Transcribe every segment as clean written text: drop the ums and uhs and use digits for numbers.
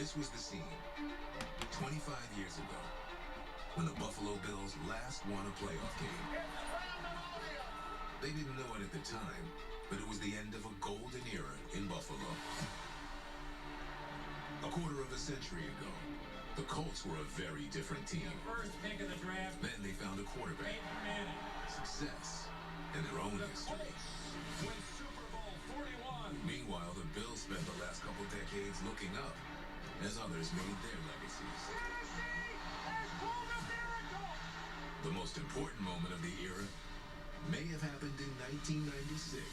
This was the scene 25 years ago when the Buffalo Bills last won a playoff game. They didn't know it at the time, but it was the end of a golden era in Buffalo. A quarter of a century ago, the Colts were a very different team. First pick of the draft. Then they found a quarterback, success, and their own history. Win Super Bowl 41. Meanwhile, the Bills spent the last couple decades looking up as others made their legacies. The most important moment of the era may have happened in 1996,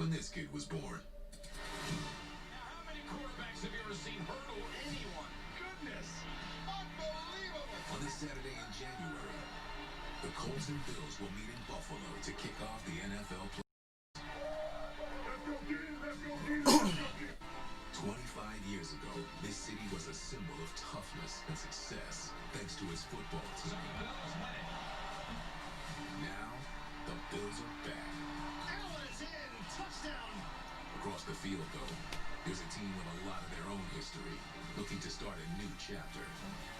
when this kid was born. Now, how many quarterbacks have you ever seen hurdle anyone? Goodness! Unbelievable! On this Saturday in January, the Colts and Bills will meet in Buffalo to kick off the NFL play. 25 years ago, this city was a symbol of toughness and success, thanks to its football team. Now, the Bills are back. Allen is in! Touchdown! Across the field, though, there's a team with a lot of their own history, looking to start a new chapter.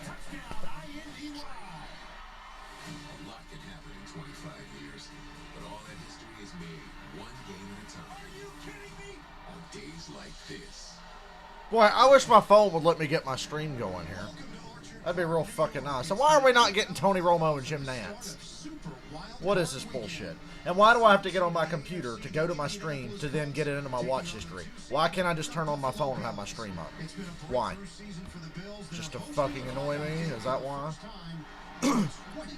Touchdown! INDY! A lot can happen in 25 years, but all that history is made one game at a time. Are you kidding me? On days like this. Boy, I wish my phone would let me get my stream going here. That'd be real fucking nice. And why are we not getting Tony Romo and Jim Nantz? What is this bullshit? And why do I have to get on my computer to go to my stream to then get it into my watch history? Why can't I just turn on my phone and have my stream up? Why? Just to fucking annoy me? Is that why?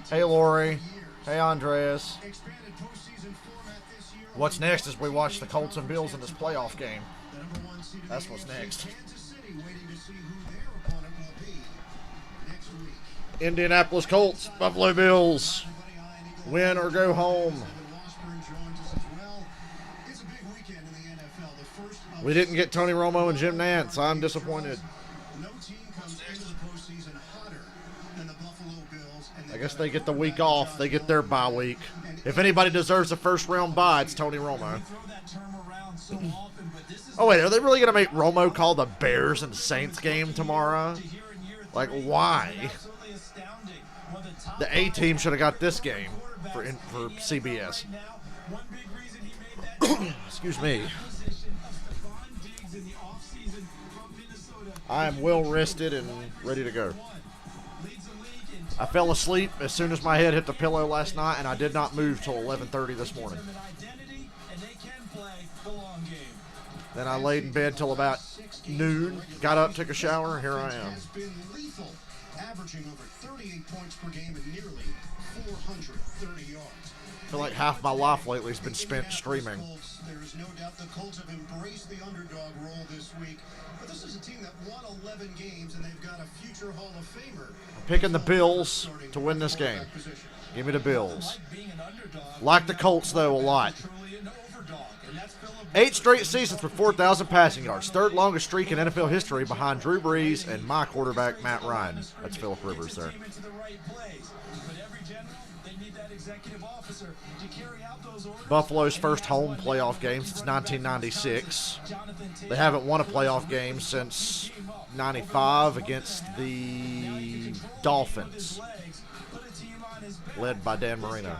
Hey, Lori. Hey, Andreas. What's next is we watch the Colts and Bills in this playoff game. That's what's next. Indianapolis Colts, Buffalo Bills. Win or go home. We didn't get Tony Romo and Jim Nantz. I'm disappointed. I guess they get the week off. They get their bye week. If anybody deserves a first round bye, it's Tony Romo. Oh wait, are they really gonna make Romo call the Bears and Saints game tomorrow? Like, why? The A team should have got this game for CBS. Excuse me. I am well rested and ready to go. I fell asleep as soon as my head hit the pillow last night, and I did not move till 11:30 this morning. Then I laid in bed till about noon, got up, took a shower, and here I am. Averaging over 38 points per game and nearly 430 yards. I feel like half my life lately has been spent streaming. There is no doubt the Colts have embraced the underdog role this week. But this is a team that won 11 games, and they've got a future Hall of Famer. I'm picking the Bills to win this game. Give me the Bills. Like the Colts, though, a lot. 8 straight seasons with 4,000 passing yards. Third longest streak in NFL history behind Drew Brees and my quarterback, Matt Ryan. That's Phillip Rivers there. Buffalo's first home playoff game since 1996. They haven't won a playoff game since 95 against the Dolphins, led by Dan Marino.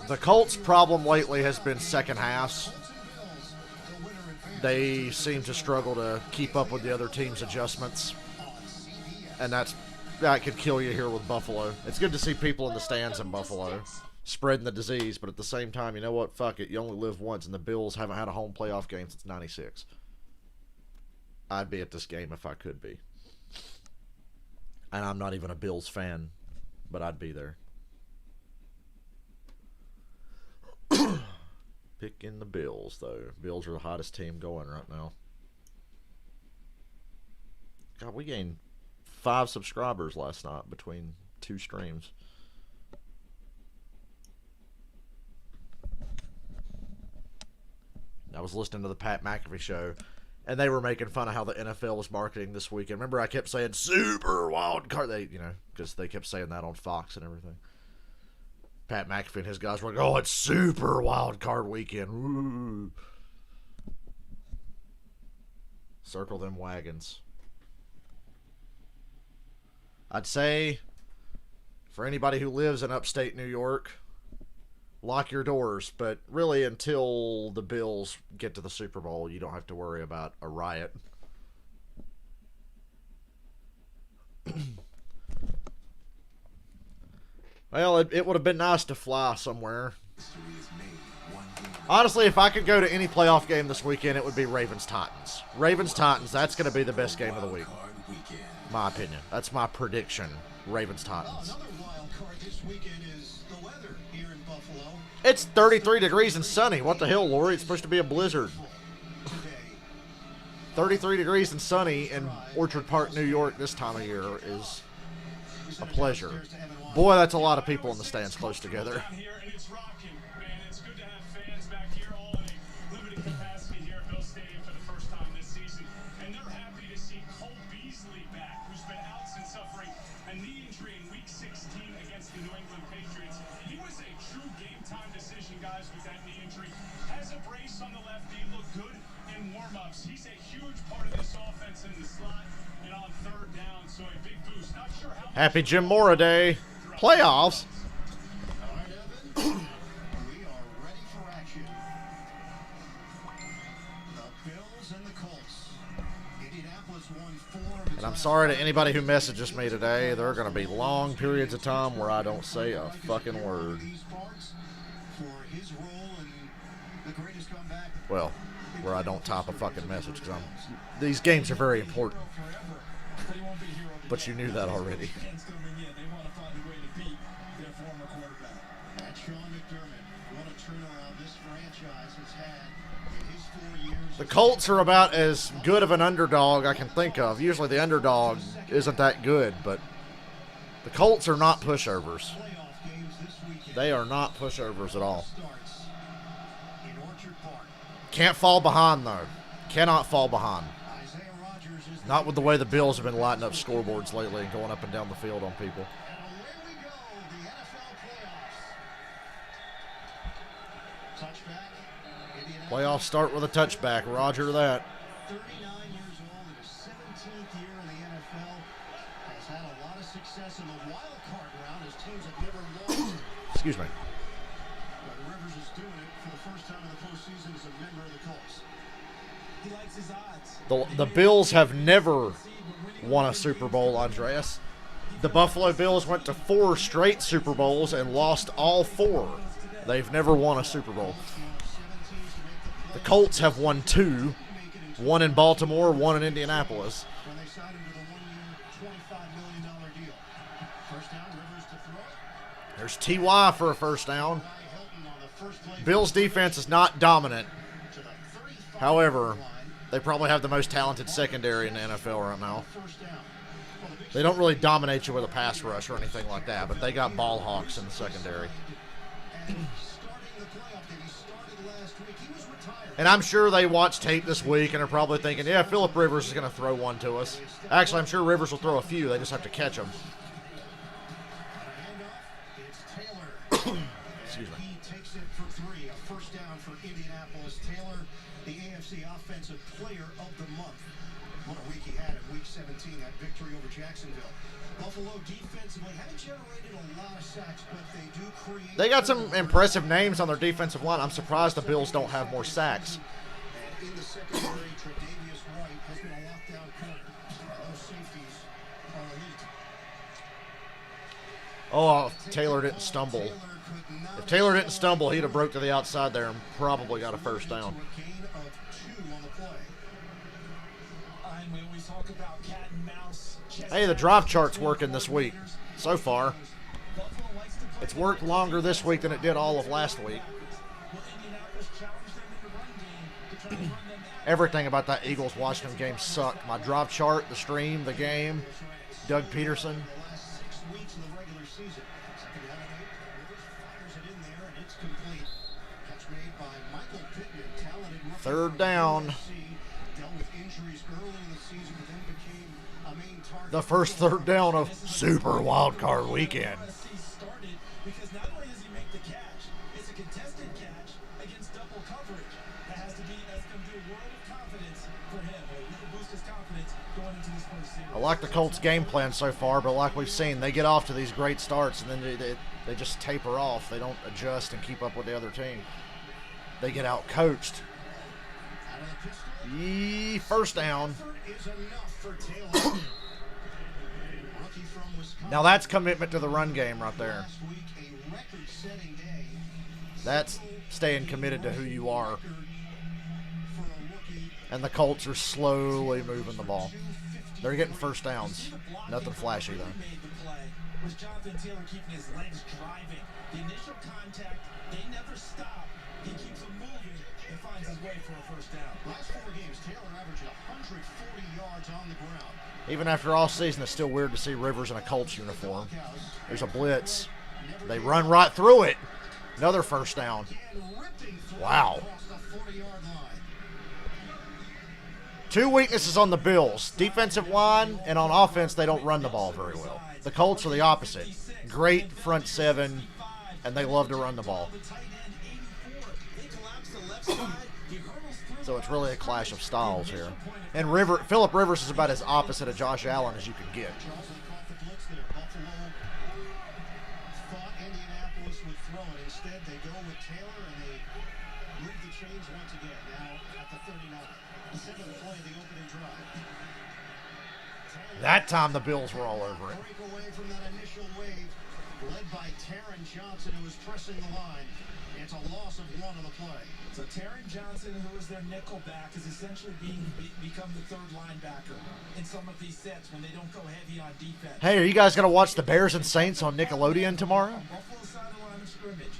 The Colts' problem lately has been second halves. They seem to struggle to keep up with the other team's adjustments, and that could kill you here with Buffalo. It's good to see people in the stands in Buffalo spreading the disease, but at the same time, you know what? Fuck it. You only live once, and the Bills haven't had a home playoff game since '96. I'd be at this game if I could be. And I'm not even a Bills fan, but I'd be there. Picking the Bills, though. Bills are the hottest team going right now. God, we gained 5 subscribers last night between 2 streams. I was listening to the Pat McAfee show, and they were making fun of how the NFL was marketing this weekend. Remember, I kept saying super wild card, because they kept saying that on Fox and everything. Pat McAfee and his guys were like, oh, it's super wild card weekend. Woo. Circle them wagons. I'd say, for anybody who lives in upstate New York, lock your doors. But really, until the Bills get to the Super Bowl, you don't have to worry about a riot. Well, it would have been nice to fly somewhere. Honestly, if I could go to any playoff game this weekend, it would be Ravens-Titans. Ravens-Titans, that's going to be the best game of the week. My opinion. That's my prediction. Ravens-Titans. Another wild card this weekend is the weather here in Buffalo. It's 33 degrees and sunny. What the hell, Lori? It's supposed to be a blizzard. 33 degrees and sunny in Orchard Park, New York this time of year is a pleasure. Boy, that's a lot of people in the stands close together. Happy Jim Mora Day. Playoffs. We are ready for action. The Bills and the Colts. Indianapolis won 4 of its And I'm last sorry to 5 anybody who games. messages me today. There are going to be long periods of time where I don't say a fucking word. These parts for his role in the greatest comeback. Well, where I don't type a fucking message because these games are very important. But you knew that already. That's Sean McDermott. What a turnaround this franchise has had in his 4 years. The Colts are about as good of an underdog I can think of. Usually the underdog isn't that good, but the Colts are not pushovers. Playoff games this weekend. They are not pushovers at all. Starts in Orchard Park. Can't fall behind, though. Cannot fall behind. Isaiah Rodgers is the Not with the way the Bills have been lighting up scoreboards lately and going up and down the field on people. And away we go, the NFL playoffs. Touchback. Indianapolis, Playoffs start with a touchback. Roger that. 39 years old in his 17th year in the NFL, has had a lot of success in the wild card round as teams have never lost. Excuse me. But Rivers is doing it for the first time in the postseason as a member of the Colts. He likes his odds. The Bills have never won a Super Bowl, Andreas. The Buffalo Bills went to 4 straight Super Bowls and lost all 4. They've never won a Super Bowl. The Colts have won 2. One in Baltimore, one in Indianapolis. When they signed him to the 1-year, $25 million deal. First down, Rivers to throw. There's T.Y. for a first down. Hilton on the first play. Bills' defense is not dominant. To the 35 However, line. they probably have the most talented secondary in the NFL right now. First down. Well, the big They don't really dominate you with a pass rush or anything like that, but they got ball hawks in the secondary. and starting the playoff game, he started last week. He was retired. And I'm sure they watch tape this week and are probably thinking, yeah, Phillip Rivers is going to throw one to us. Actually, I'm sure Rivers will throw a few. They just have to catch them. Handoff, it's Taylor. Excuse me. He takes it for 3. A first down for Indianapolis. Taylor, the AFC Offensive Player of the Month. What a week he had in Week 17, that victory over Jacksonville. Buffalo defensively haven't generated a lot of sacks, but they do create. They got some impressive names on their defensive line. I'm surprised the Bills don't have more sacks. And in the secondary, Tre'Davious White has been a lockdown corner. Those safeties are elite. Oh, if Taylor didn't stumble. Taylor could not If Taylor didn't stumble, he'd have broke to the outside there and probably got a first down. to a gain of 2 on the play. And we always talk about cat and mouse. Hey, the drive chart's working this week. So far. It's worked longer this week than it did all of last week. Everything about that Eagles-Washington game sucked. My drive chart, the stream, the game, Doug Peterson. The last 6 weeks of the regular season. Second down and 8. Rivers fires it in there, and it's complete. Catch made by Michael Pittman, talented rookie. Third down. Dealt with injuries early in the season, but then became a main target. The first third down of Super Wild Card Weekend. Started because not only does he make I like the Colts' game plan so far, but like we've seen, they get off to these great starts, and then they just taper off. They don't adjust and keep up with the other team. They get out-coached. First down. Now that's commitment to the run game right there. That's staying committed to who you are. And the Colts are slowly moving the ball. They're getting first downs. Nothing flashy, though. Was Jonathan Taylor keeping his legs driving. The initial contact, they never stop. He keeps them moving and finds his way for a first down. Last 4 games, Taylor averaged 140 yards on the ground. Even after all season, it's still weird to see Rivers in a Colts uniform. There's a blitz. They run right through it. Another first down. Wow. 2 weaknesses on the Bills. Defensive line, and on offense, they don't run the ball very well. The Colts are the opposite. Great front seven, and they love to run the ball. So it's really a clash of styles here. And Phillip Rivers is about as opposite of Josh Allen as you can get. Thought Indianapolis would throw it. Instead, they go with Taylor, and they move the chains once again. Now at the 39. The second play of the opening drive. That time the Bills were all over it. Break away from that initial wave, led by Taron Johnson, who was pressing the line. It's a loss of 1 on the play. So Taron Johnson, who is their nickel back, is essentially become the third linebacker in some of these sets when they don't go heavy on defense. Hey, are you guys going to watch the Bears and Saints on Nickelodeon tomorrow? Buffalo side of the line of scrimmage.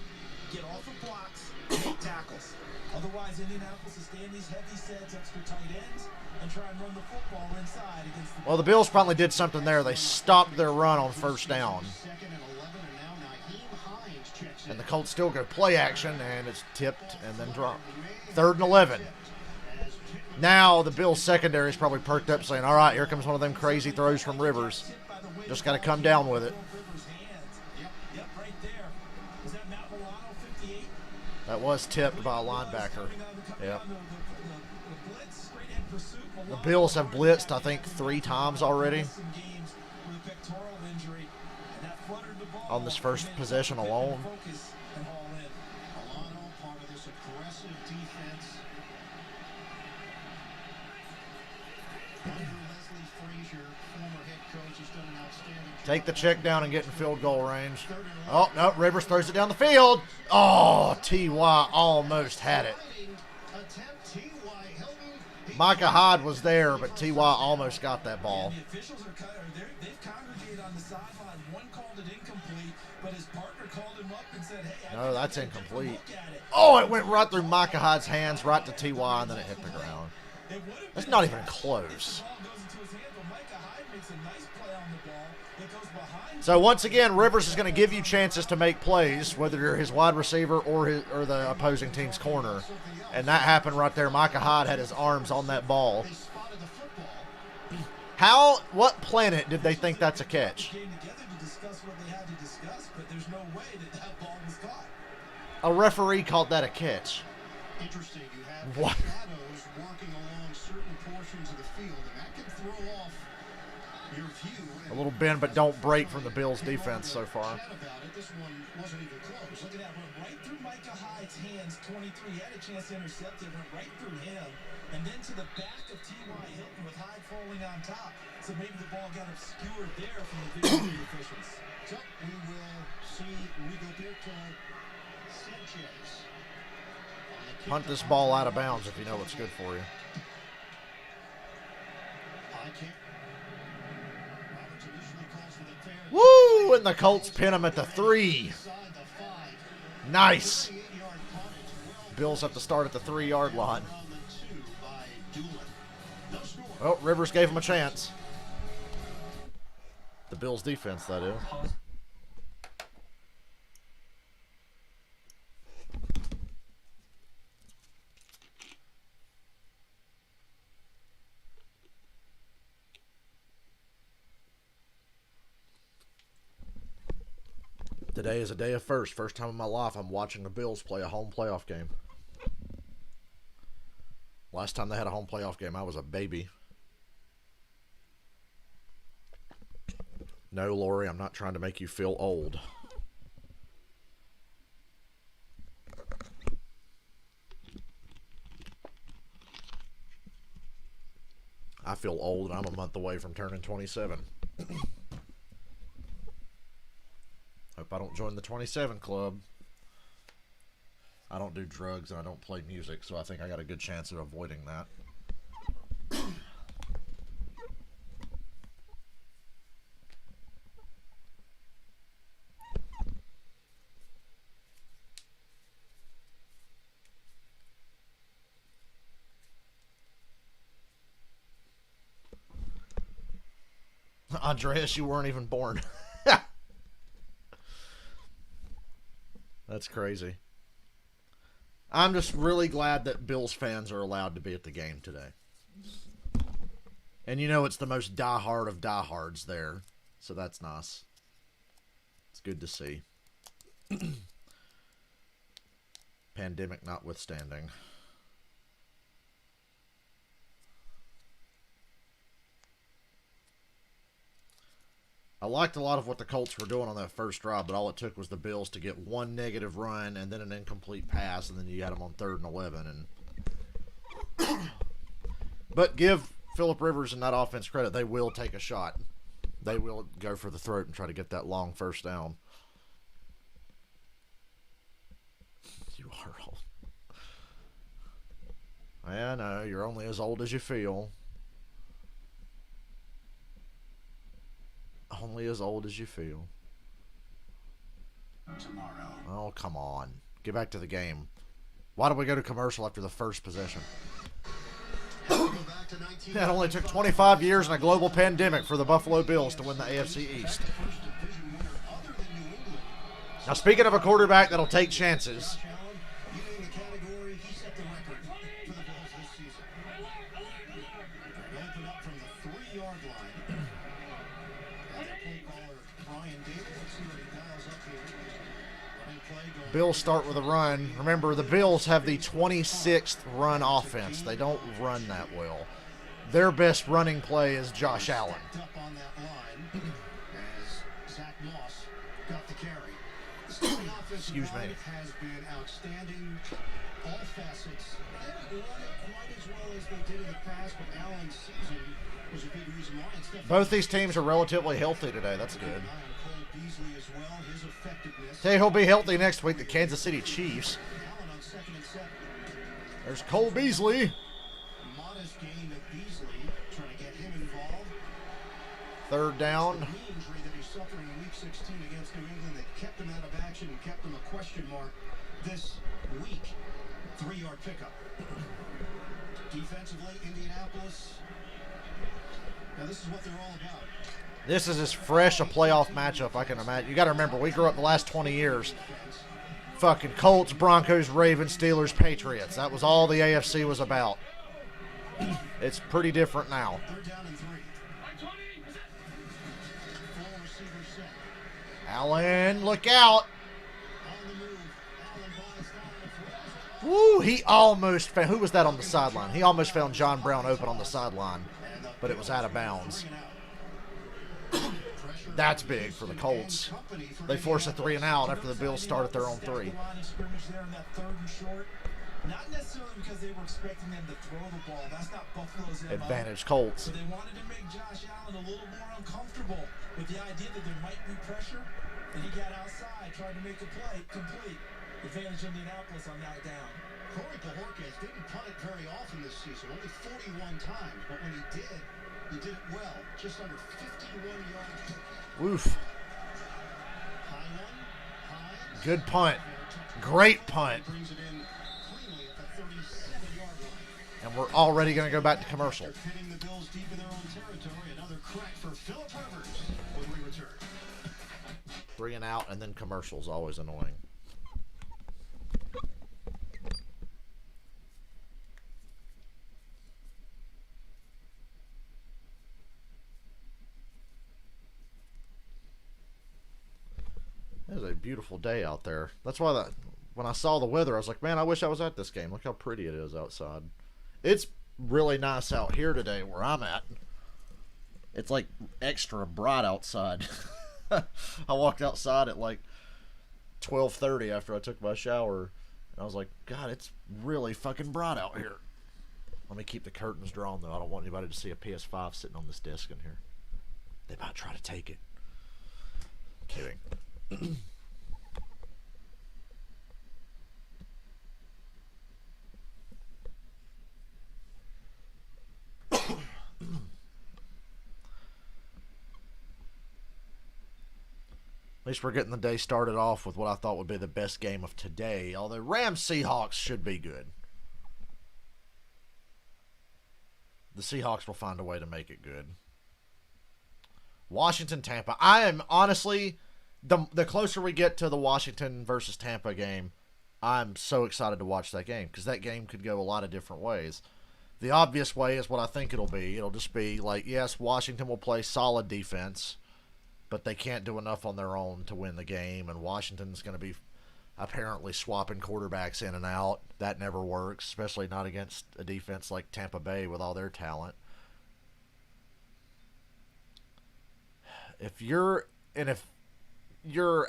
Get off the blocks, make tackles. Otherwise, Indianapolis will stay in these heavy sets, extra tight ends, and try and run the football inside against the... Well, the Bills probably did something there. They stopped their run on first down. Second and 11, and now Naheem Hines checks in. And the Colts still go play action, and it's tipped and then dropped. 3rd and 11. Now the Bills secondary is probably perked up saying, all right, here comes one of them crazy throws from Rivers. Just got to come down with it. Yep, right there. Is that Matt Milano, 58? That was tipped by a linebacker. Yep. The Bills have blitzed, I think, 3 times already on this first possession alone. Milano, part of this aggressive defense. Under Leslie Frazier, former head coach, has done an outstanding job. Take the check down and get in field goal range. Oh, no, Rivers throws it down the field. Oh, T.Y. almost had it. Attempt T.Y. Hilton. Micah Hyde was there, but T.Y. almost got that ball. The officials they've congregated on the sideline. One called it incomplete, but his partner called him up and said, hey, No, that's incomplete. Oh, it went right through Micah Hyde's hands, right to T.Y., and then it hit the ground. That's not even close. So once again, Rivers is going to give you chances to make plays, whether you're his wide receiver or the opposing team's corner. And that happened right there. Micah Hyde had his arms on that ball. What planet did they think that's a catch? A referee called that a catch. Interesting, you have What? shadows working along certain portions of the field, and that can throw off your view. A little bend, but don't break from the Bills' defense so far. About it, this one wasn't even close. Look at that, went right through Micah Hyde's hands, 23. He had a chance to intercept it, went right through him, and then to the back of T.Y. Hilton with Hyde falling on top. So maybe the ball got obscured there from the video officials. So we will see Rigoberto Sanchez. Hunt this ball out of bounds if you know what's good for you. Woo! And the Colts pin him at the 3. Nice. Bills have to start at the 3-yard line. Well, Rivers gave him a chance. The Bills' defense, that is. Today is a day of first. First time in my life I'm watching the Bills play a home playoff game. Last time they had a home playoff game, I was a baby. No, Lori, I'm not trying to make you feel old. I feel old, and I'm a month away from turning 27. Hope I don't join the 27 club. I don't do drugs, and I don't play music, so I think I got a good chance of avoiding that. Andreas, you weren't even born. That's crazy. I'm just really glad that Bills fans are allowed to be at the game today. And you know it's the most diehard of diehards there. So that's nice. It's good to see. Pandemic notwithstanding. I liked a lot of what the Colts were doing on that first drive, but all it took was the Bills to get one negative run and then an incomplete pass, and then you had them on 3rd and 11. But give Phillip Rivers and that offense credit. They will take a shot. They will go for the throat and try to get that long first down. You are old. I know, you're only as old as you feel. Only as old as you feel. Tomorrow. Oh, come on. Get back to the game. Why did we go to commercial after the first possession? It only took 25 years and a global pandemic for the Buffalo Bills to win the AFC East. Now, speaking of a quarterback that'll take chances, Bills start with a run. Remember, the Bills have the 26th run offense. They don't run that well. Their best running play is Josh Allen. Excuse me. Has been outstanding. All facets. They haven't run it quite as well as they did in the past, but Allen's season was a big reason why. Both these teams are relatively healthy today. That's good. Say he'll be healthy next week, the Kansas City Chiefs. There's Cole Beasley. Modest gain of Beasley, trying to get him involved. 3rd down. The knee injury that he suffered in Week 16 against New England that kept him out of action and kept him a question mark this week. 3-yard pickup. Defensively, Indianapolis. Now this is what they're all about. This is as fresh a playoff matchup I can imagine. You got to remember, we grew up the last 20 years. Fucking Colts, Broncos, Ravens, Steelers, Patriots. That was all the AFC was about. It's pretty different now. 3rd down and 3. Full receiver set. Allen, look out. On the move. Allen buys down. Woo, he almost found, who was that on the sideline? He almost found John Brown open on the sideline, but it was out of bounds. That's big for the Colts. They forced a 3 and out after the Bills started their own 3. Not necessarily because they were expecting them to throw the ball. That's not Buffalo's MO. Advantage Colts. So they wanted to make Josh Allen a little more uncomfortable with the idea that there might be pressure. And he got outside, tried to make a play, complete. Advantage Indianapolis on that down. Corey Bojorquez didn't punt it very often this season, only 41 times. But when he did it well. Just under 51 yards. Woof. High one, high. Good punt. Great punt. Brings it in cleanly at the 37-yard line. And we're already going to go back to commercial. Hitting the Bills deep in their own territory. Another crack for Phillip Rivers when we return. 3 and out, and then commercials. Always annoying. It was a beautiful day out there. That's why when I saw the weather, I was like, man, I wish I was at this game. Look how pretty it is outside. It's really nice out here today where I'm at. It's like extra bright outside. I walked outside at like 12:30 after I took my shower, and I was like, God, it's really fucking bright out here. Let me keep the curtains drawn, though. I don't want anybody to see a PS5 sitting on this desk in here. They might try to take it. Kidding. At least we're getting the day started off with what I thought would be the best game of today. Although Rams-Seahawks should be good. The Seahawks will find a way to make it good. Washington-Tampa. I am honestly, the closer we get to the Washington versus Tampa game, I'm so excited to watch that game. Because that game could go a lot of different ways. The obvious way is what I think it'll be. It'll just be like, yes, Washington will play solid defense, but they can't do enough on their own to win the game, and Washington's going to be apparently swapping quarterbacks in and out. That never works, especially not against a defense like Tampa Bay with all their talent. If you're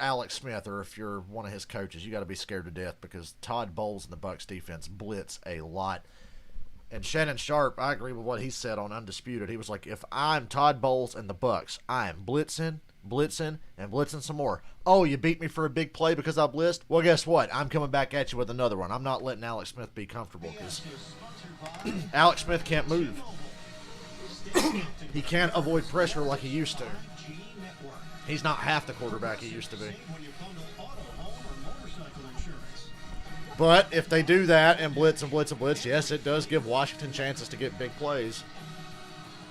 Alex Smith, or if you're one of his coaches, you got to be scared to death, because Todd Bowles and the Bucs defense blitz a lot. And Shannon Sharp, I agree with what he said on Undisputed. He was like, if I'm Todd Bowles and the Bucs, I am blitzing, and blitzing some more. Oh, you beat me for a big play because I blitzed? Well, guess what? I'm coming back at you with another one. I'm not letting Alex Smith be comfortable, because Alex Smith can't move. He can't avoid pressure like he used to. He's not half the quarterback he used to be. But if they do that and blitz and blitz and blitz, yes, it does give Washington chances to get big plays.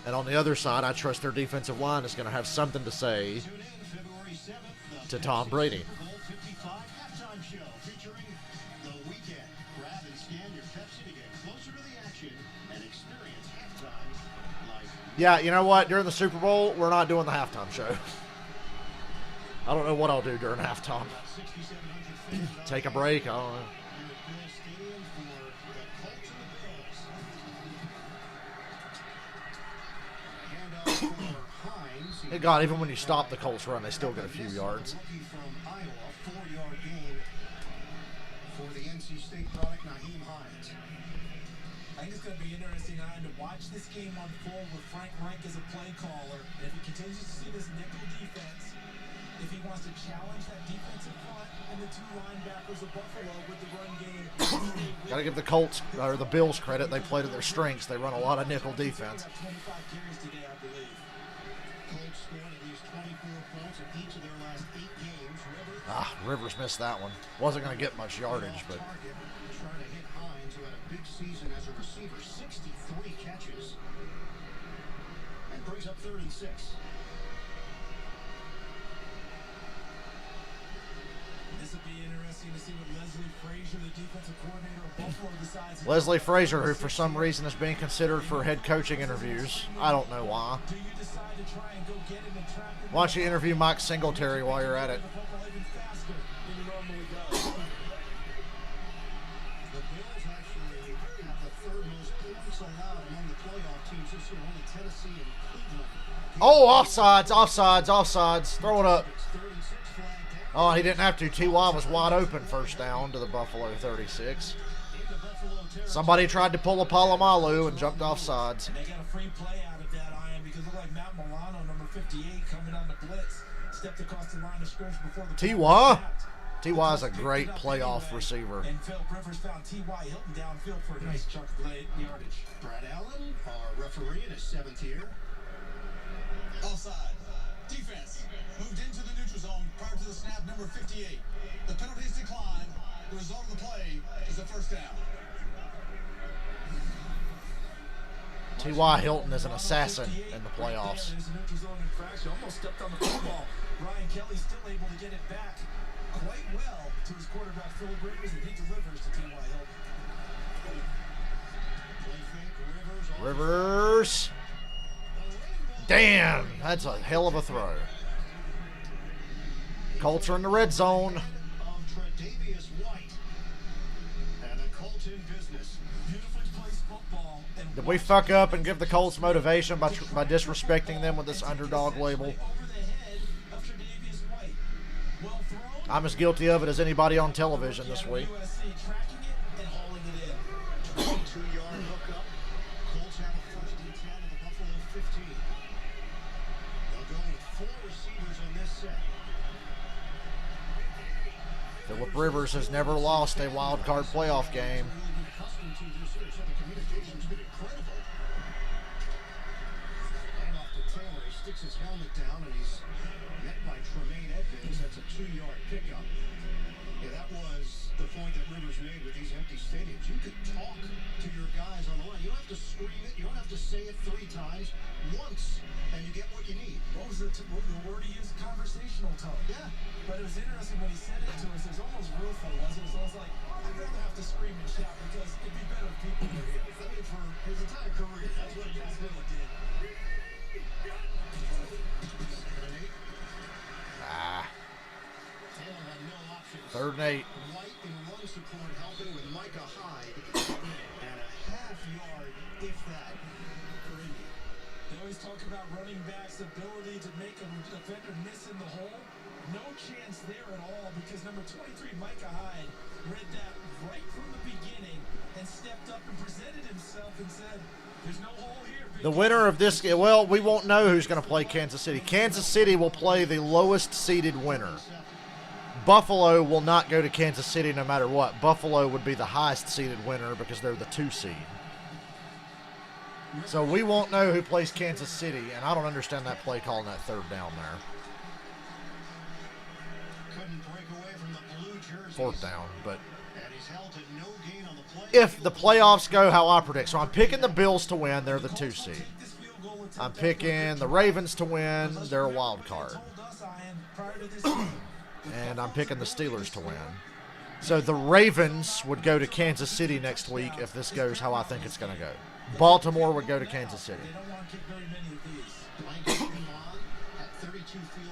And on the other side, I trust their defensive line is going to have something to say to Tom Brady. Yeah, you know what? During the Super Bowl, we're not doing the halftime show. I don't know what I'll do during halftime. Take a break? I don't know. Hey God, even when you stop the Colts run, they still get a few yards. I think it's going to be interesting, Ian, to watch this game unfold with Frank Reich as a play caller. And if he continues to see this nickel defense, if he wants to challenge that defensive front and the two linebackers of Buffalo with the run game. Got to give the Colts, or the Bills, credit. They play to their strengths. They run a lot of nickel defense. 25 carries today, I believe. Colts scored at least 24 points in each of their last 8 games. Rivers missed that one. Wasn't going to get much yardage, but... Trying to hit Hines, who had a big season as a receiver, 63 catches, and brings up 3rd and 6. This would be interesting to see what Leslie Frazier, the defensive coordinator of Buffalo, decides. Leslie Frazier, who for some reason is being considered for head coaching interviews. I don't know why. Do you decide to try and go get him and trap him? Why don't you interview Mike Singletary while you're at it? Faster than you normally go. The Bills actually have the 3rd most points allowed among the playoff teams this year, only Tennessee and Cleveland. Oh, offsides. Throw it up. Oh, he didn't have to. T.Y. was wide open, first down to the Buffalo 36. Somebody tried to pull a Palomalu and jumped off sides. And they got a free play out of that, Ian, because it looked like Matt Milano, number 58, coming on the blitz, stepped across the line of scrimmage before the T.Y. T.Y. is a great playoff receiver. And Phil Rivers found T.Y. Hilton downfield for a nice chunk of yardage. Brad Allen, our referee in his 7th year. Offside. Defense moved into the neutral zone prior to the snap, number 58. The penalties decline. The result of the play is a first down. T.Y. Hilton is an assassin in the playoffs. There's a neutral zone infraction. Almost stepped on the football. Ryan Kelly still able to get it back quite well to his quarterback, Philip Rivers, and he delivers to T.Y. Hilton. Rivers. Damn, that's a hell of a throw. Colts are in the red zone. Of Tre'Davious White. And the Colts in business. Beautifully placed football Did we fuck up and give the Colts motivation by disrespecting them with this underdog label? I'm as guilty of it as anybody on television this week. 2-yard hookup. Colts have a first and 10 at the Buffalo 15. They'll go with 4 receivers on this set. Phillip Rivers has never lost a wild card playoff game. Accustomed to this year, so the communication's been incredible. And off to Taylor, he sticks his helmet down, and he's met by Tremaine Edmonds. That's a 2-yard pickup. Yeah, that was the point that Rivers made with these empty stadiums. You could talk to your guys on the line. You don't have to scream it. You don't have to say it 3 times. Once, and you get what you need. What was the word he used? Conversational tone. Yeah. But it was interesting when he said it to us. It was almost rueful. It was almost like, I'd rather have to scream and shout because it'd be better if people were here. I mean, for his entire career, that's what he really did. 7 and 8. Taylor had no options. 3rd and 8. White in run support, helping with Micah Hyde. And a half-yard, if that, for Indy. They always talk about running backs' ability to make a defender miss in the hole. No chance there at all because number 23, Micah Hyde, read that right from the beginning and stepped up and presented himself and said, there's no hole here. The winner of this game, well, we won't know who's going to play Kansas City. Kansas City will play the lowest seeded winner. Buffalo will not go to Kansas City no matter what. Buffalo would be the highest seeded winner because they're the 2 seed. So we won't know who plays Kansas City, and I don't understand that play call in that 3rd down there. Couldn't break away from the blue jerseys. 4th down, but And he's held to no gain on the play. if the playoffs go how I predict, so I'm picking the Bills to win, they're the 2 seed. I'm picking the Ravens to win, they're a wild card. And I'm picking the Steelers to win. So the Ravens would go to Kansas City next week if this goes how I think it's going to go. Baltimore would go to Kansas City. They don't want to kick very many of these.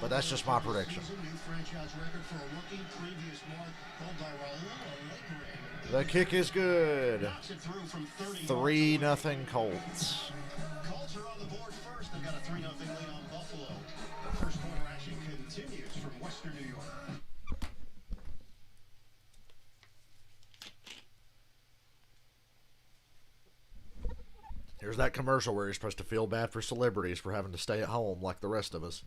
But that's just my prediction. New franchise record for a rookie, previous mark held by Raul Allegre. The kick is good. Knocks it through from 30 3-0 yards. Colts. Colts are on the board first. They've got a 3-0 lead on Buffalo. The first quarter action continues from Western New York. Here's that commercial where you're supposed to feel bad for celebrities for having to stay at home like the rest of us.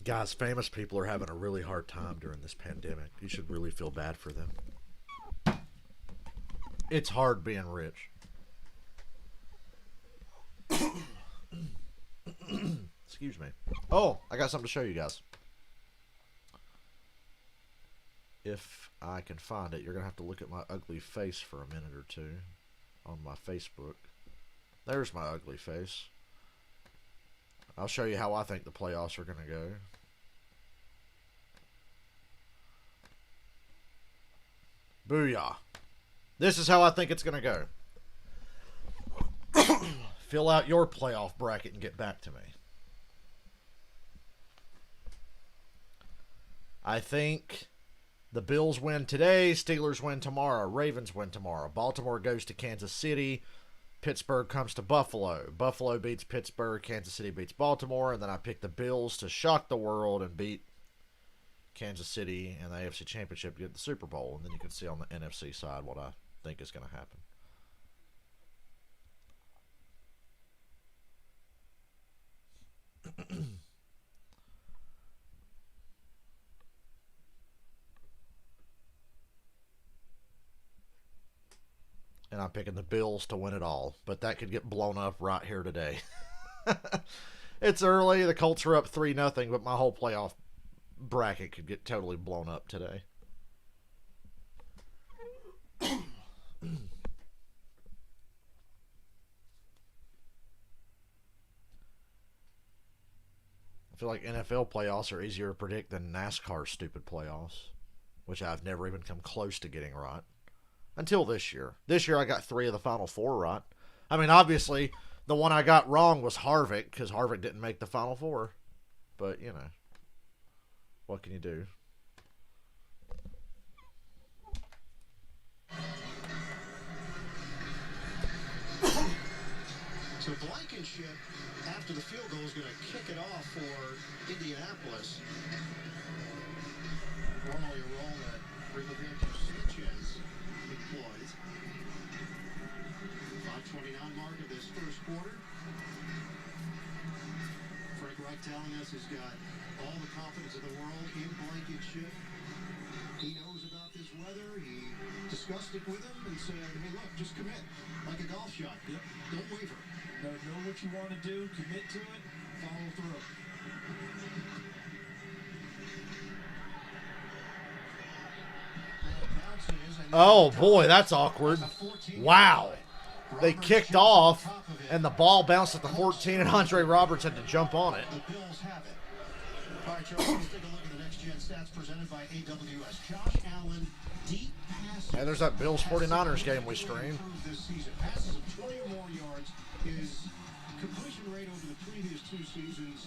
Guys, famous people are having a really hard time during this pandemic. You should really feel bad for them. It's hard being rich. Excuse me. Oh, I got something to show you guys. If I can find it, you're going to have to look at my ugly face for a minute or two on my Facebook. There's my ugly face. I'll show you how I think the playoffs are going to go. Booyah. This is how I think it's going to go. Fill out your playoff bracket and get back to me. I think the Bills win today, Steelers win tomorrow, Ravens win tomorrow. Baltimore goes to Kansas City, Pittsburgh comes to Buffalo. Buffalo beats Pittsburgh, Kansas City beats Baltimore, and then I pick the Bills to shock the world and beat Kansas City in the AFC Championship to get the Super Bowl. And then you can see on the NFC side what I think is going to happen. And I'm picking the Bills to win it all. But that could get blown up right here today. It's early. The Colts are up 3-0, but my whole playoff bracket could get totally blown up today. I feel like NFL playoffs are easier to predict than NASCAR stupid playoffs, which I've never even come close to getting right. Until this year. This year I got 3 of the Final 4 right. I mean, obviously, the one I got wrong was Harvick, because Harvick didn't make the Final 4. But, you know, what can you do? So Blankenship, after the field goal, is going to kick it off for Indianapolis. Normally a role that Rigoberto Sanchez employs. 5:29 mark of this first quarter. Frank Reich telling us he's got all the confidence in the world in Blankenship. He knows about this weather. He discussed it with him and said, hey, look, just commit like a golf shot. Yep. Don't waver. Know what you want to do, commit to it, follow through. Oh, boy, that's awkward. Wow. They kicked off, and the ball bounced at the 14, and Andre Roberts had to jump on it. The Bills have it. All right, Charles, let's take a look at the next gen stats presented by AWS. Josh Allen, deep passes. Hey, there's that Bills 49ers game we streamed. This season, passes of 20 or more yards. His completion rate over the previous 2 seasons,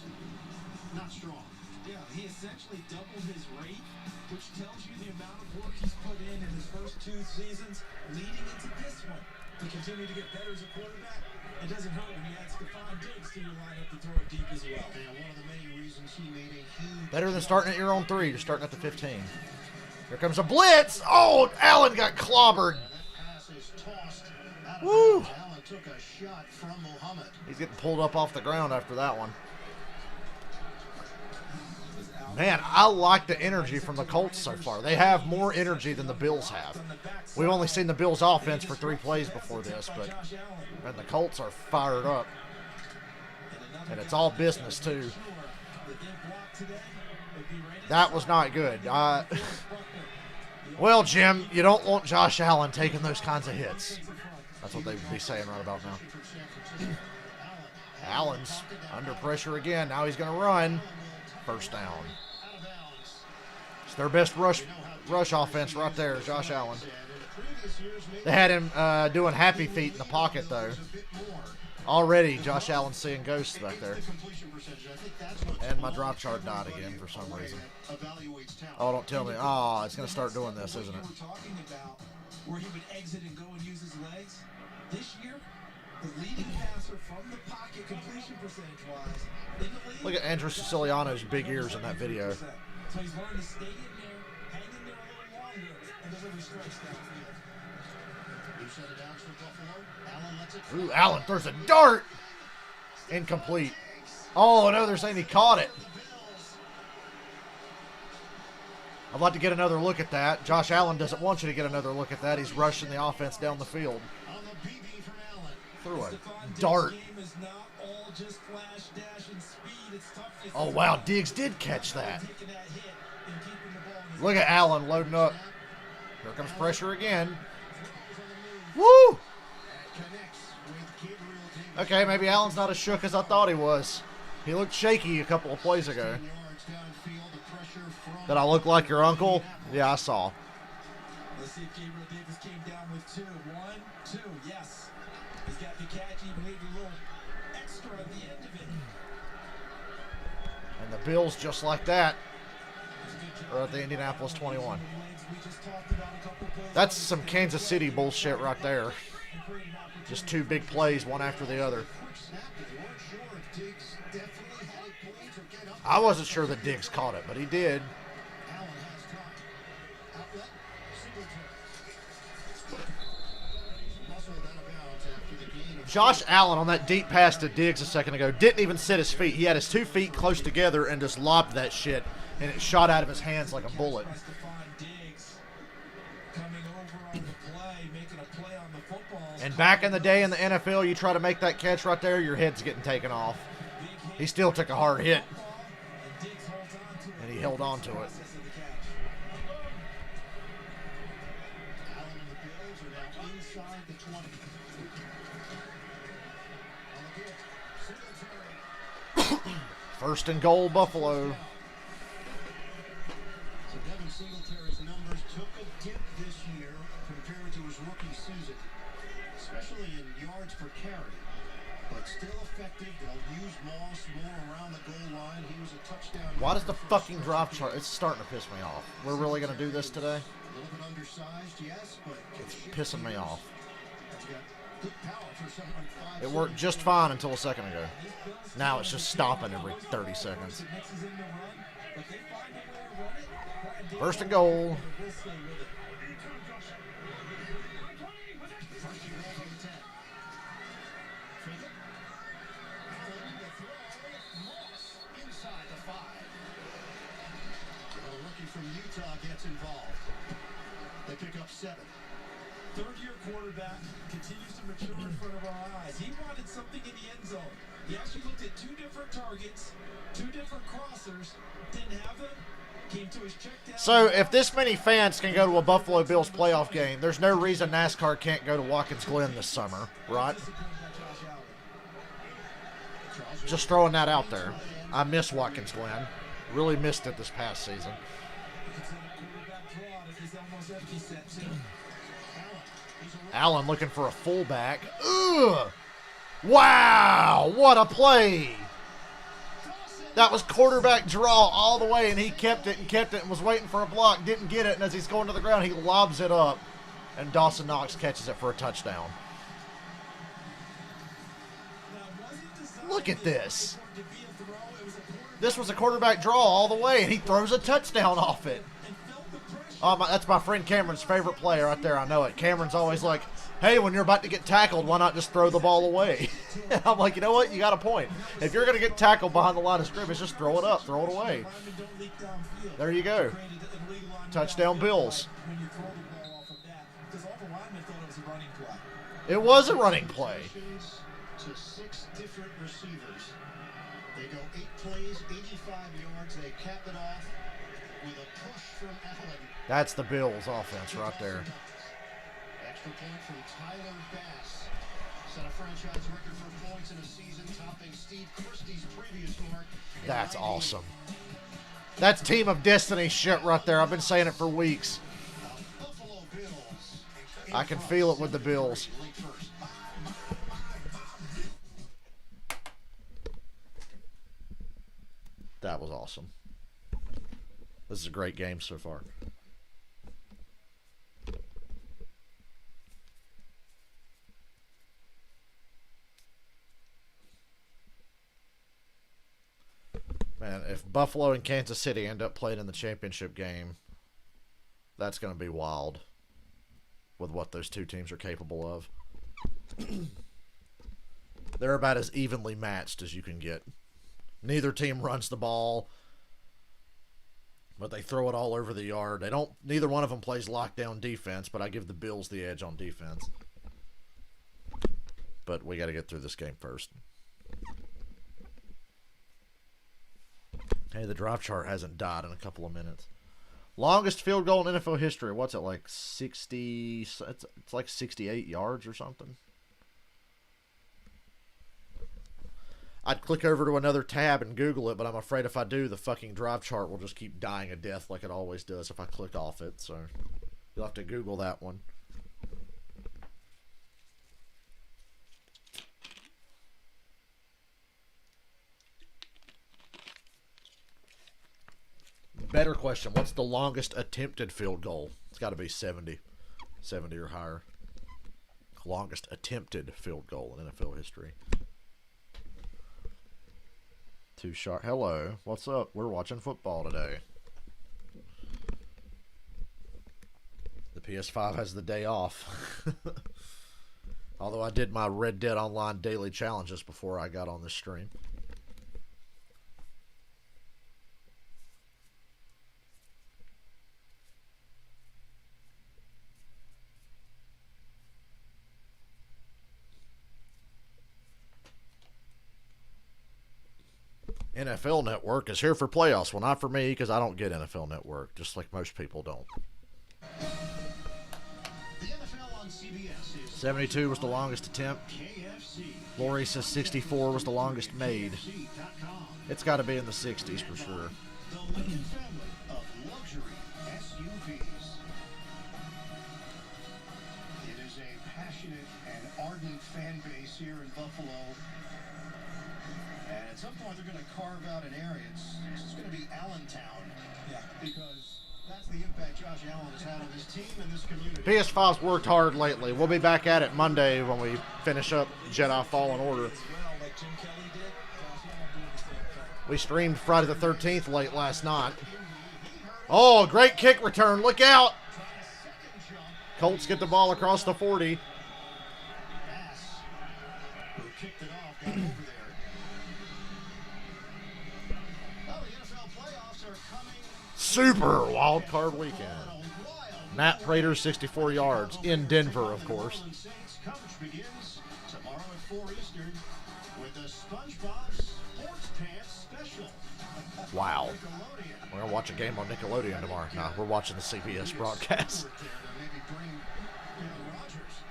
not strong. Yeah, he essentially doubled his rate, which tells you the amount of work he's put in his first 2 seasons leading into this one. To continue to get better as a quarterback, it doesn't hurt when you add Stephon Diggs to your lineup to throw it deep as well. And one of the many reasons he made a huge... Better than starting at your own 3. You're starting at the 15. Here comes a blitz. Oh, Allen got clobbered. That pass is tossed out of Woo. bounds. Allen took a shot from Muhammad. He's getting pulled up off the ground after that one. Man, I like the energy from the Colts so far. They have more energy than the Bills have. We've only seen the Bills' offense for 3 plays before this, but man, the Colts are fired up. And it's all business, too. That was not good. Well, Jim, you don't want Josh Allen taking those kinds of hits. That's what they would be saying right about now. Allen's under pressure again. Now he's going to run. First down. It's their best rush offense right there, Josh Allen. They had him doing happy feet in the pocket, though. Already, Josh Allen's seeing ghosts back there. And my drop chart died again for some reason. Oh, don't tell me. Oh, it's going to start doing this, isn't it? We're talking about where he would exit and go and use his legs. This year, the leading passer from the pocket completion percentage-wise in the league. Look at Andrew Siciliano's big ears in that video. So he's learned to stay in there, hang in there a little longer, and deliver strikes downfield. Ooh, Allen throws a dart. Incomplete. Oh, no, they're saying he caught it. I'd like to get another look at that. Josh Allen doesn't want you to get another look at that. He's rushing the offense down the field. Threw a dart. Oh, wow, Diggs did catch that. Look at Allen loading up. Here comes pressure again. Woo! Okay, maybe Allen's not as shook as I thought he was. He looked shaky a couple of plays ago. Did I look like your uncle? Yeah, I saw. Let's see if Gabriel Davis came down with 2. 1, 2, yes. He's got the catch, even maybe a little extra at the end of it. And the Bills, just like that, are at the Indianapolis 21. That's some Kansas City bullshit right there. Just 2 big plays, one after the other. I wasn't sure that Diggs caught it, but he did. Josh Allen on that deep pass to Diggs a second ago didn't even sit his feet. He had his 2 feet close together and just lobbed that shit, and it shot out of his hands like a bullet. And back in the day in the NFL, you try to make that catch right there, your head's getting taken off. He still took a hard hit, and he held on to it. First and goal, Buffalo. So Devin Singletary's numbers took a dip this year compared to his rookie season, especially in yards per carry, but still effective. They'll use Moss more around the goal line. He was a touchdown. Why does the fucking drop chart? It's starting to piss me off. We're really going to do this today? A little bit undersized, yes, but It's pissing me off. Good power for someone 5'7". It worked just fine until a second ago. Now it's just stopping every 30 seconds. First and goal. First and 10. Fake it. Allen, the throw. Moss inside the 5. The rookie from Utah gets involved. They pick up 7. Third-year quarterback continues to mature in front of our eyes. He wanted something in the end zone. He actually looked at 2 different targets, 2 different crossers, didn't have them, came to his check down. So if this many fans can go to a Buffalo Bills playoff game, there's no reason NASCAR can't go to Watkins Glen this summer, right? Just throwing that out there. I miss Watkins Glen. Really missed it this past season. Allen looking for a fullback. Ugh! Wow! What a play! That was quarterback draw all the way, and he kept it and was waiting for a block. Didn't get it, and as he's going to the ground, he lobs it up, and Dawson Knox catches it for a touchdown. Look at this. This was a quarterback draw all the way, and he throws a touchdown off it. That's my friend Cameron's favorite play right there. I know it. Cameron's always like, hey, when you're about to get tackled, why not just throw the ball away? I'm like, you know what? You got a point. If you're going to get tackled behind the line of scrimmage, just throw it up. Throw it away. There you go. Touchdown Bills. It was a running play. To 6 different receivers. They go 8 plays, 85 yards. They cap it off with a push from Allen. That's the Bills offense right there. Extra point from Tyler Bass. Set a franchise record for points in a season, topping Steve Christie's previous mark. That's awesome. That's Team of Destiny shit right there. I've been saying it for weeks. Buffalo Bills. I can feel it with the Bills. That was awesome. This is a great game so far. Man, if Buffalo and Kansas City end up playing in the championship game, that's going to be wild with what those two teams are capable of. They're about as evenly matched as you can get. Neither team runs the ball, but they throw it all over the yard. Neither one of them plays lockdown defense, but I give the Bills the edge on defense. But we got to get through this game first. Hey, the drive chart hasn't died in a couple of minutes. Longest field goal in NFL history. What's it, like 60? It's like 68 yards or something. I'd click over to another tab and Google it, but I'm afraid if I do, the fucking drive chart will just keep dying a death like it always does if I click off it. So you'll have to Google that one. Better question. What's the longest attempted field goal? It's got to be 70. 70 or higher. Longest attempted field goal in NFL history. Too sharp. Hello. What's up? We're watching football today. The PS5 has the day off. Although I did my Red Dead Online daily challenges before I got on this stream. NFL Network is here for playoffs. Well, not for me, because I don't get NFL Network, just like most people don't. The NFL on CBS is 72 was the longest attempt. KFC. Lori says 64 was the longest made. KFC.com. It's got to be in the 60s for sure. The Lincoln family of luxury SUVs. It is a passionate and ardent fan base here in Buffalo. And at some point, they're going to carve out an area. It's going to be Allentown. Yeah. Because That's the impact Josh Allen has had on his team and this community. PS5's worked hard lately. We'll be back at it Monday when we finish up Jedi Fallen Order. We streamed Friday the 13th late last night. Oh, great kick return. Look out. Colts get the ball across the 40. Who kicked it off, got over there. Well, the NFL playoffs are coming. Super wild card weekend. Matt Prater, 64 yards in Denver, of course. Coverage begins tomorrow at 4 Eastern with the SpongeBob Sports Pants Special. Wow. We're going to watch a game on Nickelodeon tomorrow. Nah, we're watching the CBS broadcast.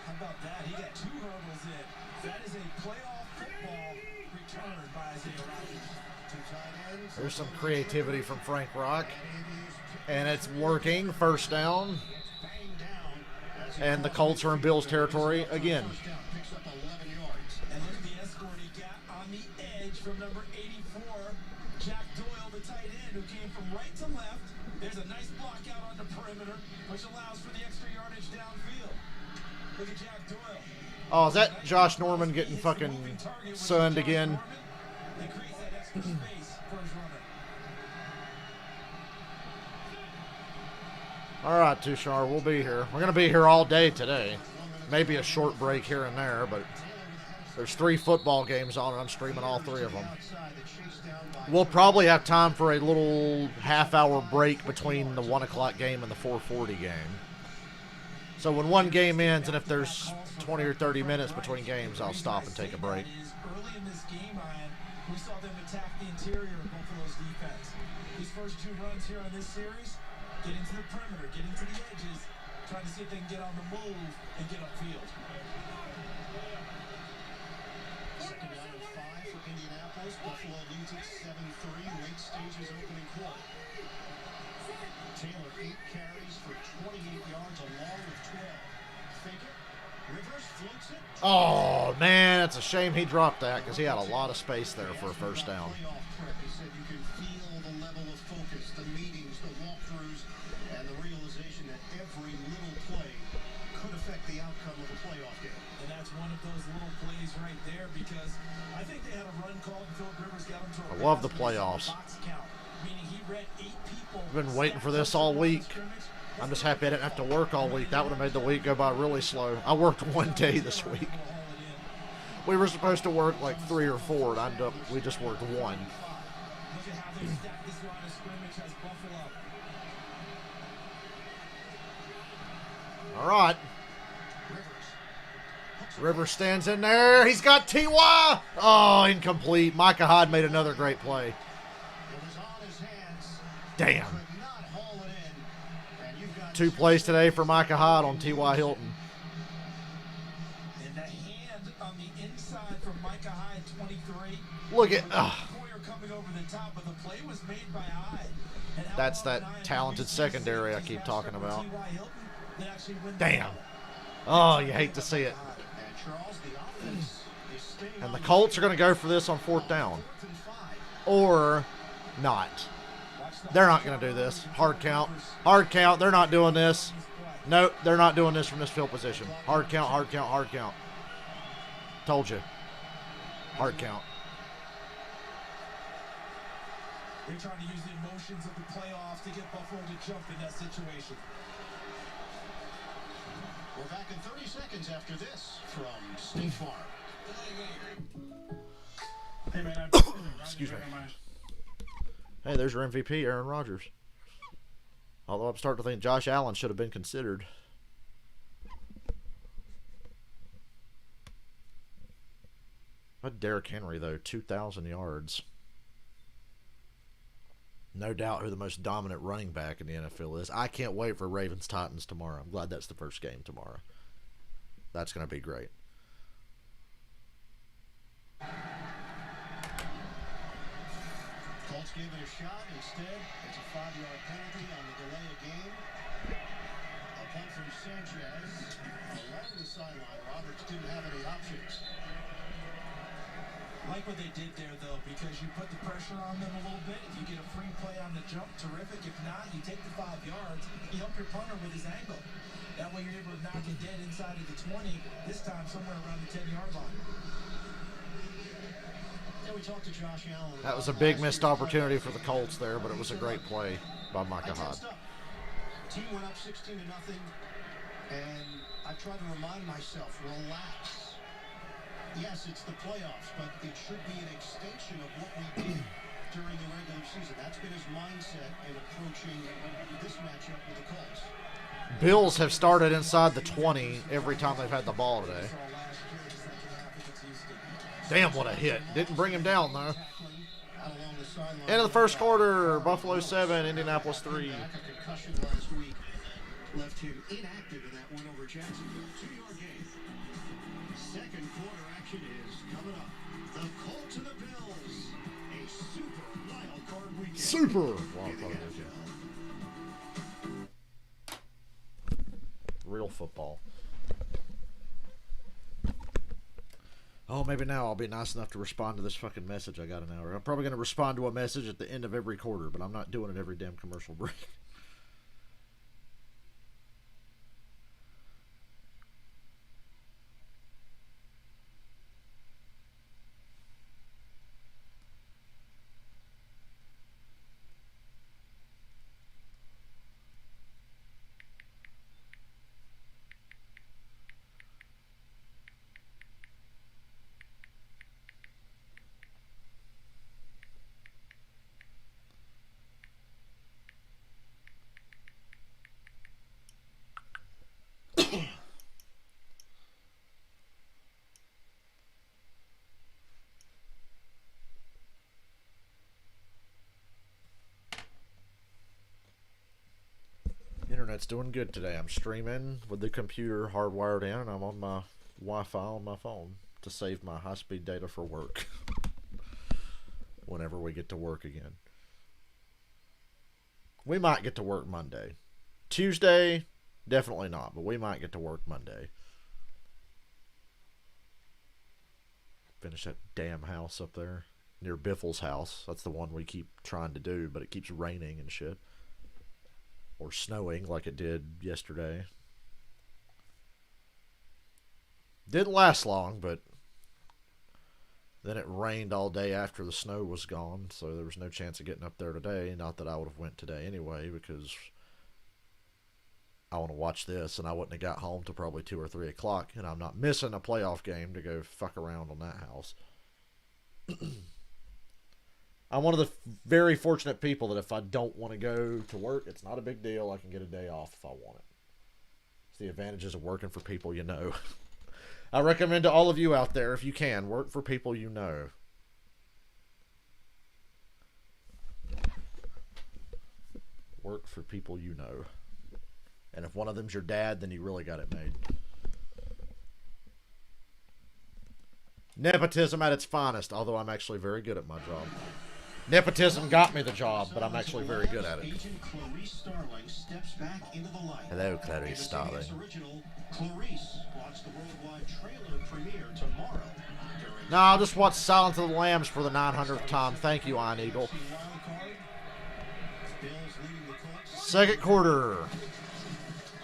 How about that? He got 2 hurdles in. That is a playoff football return by Isaiah Rodgers. There's some creativity from Frank Rock. And it's working. First down. And the Colts are in Bills territory again. And look at the escort he got on the edge from number 84, Jack Doyle, the tight end, who came from right to left. There's a nice block out on the perimeter, which allows for the extra yardage downfield. Look at Jack Doyle. Oh, is that Josh Norman getting fucking sunned again? They create that extra space for his runner. All right, Tushar, we'll be here. We're going to be here all day today. Maybe a short break here and there, but there's 3 football games on, and I'm streaming all 3 of them. We'll probably have time for a little half-hour break between the 1 o'clock game and the 4:40 game. So when one game ends, and if there's 20 or 30 minutes between games, I'll stop and take a break. Early in this game, Ryan, we saw them attack the interior of Buffalo's defense. These first 2 runs here on this series, getting to the perimeter, getting to the edges, trying to see if they can get on the move and get upfield. Second down and 5 for Indianapolis. Buffalo leads it 7-3. Late stages opening quarter. Taylor 8 carries for 28 yards along with 12. Fake it. Rivers floats it. Oh, man, it's a shame he dropped that because he had a lot of space there for a first down. Playoff prep. He said you can feel the level of focus, the meetings, the walkthroughs, and the realization that every little play could affect the outcome of a playoff game. And that's one of those little plays right there because I think they had a run called and Philip Rivers got him to a I love the pass playoffs. box count, meaning he read 8 people. I've been waiting for this all week. I'm just happy I didn't have to work all week. That would have made the week go by really slow. I worked 1 day this week. We were supposed to work like 3 or 4, and we just worked 1. Look at how they stack this line of scrimmage as Buffalo. All right. Rivers stands in there. He's got T.Y. Oh, incomplete. Micah Hyde made another great play. It was on his hands. Damn. Could not haul it in. And you've got 2 plays today for Micah Hyde on T.Y. Hilton. And the hand on the inside from Micah Hyde, 23. Look at... Poyer coming over the top, but the play was made by Hyde. And how That's about that Hyde talented receives secondary I this keep pass talking from about. T.Y. Hilton that actually win the Damn. battle. Oh, you hate to see it. And Charles, the offense is staying And on the Colts are going to go for this on 4th down. 4th and 5. Or not. They're not going to do this. Hard count. Hard count. They're not doing this. Nope, they're not doing this from this field position. Hard count, hard count, hard count. Told you. Hard count. They're trying to use the emotions of the playoffs to get Buffalo to jump in that situation. We're back in 30 seconds after this from State Farm. Hey, man, Excuse me. Hey, there's your MVP, Aaron Rodgers. Although I'm starting to think Josh Allen should have been considered. But Derrick Henry, though, 2,000 yards. No doubt who the most dominant running back in the NFL is. I can't wait for Ravens-Titans tomorrow. I'm glad that's the first game tomorrow. That's going to be great. Colts gave it a shot. Instead, it's a 5-yard penalty on the delay of game. A punt from Sanchez along the sideline. Roberts didn't have any options. like what they did there, though, because you put the pressure on them a little bit. If you get a free play on the jump, terrific. If not, you take the 5 yards. You help your punter with his angle. That way you're able to knock it dead inside of the 20, this time somewhere around the 10-yard line. Yeah, we talked to Josh Allen. That was a big missed opportunity for the Colts there, but it was a great play by Micah Hyde. Team went up 16-0, and I tried to remind myself, relax. Yes, it's the playoffs, but it should be an extension of what we did during the regular season. That's been his mindset in approaching this matchup with the Colts. Bills have started inside the 20 every time they've had the ball today. Damn, what a hit. Didn't bring him down, though. End of the first quarter, Buffalo 7, Indianapolis 3. Left him inactive in that win over Jacksonville. 2-yard gain. Second quarter action is coming up. The Colts and the Bills. A super wild card weekend. Super wild card weekend. Real football. Oh, maybe now I'll be nice enough to respond to this fucking message I got an hour. I'm probably going to respond to a message at the end of every quarter, but I'm not doing it every damn commercial break. Internet's doing good today. I'm streaming with the computer hardwired in, and I'm on my Wi-Fi on my phone to save my high-speed data for work whenever we get to work again. We might get to work Monday. Tuesday, definitely not, but we might get to work Monday. Finish that damn house up there near Biffle's house. That's the one we keep trying to do, but it keeps raining and shit. Or snowing like it did yesterday. Didn't last long, but then it rained all day after the snow was gone, so there was no chance of getting up there today. Not that I would have went today anyway, because I want to watch this, and I wouldn't have got home till probably 2 or 3 o'clock, and I'm not missing a playoff game to go fuck around on that house. I'm one of the very fortunate people that if I don't want to go to work, it's not a big deal. I can get a day off if I want it. It's the advantages of working for people you know. I recommend to all of you out there, if you can, work for people you know. Work for people you know. And if one of them's your dad, then you really got it made. Nepotism at its finest, although I'm actually very good at my job. Nepotism got me the job, but I'm actually very good at it. Hello, Clarice Starling. No, I'll just watch Silence of the Lambs for the 900th time. Thank you, Iron Eagle. Second quarter.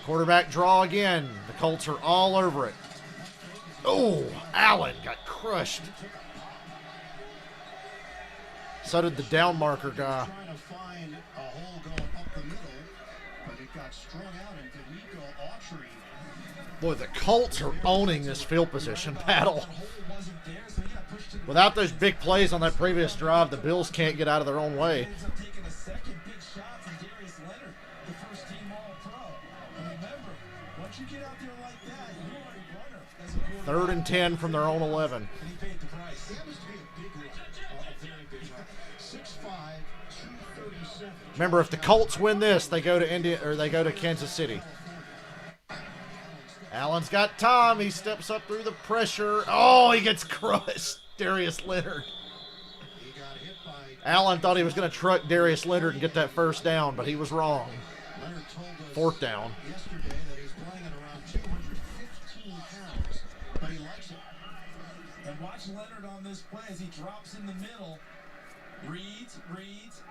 Quarterback draw again. The Colts are all over it. Oh, Allen got crushed. So did the down marker guy. Boy, the Colts are owning this field position battle. Without those big plays on that previous drive, the Bills can't get out of their own way. Third and 10 from their own 11. Remember, if the Colts win this, they go to India or they go to Kansas City. Allen's got time. He steps up through the pressure. Oh, he gets crushed. Darius Leonard. Allen thought he was going to truck Darius Leonard and get that first down, but he was wrong. Fourth down. And why Watch Leonard on this play as he drops in the middle. Reads,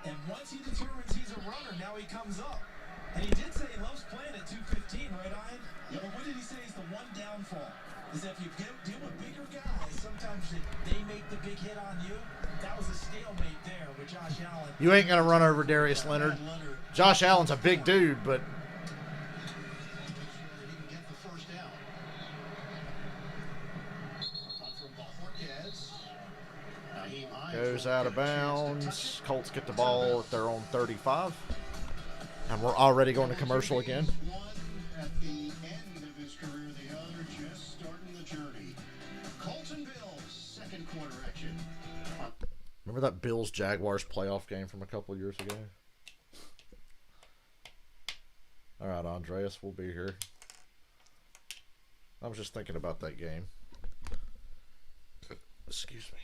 and once he determines he's a runner, now he comes up. And he did say he loves playing at 215, right, Ian? Yeah. But what did he say is the one downfall? Is that if you deal with bigger guys, sometimes they make the big hit on you. That was a stalemate there with Josh Allen. You ain't going to run over Darius Leonard. Josh Allen's a big dude, but... Goes out of bounds. Colts get the ball at their own 35. And we're already going to commercial again. At the end of his career, the other just starting the journey. Colts and Bills, second quarter action. Remember that Bills-Jaguars playoff game from a couple years ago? All right, Andreas, we'll be here. I was just thinking about that game. Excuse me.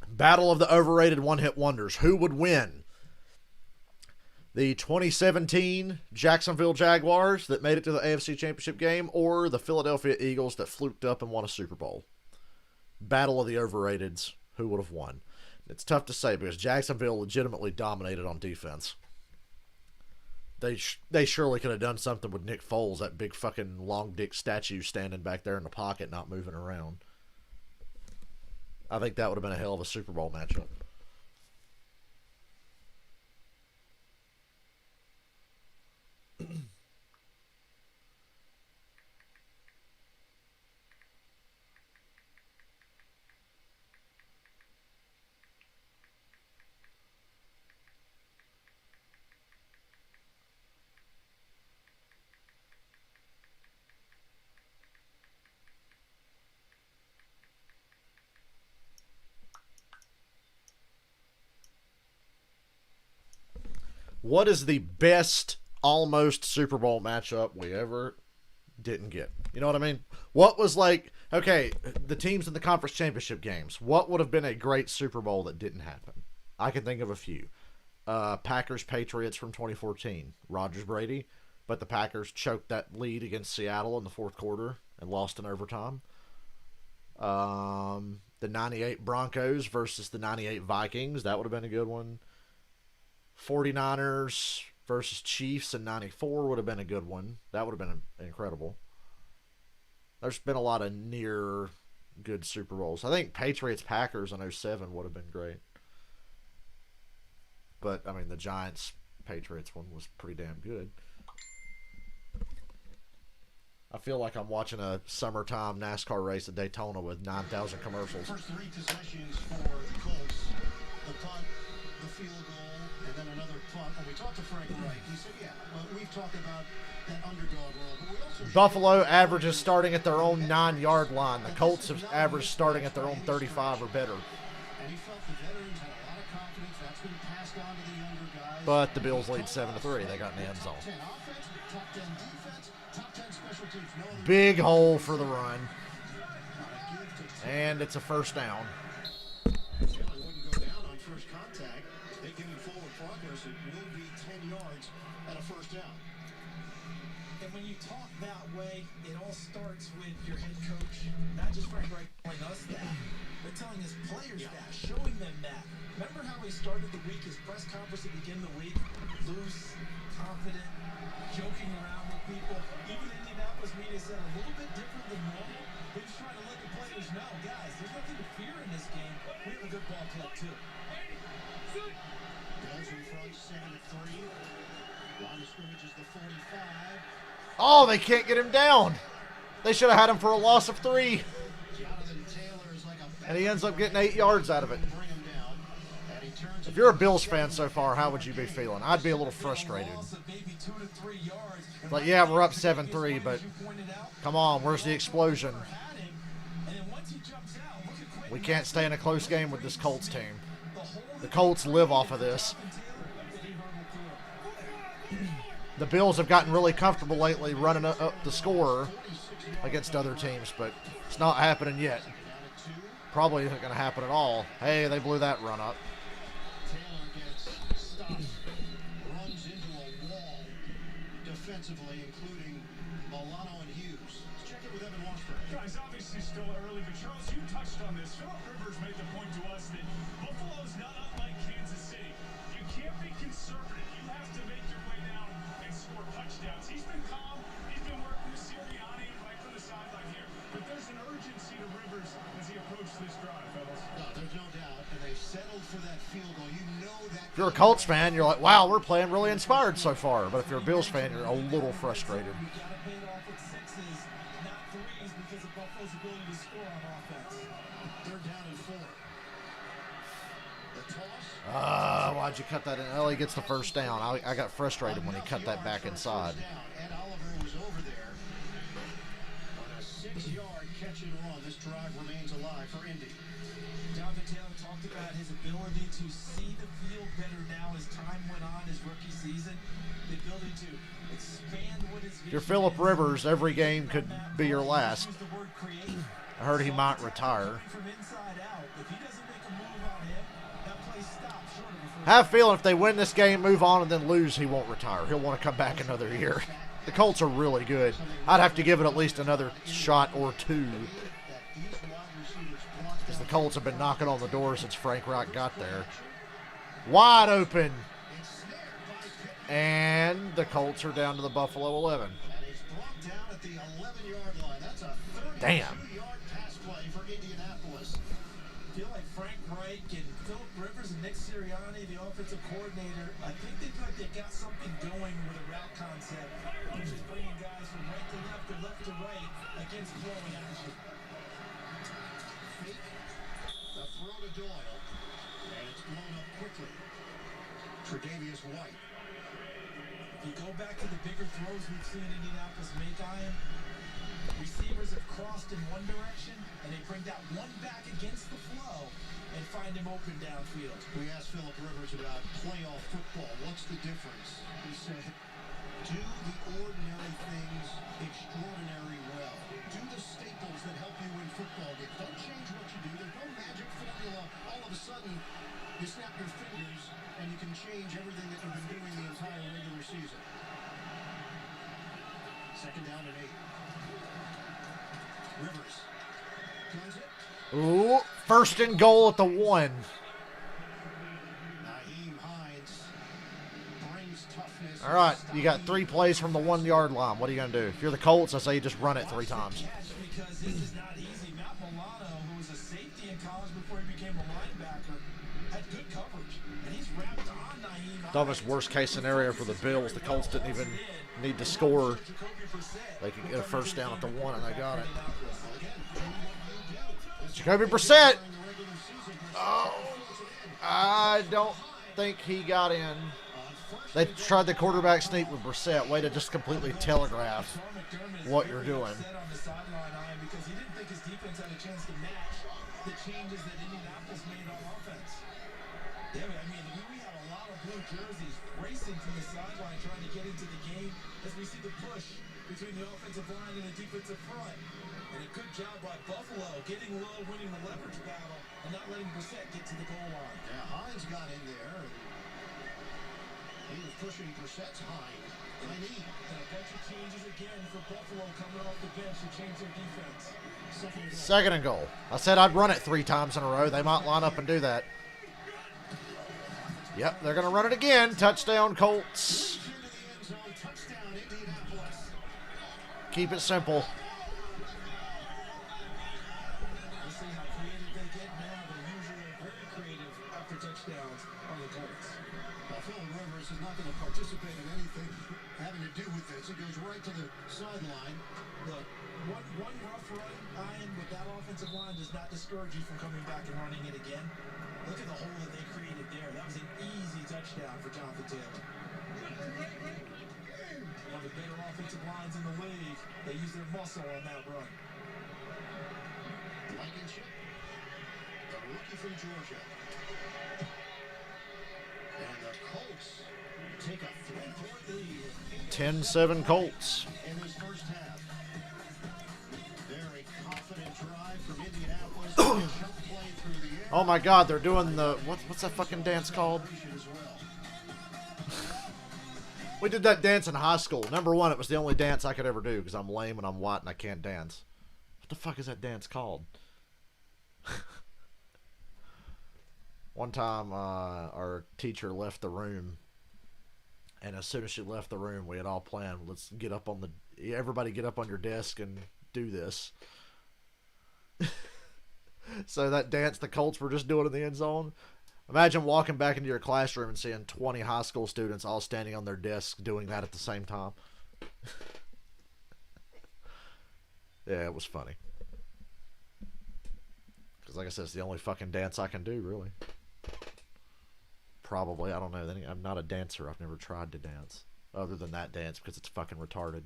Battle of the overrated one-hit wonders. Who would win? The 2017 Jacksonville Jaguars that made it to the AFC Championship game, or the Philadelphia Eagles that fluked up and won a Super Bowl? Battle of the overrateds. Who would have won? It's tough to say because Jacksonville legitimately dominated on defense. They surely could have done something with Nick Foles, that big fucking long dick statue standing back there in the pocket, not moving around. I think that would have been a hell of a Super Bowl matchup. What is the best almost Super Bowl matchup we ever didn't get? You know what I mean? What was like, okay, the teams in the conference championship games, what would have been a great Super Bowl that didn't happen? I can think of a few. Packers-Patriots from 2014. Rodgers-Brady, but the Packers choked that lead against Seattle in the fourth quarter and lost in overtime. The 98 Broncos versus the 98 Vikings. That would have been a good one. 49ers versus Chiefs in 94 would have been a good one. That would have been incredible. There's been a lot of near good Super Bowls. I think Patriots-Packers in 07 would have been great. But, I mean, the Giants-Patriots one was pretty damn good. I feel like I'm watching a summertime NASCAR race at Daytona with 9,000 commercials. First three possessions for the Colts. The punt, the field goal, and then another punt. When we talked to Frank Wright, he said, yeah, well, we've talked about that underdog role. But we also Buffalo averages starting at their own 9-yard line. The Colts have averaged starting at their own 35 or better. And he felt the veterans had a lot of confidence. That's been passed on to the younger guys. But the Bills lead 7-3. They got in the end zone. Top 10 offense, top 10 defense, top 10 special teams. No other Big hole for the run. And it's a first down. Taylor wouldn't go down on first contact. They give him forward progress. It will be 10 yards and a first down. And when you talk that way, it all starts with your head coach, not just Frank Wright telling us that, but telling his players that, showing them that. Remember how he started the week, his press conference to begin the week? Loose, confident, joking around with people. Even Indianapolis media said a little bit different than normal. He was trying to let the players know, guys, there's nothing to fear in this game. We have a good ball club, too. Bills in front, 7-3. Line of scrimmage is the 45. Oh, they can't get him down. They should have had him for a loss of 3. Jonathan Taylor is like a And he ends up getting 8 yards out of it. bring him down. And he turns If you're a Bills fan so far, how would you be feeling? I'd be a little frustrated. Loss of maybe 2 to 3 yards. And Like, right yeah, now, we're up the biggest 7-3, one, but as you pointed out, come on, where's the explosion? had him, and then once he jumps out, look at Quentin We can't stay in a close game with this Colts team. the hole The Colts live off of this. The Bills have gotten really comfortable lately running up the score against other teams, but it's not happening yet. Probably isn't going to happen at all. Hey, they blew that run up. Taylor gets stopped, runs into a wall defensively, including Milano and Hughes. Let's check it with Evan Washburn. Guys, obviously still early, but Charles, you touched on this. Philip Rivers made the point to us that Buffalo's not unlike Kansas City. You can't be conservative. You have to make your way down and score touchdowns. He's been calm. He's been working with Sirianni right from the sideline here. But there's an urgency to Rivers as he approaches this drive, fellas. No, there's no doubt, and they've settled for that field goal. You know that. If you're a Colts fan, you're like, wow, we're playing really inspired so far. But if you're a Bills fan, you're a little frustrated. You got to pay it off with sixes, not threes, because of Buffalo's ability to score on offense. Third down and 4. The toss. Why'd you cut that in? Well, he gets the first down. I got frustrated when he cut that back inside. Ed Oliver was over there. On a 6-yard catch and run, this drive remains alive for Indy. Jonathan Taylor talked about his ability to see the field better now as time went on his rookie season. The ability to expand what his vision If you're Philip is. Rivers, every game could be your last. Use the word create. I heard he might retire. From inside out. If he doesn't make a move on him, that play stops short of a first. I have a feeling if they win this game, move on, and then lose, he won't retire. He'll want to come back another year. The Colts are really good. I'd have to give it at least another shot or two. Because the Colts have been knocking on the door since Frank Reich got there. Wide open. And the Colts are down to the Buffalo 11. And he's brought down at the 11-yard line. That's a 32-yard Damn. pass play for Indianapolis. I feel like Frank Reich and Philip Rivers and Nick Sirianni, the offensive coordinator, I think they feel like they got something going with a route concept, which is bringing guys from right to left or left to right against throwing action. Fake the throw to Doyle, and it's blown up quickly. Tre'Davious White. If you go back to the bigger throws we've seen Indianapolis make, Ian, receivers have crossed in one direction, and they bring that one back against the flow and find him open downfield. We asked Philip Rivers about playoff football. What's the difference? He said, do the ordinary things extraordinary well. Do the staples that help you win football games. Don't change what you do. There's no magic formula. All of a sudden, you snap your fingers and you can change everything that you've been doing the entire regular season. Second down and 8. Rivers guns it. Ooh, first and goal at the 1. Naheem Hines brings toughness. All right, you got 3 plays from the 1-yard line. What are you going to do? If you're the Colts, I say you just run it 3 times. Because this is not easy. Matt Milano, who was a safety in college before he became a linebacker, had good coverage, and he's wrapped on Naheem Hines. Almost worst case scenario for the Bills. The Colts didn't even need to score. They could get a first down at the 1, and they got it. Jacoby Brissett. Oh, I don't think he got in. They tried the quarterback sneak with Brissett. Way to just completely telegraph what you're doing. Because he didn't think his defense had a chance to match the changes that Indianapolis made on offense. Yeah, I mean, we had a lot of blue jerseys racing from the sideline trying to get into the game as we see the push between the offensive line and the defensive front. And a good job by Buffalo getting low, winning the leverage battle, and not letting Brissett get to the goal line. Yeah, Hines got in there. And he was pushing Brissett's Hines. And a bunch of changes again for Buffalo coming off the bench to change their defense. Second and goal. I said I'd run it 3 times in a row. They might line up and do that. Yep, they're going to run it again. Touchdown, Colts. Keep it simple. We'll see how creative they get now. They're usually very creative after touchdowns on the Colts. Philip Rivers is not going to participate in anything having to do with this. It goes right to the sideline. Look, one rough run, Ian, with that offensive line does not discourage you from coming back and running it again. Look at the hole that they created there. That was an easy touchdown for Jonathan Taylor. One of the better offensive lines in the league. They use their muscle on that run. Blankenship, the rookie from Georgia. And the Colts take a 3-point lead. 10-7 Colts. In this first half. Very confident drive from Indianapolis. Oh my God, they're doing the what's that fucking dance called? We did that dance in high school. Number one, it was the only dance I could ever do because I'm lame and I'm white and I can't dance. What the fuck is that dance called? One time, our teacher left the room, and as soon as she left the room, we had all planned, let's get up on everybody get up on your desk and do this. So that dance the Colts were just doing in the end zone. Imagine walking back into your classroom and seeing 20 high school students all standing on their desks doing that at the same time. Yeah, it was funny. Because like I said, it's the only fucking dance I can do, really. Probably, I don't know. I'm not a dancer. I've never tried to dance. Other than that dance, because it's fucking retarded.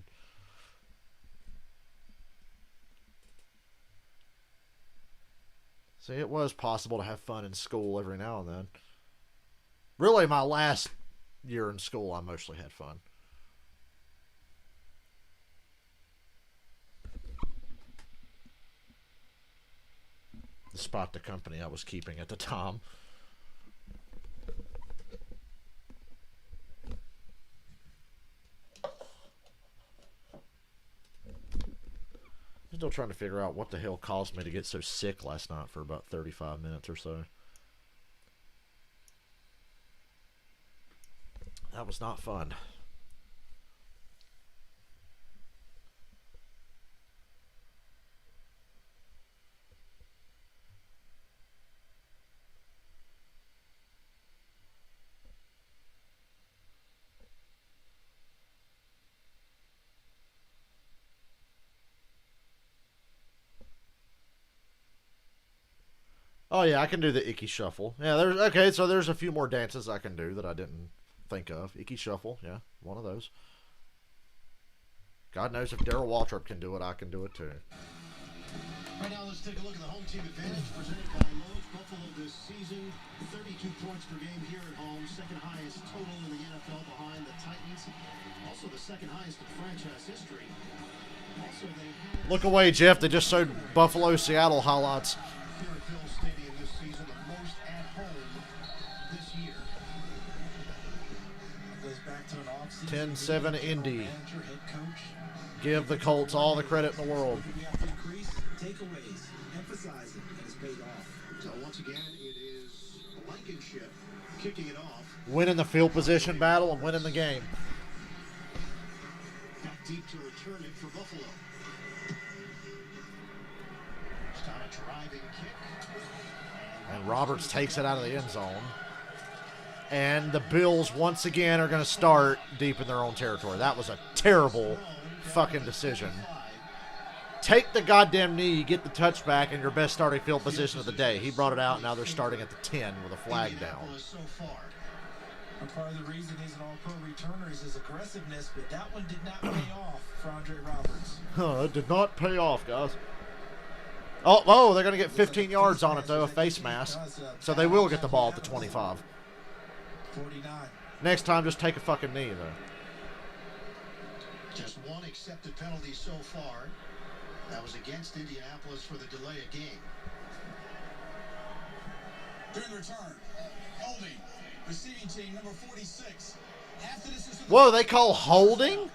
See, it was possible to have fun in school every now and then. Really, my last year in school, I mostly had fun. Despite the company I was keeping at the time. Still trying to figure out what the hell caused me to get so sick last night for about 35 minutes or so. That was not fun. Oh yeah, I can do the Icky Shuffle. Yeah, so there's a few more dances I can do that I didn't think of. Icky Shuffle, yeah, one of those. God knows if Darryl Waltrip can do it, I can do it too. Right now, let's take a look at the home team advantage presented by Lowe's. Buffalo this season, 32 points per game here at home, second highest total in the NFL behind the Titans. Also the second highest in franchise history. Also, Look away, Jeff. They just showed Buffalo-Seattle highlights. Here at Bill Stadium this season, the most at home this year. Goes back to an off-season 10-7 Indy. manager, head coach. Give the Colts all the credit in the world. We have to increase takeaways, emphasize it, and it's paid off. So once again, it is Blankenship kicking it off. Winning the field position battle and winning the game. Back deep to return it for Buffalo. It's on a driving kick. And Roberts takes it out of the end zone. And the Bills, once again, are going to start deep in their own territory. That was a terrible fucking decision. Take the goddamn knee, get the touchback, and your best starting field position of the day. He brought it out, and now they're starting at the 10 with a flag down. So far. And part of the reason he's an all-pro returner is his aggressiveness, but that one did not pay off for Andre Roberts. It did not pay off, guys. Oh, they're going to get 15 yards on it, though, a face mask. So they will get the ball at the 25. 49. Next time, just take a fucking knee, though. Just one accepted penalty so far. That was against Indianapolis for the delay of game. During the return, holding, receiving team number 46. After this is Whoa, they call holding?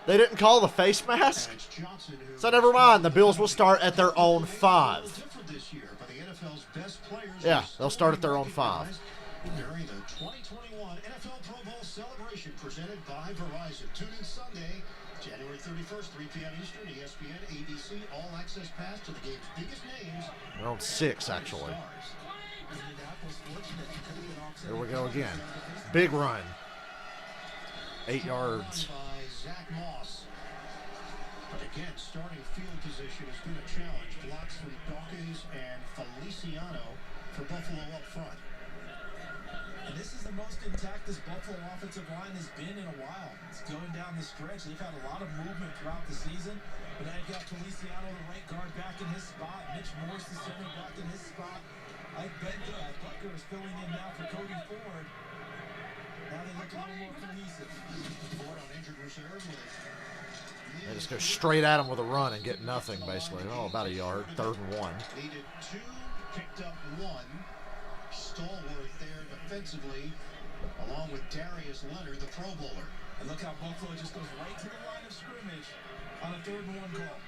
They didn't call the face mask? So never mind, the Bills will start at their own 5. Yeah, they'll start at their own 5. During the 2021 NFL Pro Bowl celebration presented by Verizon. Tune in Sunday, January 31st, 3 p.m. Eastern, ESPN, ABC, All Access Pass to the game's biggest names. They're on 6, actually. Here we go again. Big run. 8 yards. By Zach Moss. But again, starting field position has been a challenge. Blocks from Dawkins and Feliciano for Buffalo up front. And this is the most intact this Buffalo offensive line has been in a while. It's going down the stretch. They've had a lot of movement throughout the season. But now you've got Feliciano, the right guard, back in his spot. Mitch Morse, the center, back in his spot. I bet Butker is filling in now for Cody Ford. Now they look a little more cohesive. Ford on injured reserve. They just go straight at him with a run and get nothing, basically. Oh, about a yard. 3rd and 1. Needed 2 picked up one. Stalwart there defensively, along with Darius Leonard, the Pro Bowler. And look how Buffalo just goes right to the line of scrimmage on a 3rd and 1 call.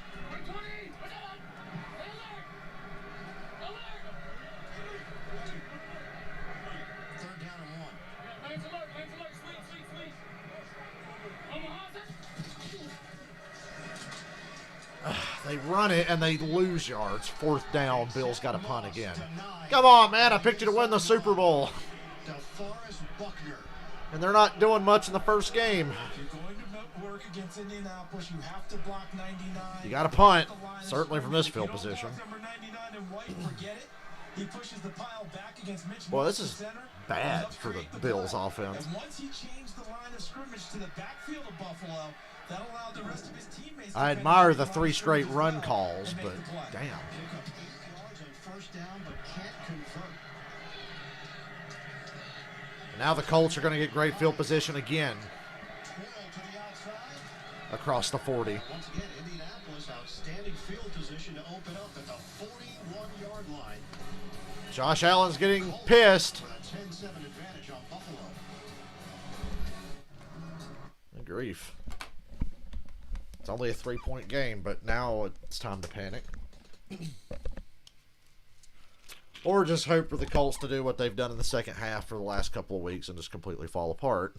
Third down and 1. They run it and they lose yards. 4th down. Bills got a punt again. Come on, man. I picked you to win the Super Bowl. DeForest Buckner. And they're not doing much in the first game. If you're going to work against Indianapolis, you have to block 99. You got to punt, certainly from this field position. Number 99 and White, forget it. He pushes the pile back against Mitch. Well, this is bad for the Bills offense. And once he changed the line of scrimmage to the backfield of Buffalo, that allowed the rest of his teammates. I admire the 3 straight run calls, but damn. Pick up 8 yards on first down, but can't convert. Now the Colts are going to get great field position again. Twirl to the outside. Across the 40. Once again, Indianapolis, outstanding field position to open up at the 41-yard line. Josh Allen's getting pissed. With a 10-7 advantage on Buffalo. Good grief. It's only a 3-point game, but now it's time to panic. Or just hope for the Colts to do what they've done in the second half for the last couple of weeks and just completely fall apart.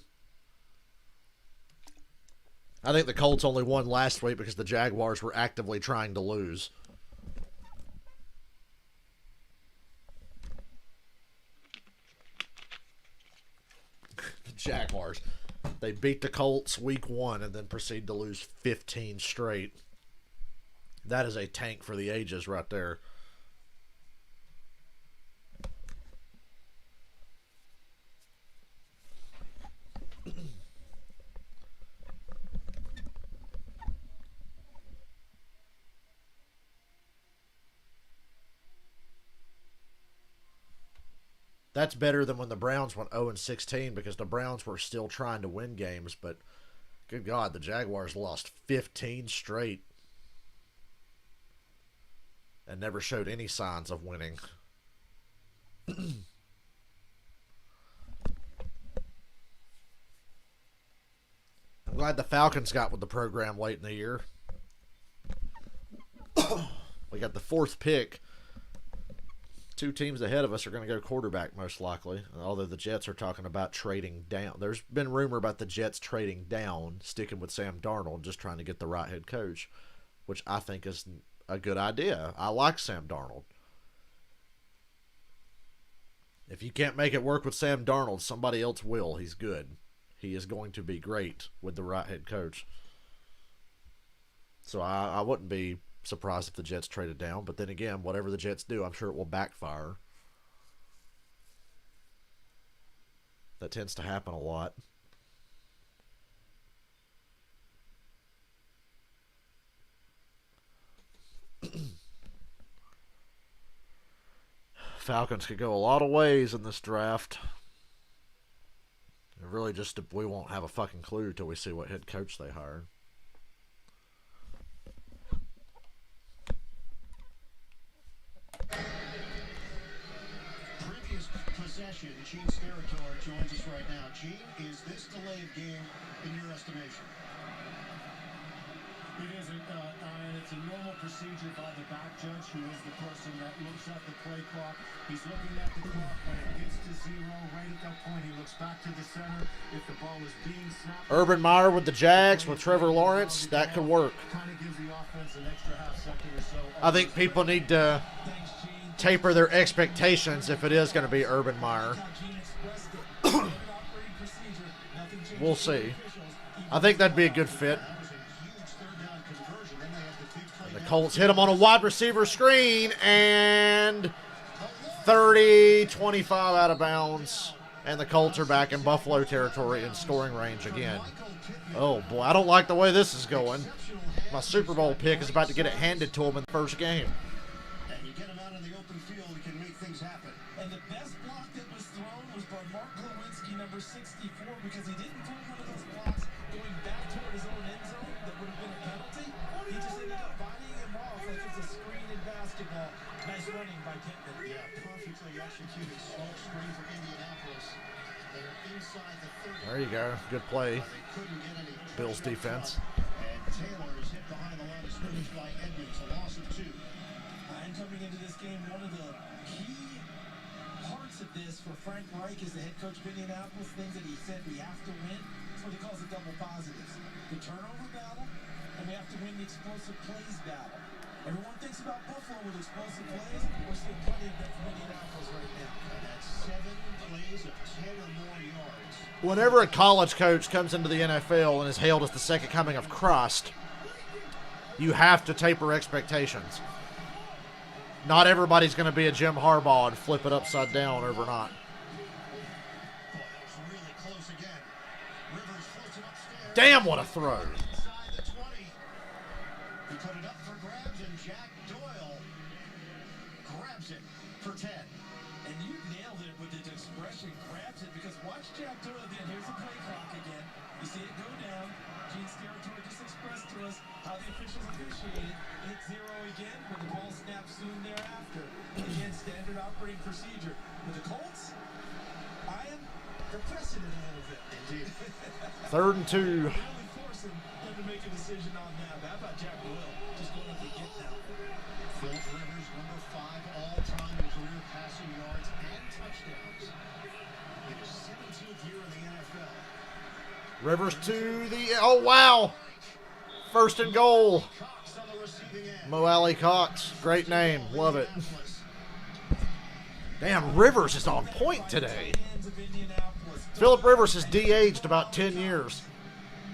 I think the Colts only won last week because the Jaguars were actively trying to lose. The Jaguars. They beat the Colts week 1 and then proceed to lose 15 straight. That is a tank for the ages right there. That's better than when the Browns went 0-16 because the Browns were still trying to win games, but good God, the Jaguars lost 15 straight and never showed any signs of winning. I'm glad the Falcons got with the program late in the year. We got the 4th pick. 2 teams ahead of us are going to go quarterback most likely, although the Jets are talking about trading down. There's been rumor about the Jets trading down, sticking with Sam Darnold, just trying to get the right head coach, which I think is a good idea. I like Sam Darnold. If you can't make it work with Sam Darnold, somebody else will. He's good. He is going to be great with the right head coach. So I wouldn't be surprised if the Jets traded down, but then again, whatever the Jets do, I'm sure it will backfire. That tends to happen a lot. Falcons could go a lot of ways in this draft. It really just, we won't have a fucking clue till we see what head coach they hire. Previous possession, Gene Steratore joins us right now. Gene, is this delay of game in your estimation? It isn't, and it's a normal procedure by the back judge, who is the person that looks at the play clock. He's looking at the clock. When it gets to 0, right at that point, he looks back to the center. If the ball is being snapped... Urban Meyer with the Jags, with Trevor Lawrence, that could work. Kind of gives the offense an extra half second or so. I think people need to taper their expectations if it is going to be Urban Meyer. We'll see. I think that'd be a good fit. And the Colts hit him on a wide receiver screen, and 30-25 out of bounds. And the Colts are back in Buffalo territory in scoring range again. Oh, boy, I don't like the way this is going. My Super Bowl pick is about to get it handed to him in the first game. And you get him out in the open field, he can make things happen. And the best block that was thrown was by Mark Glowinski, number 64, because he didn't throw one of those blocks going back toward his own end zone that would have been a penalty. He just ended up bodying him off like it's a screen in basketball. Nice running by Pittman. Yeah, perfectly executed smoke screen for Indianapolis. They're inside the 30. There you go. Good play. They couldn't get any Bills pressure up defense. front. And Taylor is hit behind the line of scrimmage by Edmonds, a loss of 2. And coming into this game, one of the key parts of this for Frank Reich is the head coach of Indianapolis, things that he said we have to win. That's what he calls the double positives. The turnover battle, and we have to win the explosive plays battle. Everyone thinks about Buffalo with explosive plays. We're seeing plenty of them from Indianapolis right now. And that's 7 plays of 10 or more yards. Whenever a college coach comes into the NFL and is hailed as the second coming of Christ, you have to taper expectations. Not everybody's going to be a Jim Harbaugh and flip it upside down overnight. Boy, that was really close again. Rivers floats it upstairs. Damn, what a throw. Inside the 20. He put it up for grabs, and Jack Doyle grabs it for 10. And you nailed it with the expression, grabs it, because watch Jack Doyle again. Here's the play clock again. You see it go down. Gene Steratore just expressed to us how the officials officiated. Hit 0 again, but the ball snaps soon thereafter. Again, standard operating procedure. With the Colts, they're pressing it a little bit. Indeed. 3rd and 2. Really forcing them to make a decision on that. How about Jack Doyle? Just going up to get now. Philip Rivers, number 5 all-time in career passing yards and touchdowns. In his 17th year in the NFL. Rivers to the... Oh, wow. 1st and goal. Cox on the receiving end. Mo Alley Cox. Great name. Love it. Damn, Rivers is on point today. Hands of Indianapolis. Philip Rivers has de-aged about 10 years.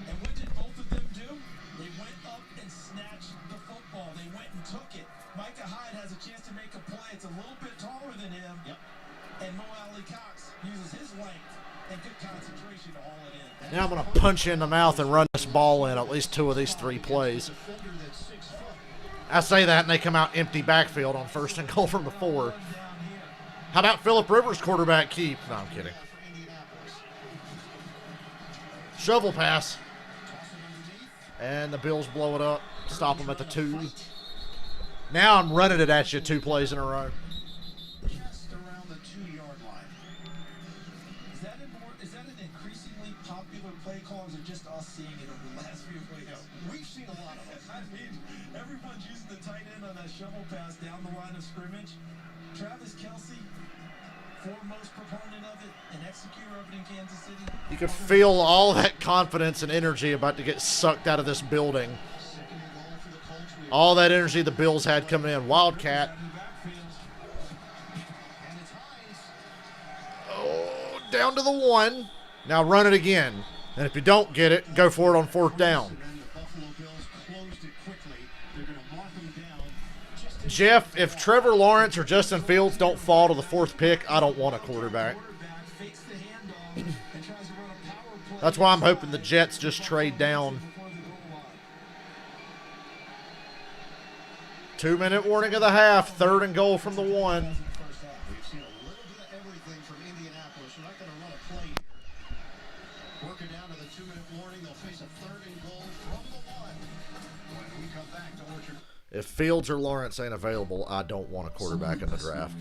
And what did both of them do? They went up and snatched the football. They went and took it. Micah Hyde has a chance to make a play. It's a little bit taller than him. Yep. And Mo Alley Cox uses his length and good concentration to haul it in. Now I'm going to punch you in the mouth and run this ball in at least 2 of these 3 plays. Defender that's 6 foot. I say that and they come out empty backfield on 1st and goal from the 4. How about Philip Rivers quarterback keep? No, I'm kidding. For Indianapolis. Shovel pass. Toss it underneath. And the Bills blow it up. Stop them at the 2. Now I'm running it at you 2 plays in a row. Just around the 2-yard line. Is that an increasingly popular play call, or is it just us seeing it over the last few weeks? We've seen a lot of them. I mean, everyone's using the tight end on that shovel pass down the line of scrimmage. Travis Kelce, foremost proponent of it, an executor of it in Kansas City. You could feel all that confidence and energy about to get sucked out of this building. Second and goal for the Colts. All that energy the Bills had coming in. Wildcat. In the backfield. And it's Hines. Oh, down to the 1. Now run it again. And if you don't get it, go for it on 4th down. And then the Buffalo Bills closed it quickly. They're going to mark them down. Just as Jeff, if Trevor Lawrence or Justin Fields don't fall to the 4th pick, I don't want a quarterback. Quarterback fakes the handoff and tries to run a power play. That's why I'm hoping the Jets just trade down. Before the goal line. 2-minute warning of the half. 3rd and goal from the 1. First half. we've seen a little bit of everything from Indianapolis. We're not going to run a play here. Working down to the 2-minute warning. They'll face a 3rd and goal from the 1 when we come back to Orchard. If Fields or Lawrence ain't available, I don't want a quarterback in the draft.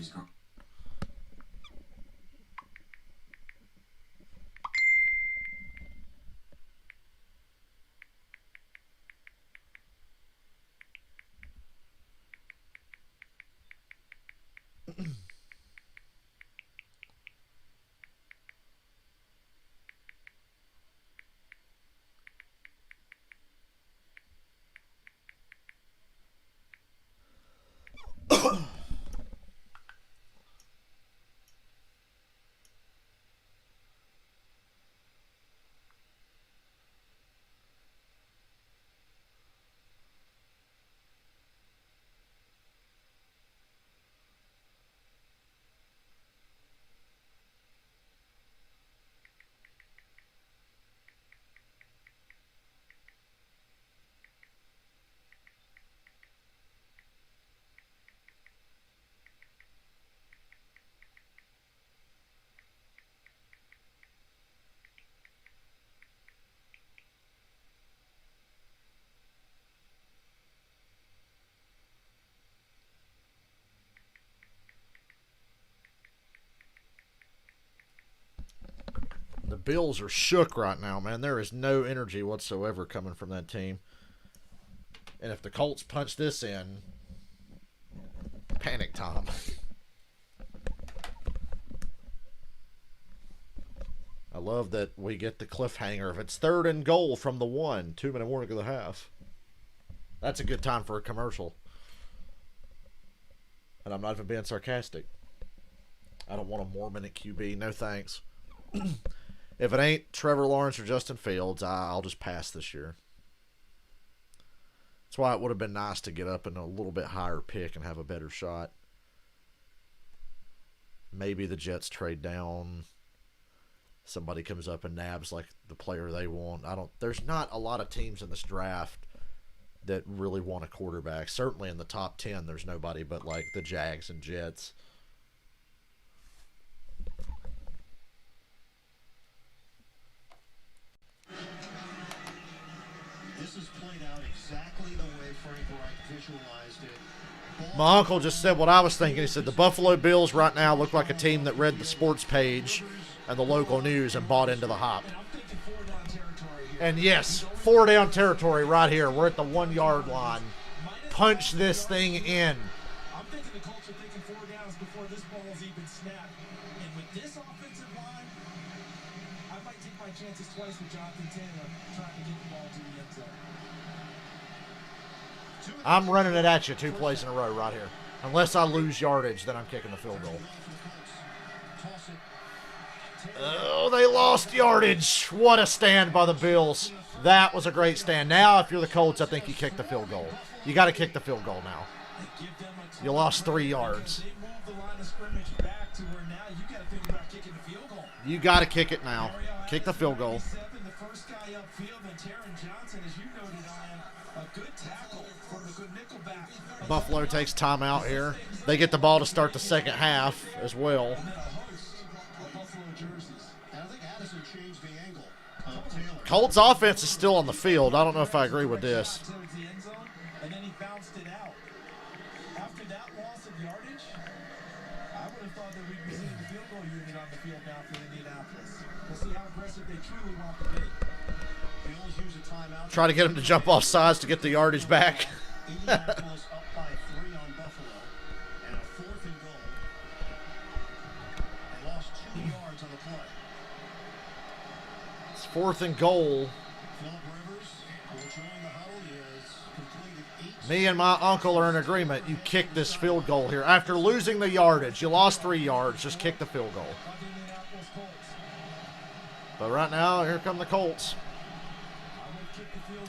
Bills are shook right now, man. There is no energy whatsoever coming from that team. And if the Colts punch this in, panic time. I love that we get the cliffhanger. If it's 3rd and goal from the 1, 2-minute warning of the half. That's a good time for a commercial. And I'm not even being sarcastic. I don't want a Mormon at QB. No thanks. If it ain't Trevor Lawrence or Justin Fields, I'll just pass this year. That's why it would have been nice to get up in a little bit higher pick and have a better shot. Maybe the Jets trade down. Somebody comes up and nabs like the player they want. There's not a lot of teams in this draft that really want a quarterback. Certainly in the top 10, there's nobody but like the Jags and Jets. This is played out exactly the way Frank Reich visualized it. My uncle just said what I was thinking. He said the Buffalo Bills right now look like a team that read the sports page and the local news and bought into the hype. And yes, 4-down territory right here. We're at the 1-yard line. Punch this thing in. I'm thinking the Colts are thinking 4 downs before this ball is even snapped. And with this offensive line, I might take my chances twice with Jonathan Taylor trying to get the ball to the end zone. I'm running it at you 2 plays in a row right here. Unless I lose yardage, then I'm kicking the field goal. Oh, they lost yardage. What a stand by the Bills. That was a great stand. Now, if you're the Colts, I think you kick the field goal. You got to kick the field goal now. You lost 3 yards. You got to kick it now. Kick the field goal. Buffalo takes timeout here. They get the ball to start the second half as well. Colts offense is still on the field. I don't know if I agree with this. And then he bounced it out. After that loss of yardage, I would have thought that we'd be seeing the field goal unit on the field now for Indianapolis. We'll see how aggressive they truly want to be. Bills use a timeout. Try to get him to jump off sides to get the yardage back. Indianapolis up by 3 on Buffalo, and a 4th and goal. They lost 2 yards on the play. It's 4th and goal. Phillip Rivers will join the huddle. He has completed 8. Me and my uncle are in agreement. You kick this field goal here. After losing the yardage, you lost 3 yards. Just kick the field goal. But right now, here come the Colts.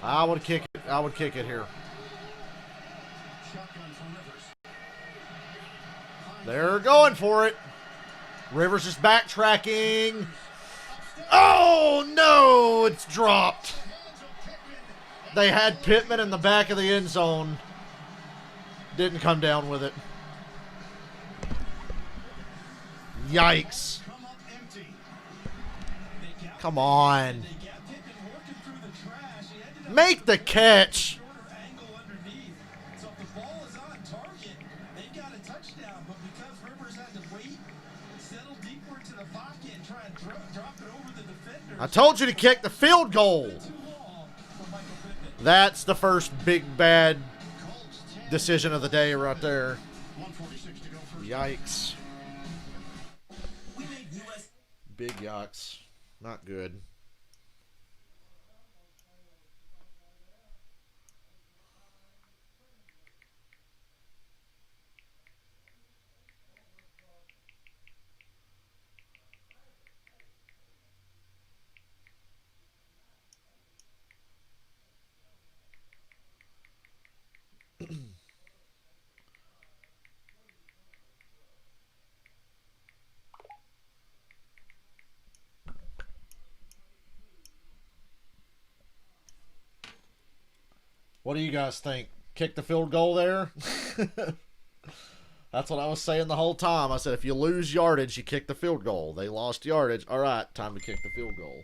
I would kick it. I would kick it here. They're going for it. Rivers is backtracking. Oh, no, it's dropped. They had Pittman in the back of the end zone. Didn't come down with it. Yikes. Come on. Make the catch. I told you to kick the field goal. That's the first big bad decision of the day right there. Yikes. Big yikes. Not good. What do you guys think? Kick the field goal there? That's what I was saying the whole time. I said, if you lose yardage, you kick the field goal. They lost yardage. All right, time to kick the field goal.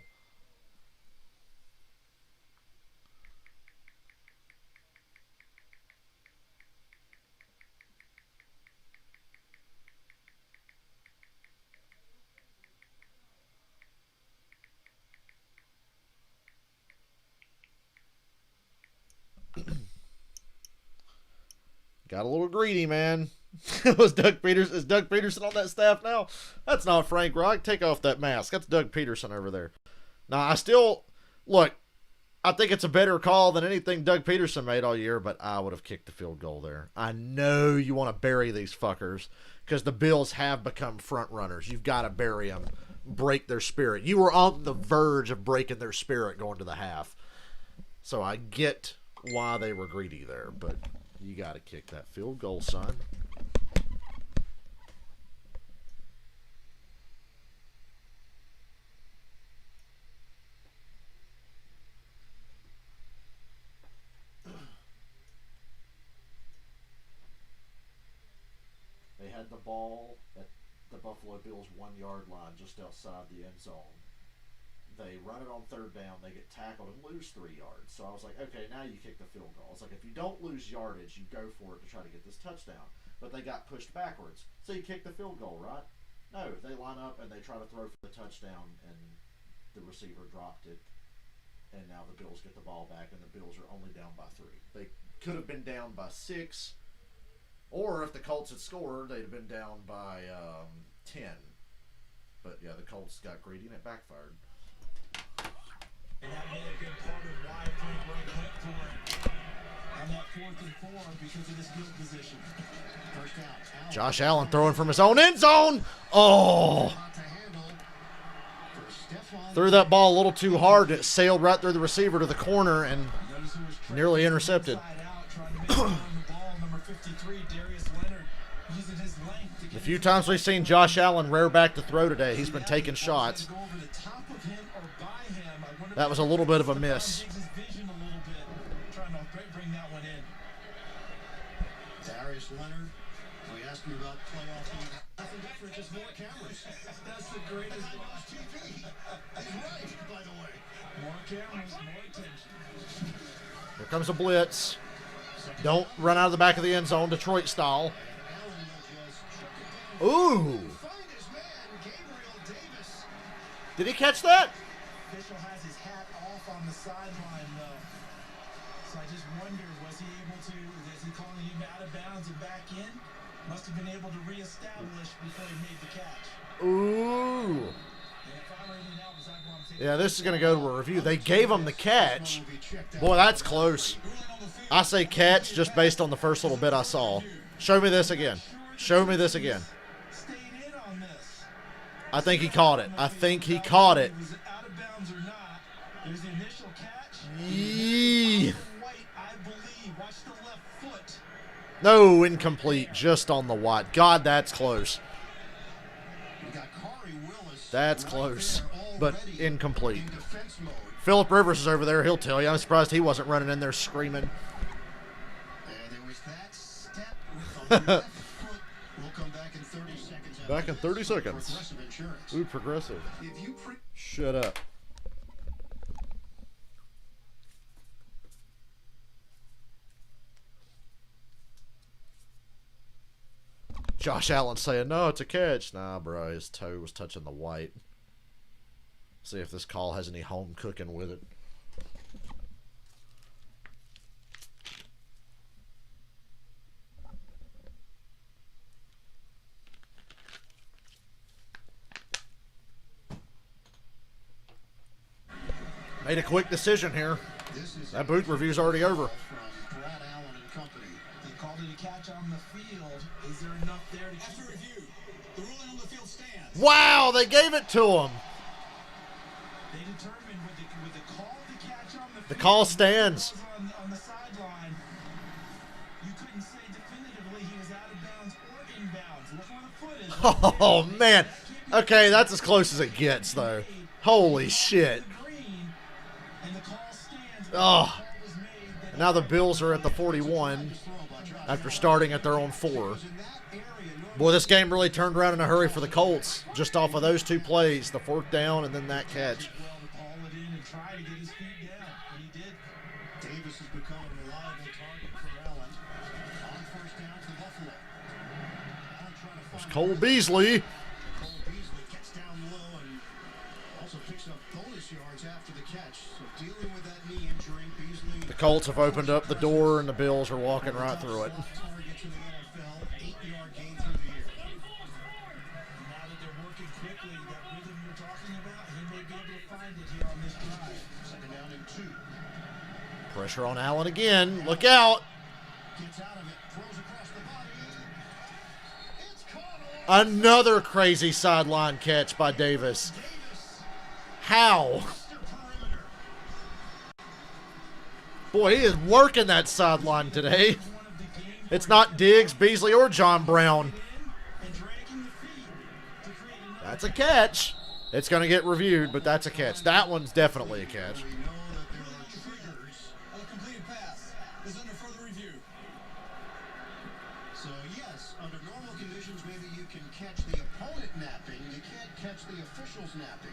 Got a little greedy, man. Was Doug Peterson? Is Doug Peterson on that staff now? That's not Frank Reich. Take off that mask. That's Doug Peterson over there. Now, I still... Look, I think it's a better call than anything Doug Peterson made all year, but I would have kicked the field goal there. I know you want to bury these fuckers because the Bills have become front runners. You've got to bury them, break their spirit. You were on the verge of breaking their spirit going to the half. So I get why they were greedy there, but you got to kick that field goal, son. They had the ball at the Buffalo Bills 1 yard line just outside the end zone. They run it on third down, they get tackled and lose 3 yards. So I was like, okay, now you kick the field goal. It's like, if you don't lose yardage, you go for it to try to get this touchdown. But they got pushed backwards. So you kick the field goal, right? No, they line up and they try to throw for the touchdown, and the receiver dropped it. And now the Bills get the ball back, and the Bills are only down by 3. They could have been down by 6. Or if the Colts had scored, they'd have been down by 10. But yeah, the Colts got greedy and it backfired. And that may have been part of why Frank Reich went for it on that 4th and 4 because of his field position. First down. Josh Allen throwing from his own end zone. Oh! Threw that ball a little too hard. It sailed right through the receiver to the corner and nearly intercepted. The few times we've seen Josh Allen rear back to throw today, he's been taking shots. That was a little bit of a miss. Darius Leonard, we asked him about playoff teams. Nothing different, just more cameras. That's the greatest TV. He's right, by the way. More cameras, more attention. Here comes a blitz. Don't run out of the back of the end zone, Detroit style. Ooh. Did he catch that? Official has his hat off on the sideline, though. So I just wonder, was he able to, is he calling him out of bounds and back in? Must have been able to reestablish before he made the catch. Ooh. Yeah, this is going to go to a review. They gave him the catch. Boy, that's close. I say catch just based on the first little bit I saw. Show me this again. Show me this again. I think he caught it. I think he caught it. Yee. No, incomplete. Just on the white. God, that's close. That's close, but incomplete. Phillip Rivers is over there. He'll tell you. I'm surprised he wasn't running in there screaming. Back in 30 seconds. Ooh, progressive. Shut up. Josh Allen saying, no, it's a catch. Nah, bro, his toe was touching the white. See if this call has any home cooking with it. Made a quick decision here. That boot review's already over. They called it a catch on the field. Is there enough there to After review, the ruling on the field stands. Wow, they gave it to him. They determined with the call the catch on the field. The call stands. On the sideline, you couldn't say definitively he was out of bounds or inbounds. Look where the foot is. Oh, man. Okay, that's as close as it gets, though. Holy shit. Oh. Now the Bills are at the 41 after starting at their own 4. Boy, this game really turned around in a hurry for the Colts just off of those 2 plays, the 4th down and then that catch. There's Cole Beasley. also picks up bonus yards after the catch. So dealing with that knee injury, Beasley. The Colts have opened up the door, and the Bills are walking right through it. Target to the NFL, 8-yard gain through the air. Now that they're working quickly, that rhythm you're talking about, he may be able to find it here on this drive. Second down and 2. Pressure on Allen again. Look out. Gets out of it, throws across the body. It's caught. Another crazy sideline catch by Davis. How? Boy, he is working that sideline today. It's not Diggs, Beasley, or John Brown. That's a catch. It's going to get reviewed, but that's a catch. That one's definitely a catch. We know that there are triggers of a completed pass is under further review. So yes, under normal conditions, maybe you can catch the opponent napping. You can't catch the officials napping.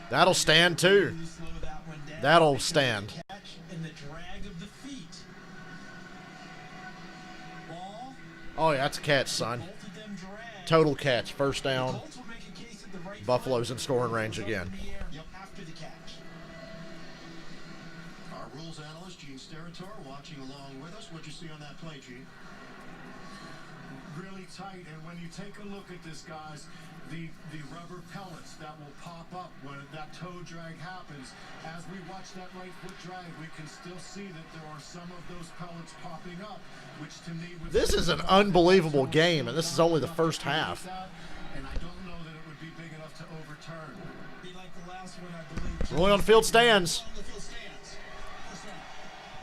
That'll stand too. That'll stand. And the drag of the feet. Ball, Oh, yeah, that's a catch, son. both of them drag. Total catch. First down. Colts will make a case at the right Buffalo's time. in scoring range again. Yep, after the catch. Our rules analyst, Gene Steratore, watching along with us. What'd you see on that play, Gene? Really tight, and when you take a look at this, guys, the rubber pellets that will pop up when that toe drag happens. As we watch that right foot drag, we can still see that there are some of those pellets popping up, which to me would. This is an unbelievable game, and this is only the first half. And I don't know that it would be big enough to overturn. Be like the last one, I believe. Rolling on the field stands. On the field stands. First down.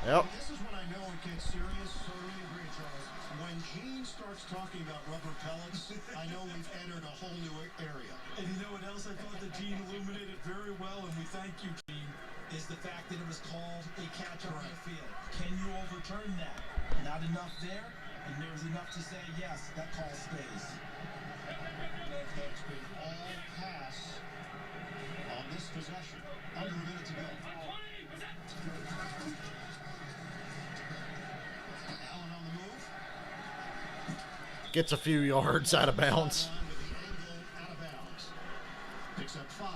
Yep. This is when I know it gets serious. So really agree, Charles. When Gene starts talking about rubber pellets, I know we've entered a whole new area. And you know what else I thought that Gene illuminated very well, and we thank you, Gene, is the fact that it was called a catch on the field. Can you overturn that? Not enough there, and there was enough to say, yes, that call stays. It's been all pass on this possession. Under a minute to go. Allen on the move. Gets a few yards out of bounds. With the angle out of bounds. Picks up 5.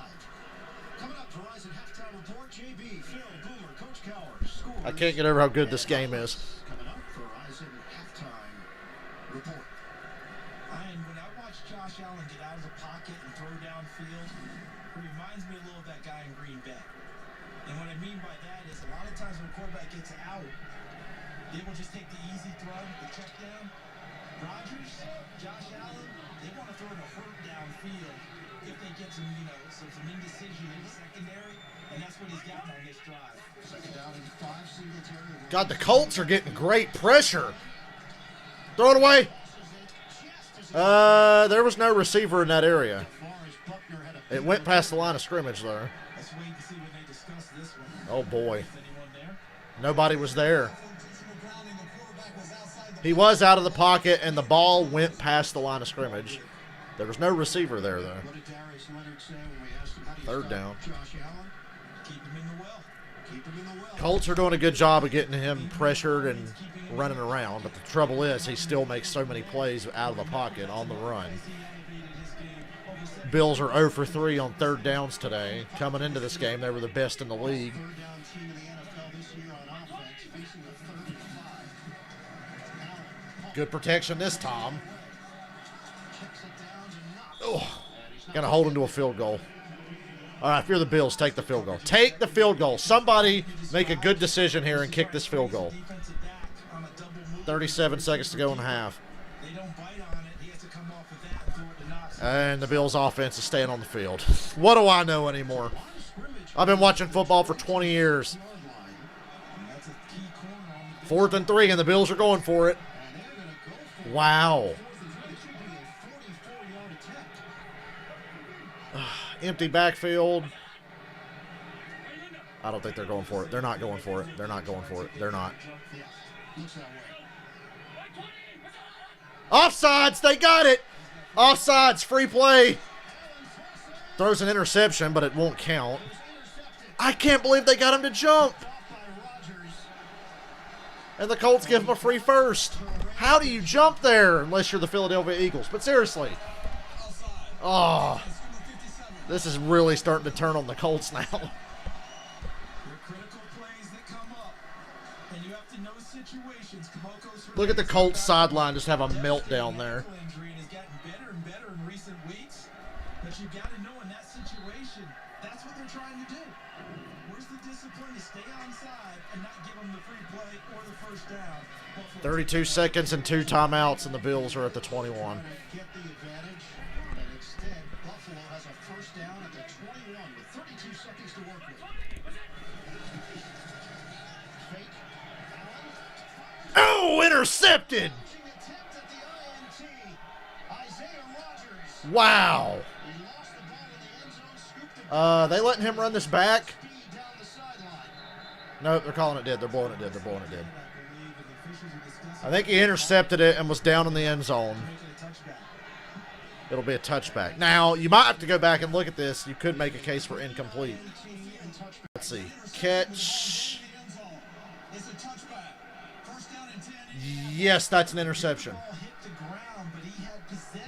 Coming up, Verizon halftime report. JB, Phil, Boomer, Coach Cowers. Scores. I can't get over how good this game is. Coming up, Verizon halftime report. And when I watch Josh Allen get out of the pocket and throw downfield, it reminds me a little of that guy in Green Bay. And what I mean by that is a lot of times when a quarterback gets out, they will just take the easy throw, the check down. Rodgers, Josh Allen, they want to throw the hurt downfield if they get some, some indecision in the secondary, and that's what he's gotten on this drive. Second down and 5. Singletary. God, the Colts are getting great pressure. Throw it away. There was no receiver in that area. It went past the line of scrimmage, though. Let's wait and see when they discuss this one. Oh, boy. Is anyone there? Nobody was there. Intentional grounding. The quarterback was outside the He was out of the pocket, and the ball went past the line of scrimmage. There was no receiver there, though. What did Darius Leonard say when we asked him how do you Third stop down. Josh Allen? Keep him in the well. Keep him in the well. Colts are doing a good job of getting him pressured and running around, but the trouble is he still makes so many plays out of the pocket on the run. Bills are 0 for 3 on third downs today. Coming into this game, they were the best in the league. Third down team in the NFL this year on offense, facing a 3rd and 5. Allen Good protection this time. checks it down to knock. Oh, gonna hold him to a field goal. All right, if you're the Bills, take the field goal. Take the field goal. Somebody make a good decision here and kick this field goal. 37 seconds to go in the half. They don't bite on it. He has to come off with that and throw it to Knox. And the Bills offense is staying on the field. What do I know anymore? I've been watching football for 20 years. And that's a key corner on the 4th and 3, and the Bills are going for it. And they're going to go for Wow. 4th and 3. This should be a 44-yard attempt. Empty backfield. I don't think they're going for it. They're not going for it. They're not going for it. They're not. Yeah, looks that way. Offsides. They got it. Offsides. Free play. Throws an interception, but it won't count. I can't believe they got him to jump. By Rodgers. And the Colts give him a free first. How do you jump there unless you're the Philadelphia Eagles? But seriously. outside. Oh. It's number 57. This is really starting to turn on the Colts now. They're critical plays that come up, and you have to know situations. Look at the Colts sideline just have a meltdown there. Injury and has gotten better and better in recent weeks, but you got to know in that situation, that's what they're trying to do. Where's the discipline to stay onside and not give them the free play or the first down? 32 seconds and 2 timeouts, and the Bills are at the 21. Get the advantage, and instead, Buffalo has a first down at the 21 with 32 seconds to work with. Fake. Oh, intercepted! Attempt at the INT. Isaiah Rodgers. Wow. He lost the ball in the end zone, scooped it They letting him run this back? speed down the sideline. Nope, they're calling it dead. They're blowing it dead. They're blowing it dead. I think he intercepted it and was down in the end zone. It'll be a touchback. Now, you might have to go back and look at this. You could make a case for incomplete. Let's see. Catch. Yes, that's an interception.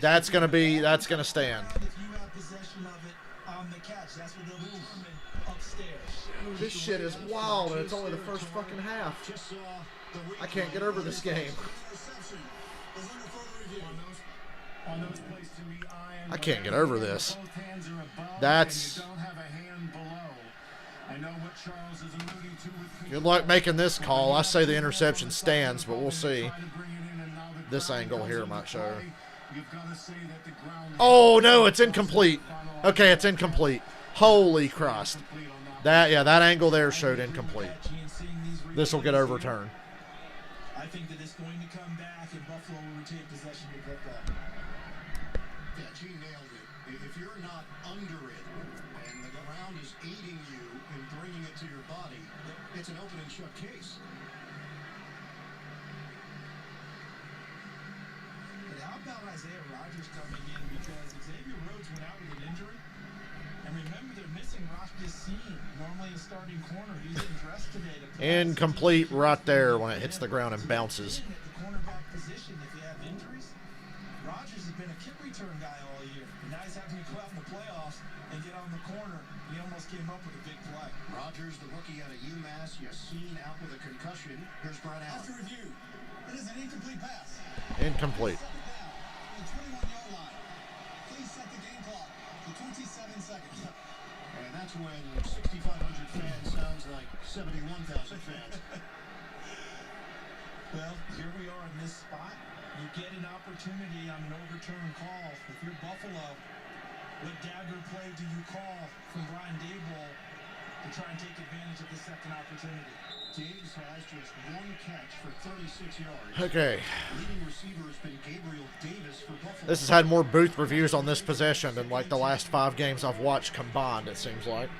That's going to stand. This shit is wild, and it's only the first fucking half. I can't get over this game. I can't get over this. That's... Good luck making this call. I say the interception stands, but we'll see. This angle here might show. Oh, no, it's incomplete. Okay, it's incomplete. Holy Christ. That angle there showed incomplete. This will get overturned. I think that it's going to come back and Buffalo will retain possession to get that. Yeah, G nailed it. If you're not under it and the ground is aiding you in bringing it to your body, it's an open and shut case. But how about Isaiah Rodgers coming in, because Xavier Rhodes went out with an injury, and remember they're missing Rock Yassin, normally a starting corner. He's in dress today to play. Incomplete right there when it hits the ground and bounces. At the cornerback position, if you have injuries, Rodgers has been a kick return guy all year. And now he's having to go out in the playoffs and get on the corner. He almost came up with a big play. Rodgers, the rookie out of UMass, Yassin out with a concussion. Here's Brad Allen. After review, it is an incomplete pass. Incomplete. Second down, on the 21-yard line. Please set the game clock to 27 seconds. And that's when 6,500 fans sounds like 71,000 fans. Well, here we are in this spot. You get an opportunity on an overturned call. If you're Buffalo, what dagger play do you call from Brian Daboll to try and take advantage of the second opportunity? Diggs has just one catch for 36 yards. Okay. Leading receiver has been Gabriel Davis for Buffalo. This has had more booth reviews on this possession than like the last 5 games I've watched combined, it seems like.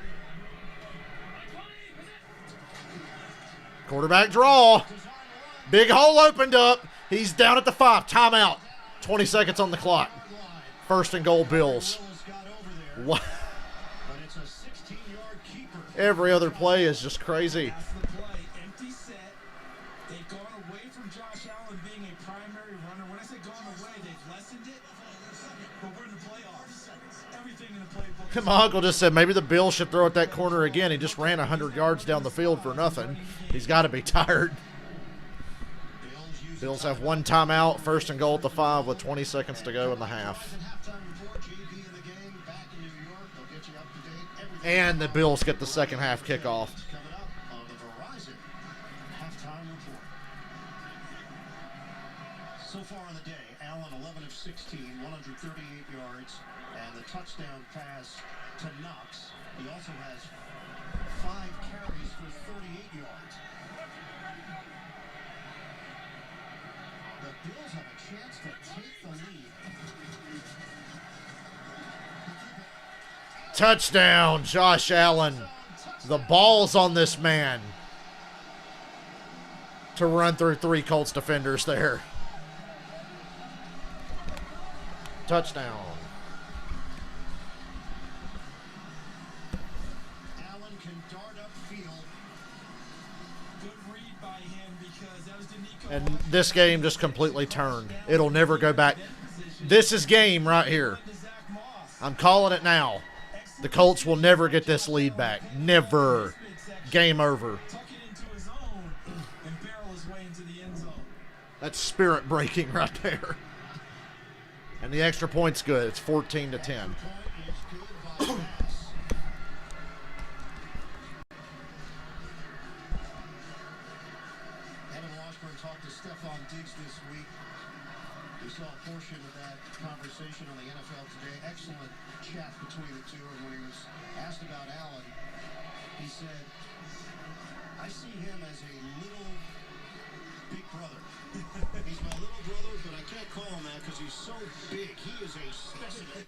Quarterback draw. Big hole opened up. He's down at the 5. Timeout. 20 seconds on the clock. First and goal, Bills. What? But it's a 16-yard keeper. Every other play is just crazy. That's the play. Empty set. They've gone away from Josh Allen being a primary runner. When I say gone away, they've lessened it. But we're in the playoffs. Everything in the playbook. My uncle just said maybe the Bills should throw at that corner again. He just ran 100 yards down the field for nothing. He's got to be tired. Bills have one timeout. First and goal at the 5 with 20 seconds to go in the half. And the Bills get the second half kickoff. Coming up on the Verizon halftime report. So far on the day, Allen 11 of 16, 138 yards, and the touchdown pass to Knox. He also has 5 carries for 38 yards. The Bills have a chance to take the lead. Touchdown, Josh Allen. The ball's on this man to run through 3 Colts defenders there. Touchdown. Allen can dart upfield. Good read by him because that was Danico. And this game just completely turned. It'll never go back. This is game right here. I'm calling it now. The Colts will never get this lead back. Never. Game over. Tuck it into his own and barrel his way into the end zone. That's spirit breaking right there. And the extra point's good. It's 14-10. Stephon Diggs this week. We saw a portion of that conversation on the NFL Today. Excellent chat between the two. And when he was asked about Allen, he said, I see him as a little big brother. He's my little brother, but I can't call him that because he's so big. He is a specimen.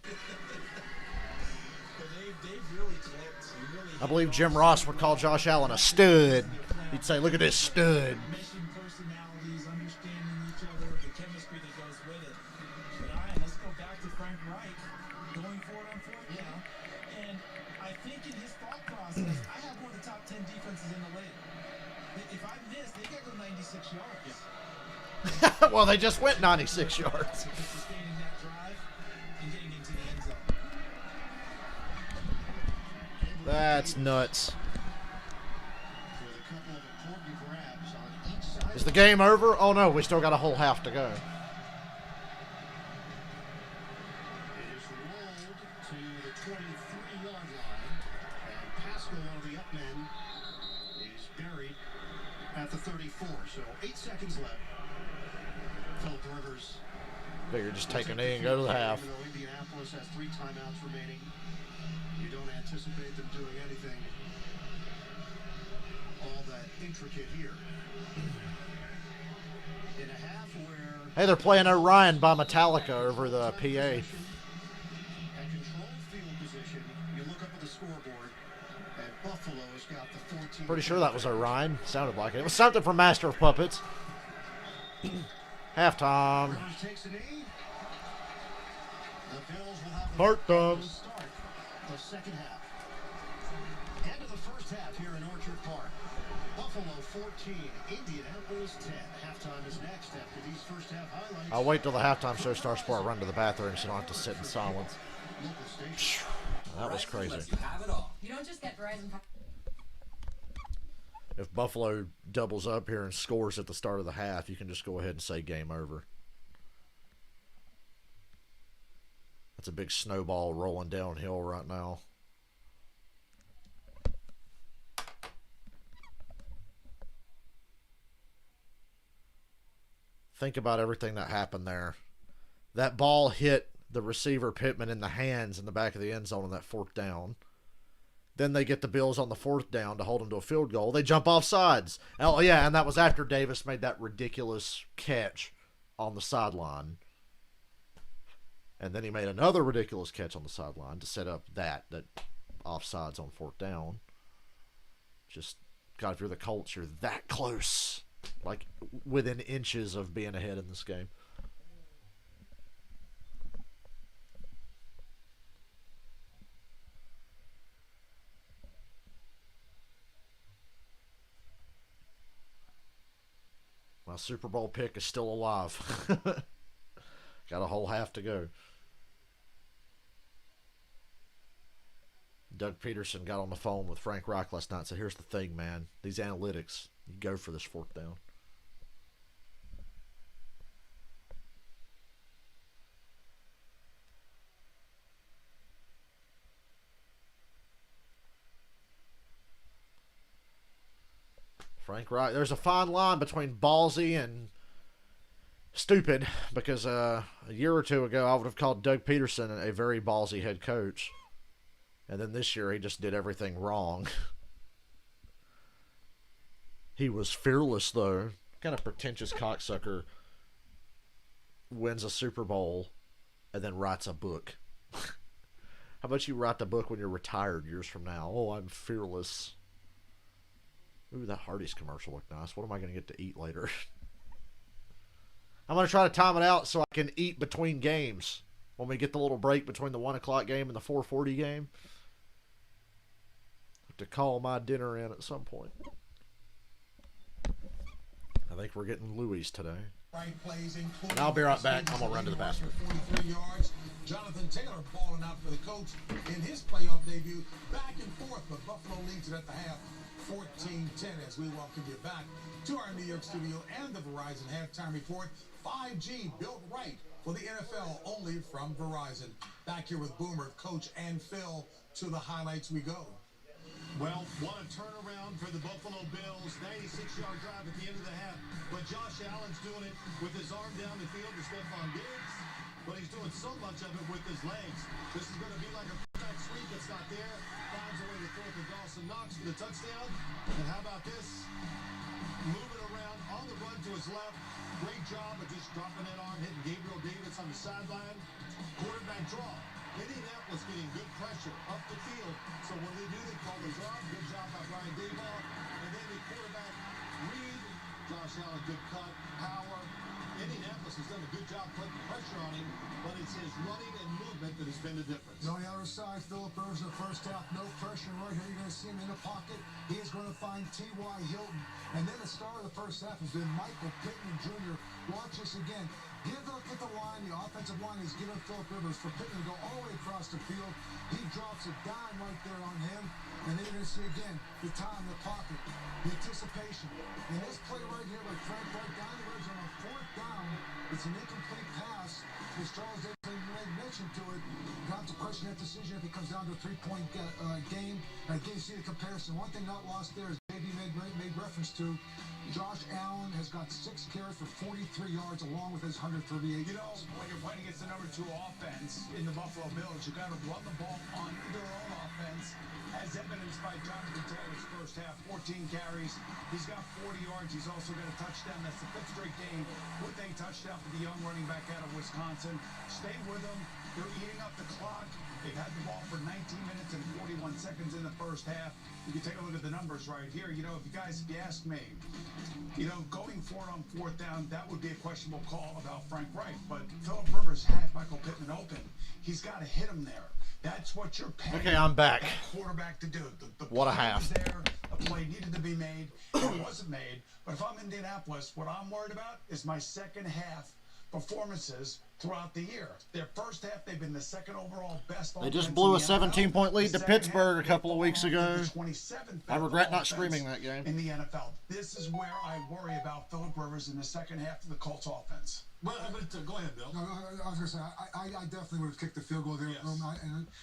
They've really clicked. I believe Jim Ross would call Josh Allen a stud. He'd say, look at this stud. Personalities, understanding each other, the chemistry that goes with it. But let's go back to Frank Reich, going for it on fourth down. And I think in his thought process, I have one of the top 10 defenses in the league. If I miss, they got to go 96 yards. Well, they just went 96 yards. Sustaining that drive and getting into the end zone. That's nuts. Is the game over? Oh no, we still got a whole half to go. It is rolled to the 23-yard line, and Pascal, one of the up men, is buried at the 34. So 8 seconds left. Philip Rivers. Figure just take a knee and go to the half. Even though Indianapolis has 3 timeouts remaining, you don't anticipate them doing anything all that intricate here. In a half where Hey, they're playing Orion by Metallica over the PA. at control field position, you look up at the scoreboard, and Buffalo has got the 14. Pretty sure that was Orion. Sounded like it. It was something from Master of Puppets. Halftime. Rivers takes a knee. The Bills will have the Mark them. start the second half. End of the first half here in Orchard Park. Buffalo 14, Indianapolis 10. Halftime is next after these first half highlights. I'll wait till the halftime show starts before I run to the bathroom so I don't have to sit in silence. Local station. That was crazy. Lets you have it all. You don't just get Verizon. If Buffalo doubles up here and scores at the start of the half, you can just go ahead and say game over. That's a big snowball rolling downhill right now. Think about everything that happened there. That ball hit the receiver Pittman in the hands in the back of the end zone on that fourth down. Then they get the Bills on the fourth down to hold them to a field goal. They jump off sides. Oh, yeah, and that was after Davis made that ridiculous catch on the sideline. And then he made another ridiculous catch on the sideline to set up that offsides on fourth down. Just, God, if you're the Colts, you're that close. Like, within inches of being ahead in this game. My Super Bowl pick is still alive. Got a whole half to go. Doug Peterson got on the phone with Frank Reich last night and said, here's the thing, man. These analytics, you go for this fourth down. Frank Reich, there's a fine line between ballsy and stupid, because a year or two ago I would have called Doug Peterson a very ballsy head coach. And then this year he just did everything wrong. He was fearless, though. What kind of pretentious cocksucker wins a Super Bowl and then writes a book? How about you write the book when you're retired years from now? Oh, I'm fearless. Ooh, that Hardee's commercial looked nice. What am I going to get to eat later? I'm going to try to time it out so I can eat between games. When we get the little break between the 1 o'clock game and the 4:40 game. Have to call my dinner in at some point. I think we're getting Louis today. And I'll be right back. I'm going to run to the bathroom. 43 yards. Jonathan Taylor balling out for the coach in his playoff debut. Back and forth, but Buffalo leads it at the half, 14-10, as we welcome you back to our New York studio and the Verizon halftime report. 5G built right for the NFL, only from Verizon. Back here with Boomer, Coach, and Phil. To the highlights we go. Well, what a turnaround for the Buffalo Bills. 96-yard drive at the end of the half. But Josh Allen's doing it with his arm down the field to Stephon Diggs. But he's doing so much of it with his legs. This is going to be like a back sweep that's not there. Finds a way to throw it to Dawson Knox for the touchdown. And how about this? Moving around on the run to his left. Great job of just dropping that arm, hitting Gabriel Davis on the sideline. Quarterback draw. Indianapolis getting good pressure up the field. So what do? They call the draw. Good job by Brian Daboll. And then the quarterback read. Josh Allen, good cut. Power. Indianapolis has done a good job putting pressure on him, but it's his running and movement that has been the difference. On the other side, Phillip Rivers in the first half, no pressure right here. You're going to see him in the pocket. He is going to find T.Y. Hilton. And then the star of the first half has been Michael Pittman Jr. Watch this again. Give a look at the line. The offensive line is giving Phillip Rivers for Pittman to go all the way across the field. He drops a dime right there on him. And then you're going to see again the time, the pocket, the anticipation. And this play right here by Frank Wright down the red zone on fourth down. It's an incomplete pass. As Charles Davis made mention to it, you have to question that decision if it comes down to a three-point game. And again, you see the comparison. One thing not lost there is JB made reference to. Josh Allen has got 6 carries for 43 yards along with his 138 You know, when you're playing against the number 2 offense in the Buffalo Bills, you got to run the ball on their own offense, as evidenced by Jonathan Taylor's first half, 14 carries. He's got 40 yards. He's also got a touchdown. That's the 5th straight game with a touchdown for the young running back out of Wisconsin. Stay with them. They're eating up the clock. They've had the ball for 19 minutes and 41 seconds in the first half. You can take a look at the numbers right here. You know, if you ask me, you know, going for it on 4th down, that would be a questionable call about Frank Wright. But Phillip Rivers had Michael Pittman open. He's got to hit him there. That's what you're paying. Okay, I'm back. Quarterback to do. The What a play half. was there. A play needed to be made. It wasn't made. But if I'm Indianapolis, what I'm worried about is my second half performances throughout the year. Their first half, they've been the 2nd overall best. They just blew a 17-point lead to Pittsburgh a couple of weeks ago. I regret not streaming that game. In the NFL, this is where I worry about Phillip Rivers in the second half of the Colts offense. But go ahead, Bill. No, I was going to say, I definitely would have kicked the field goal there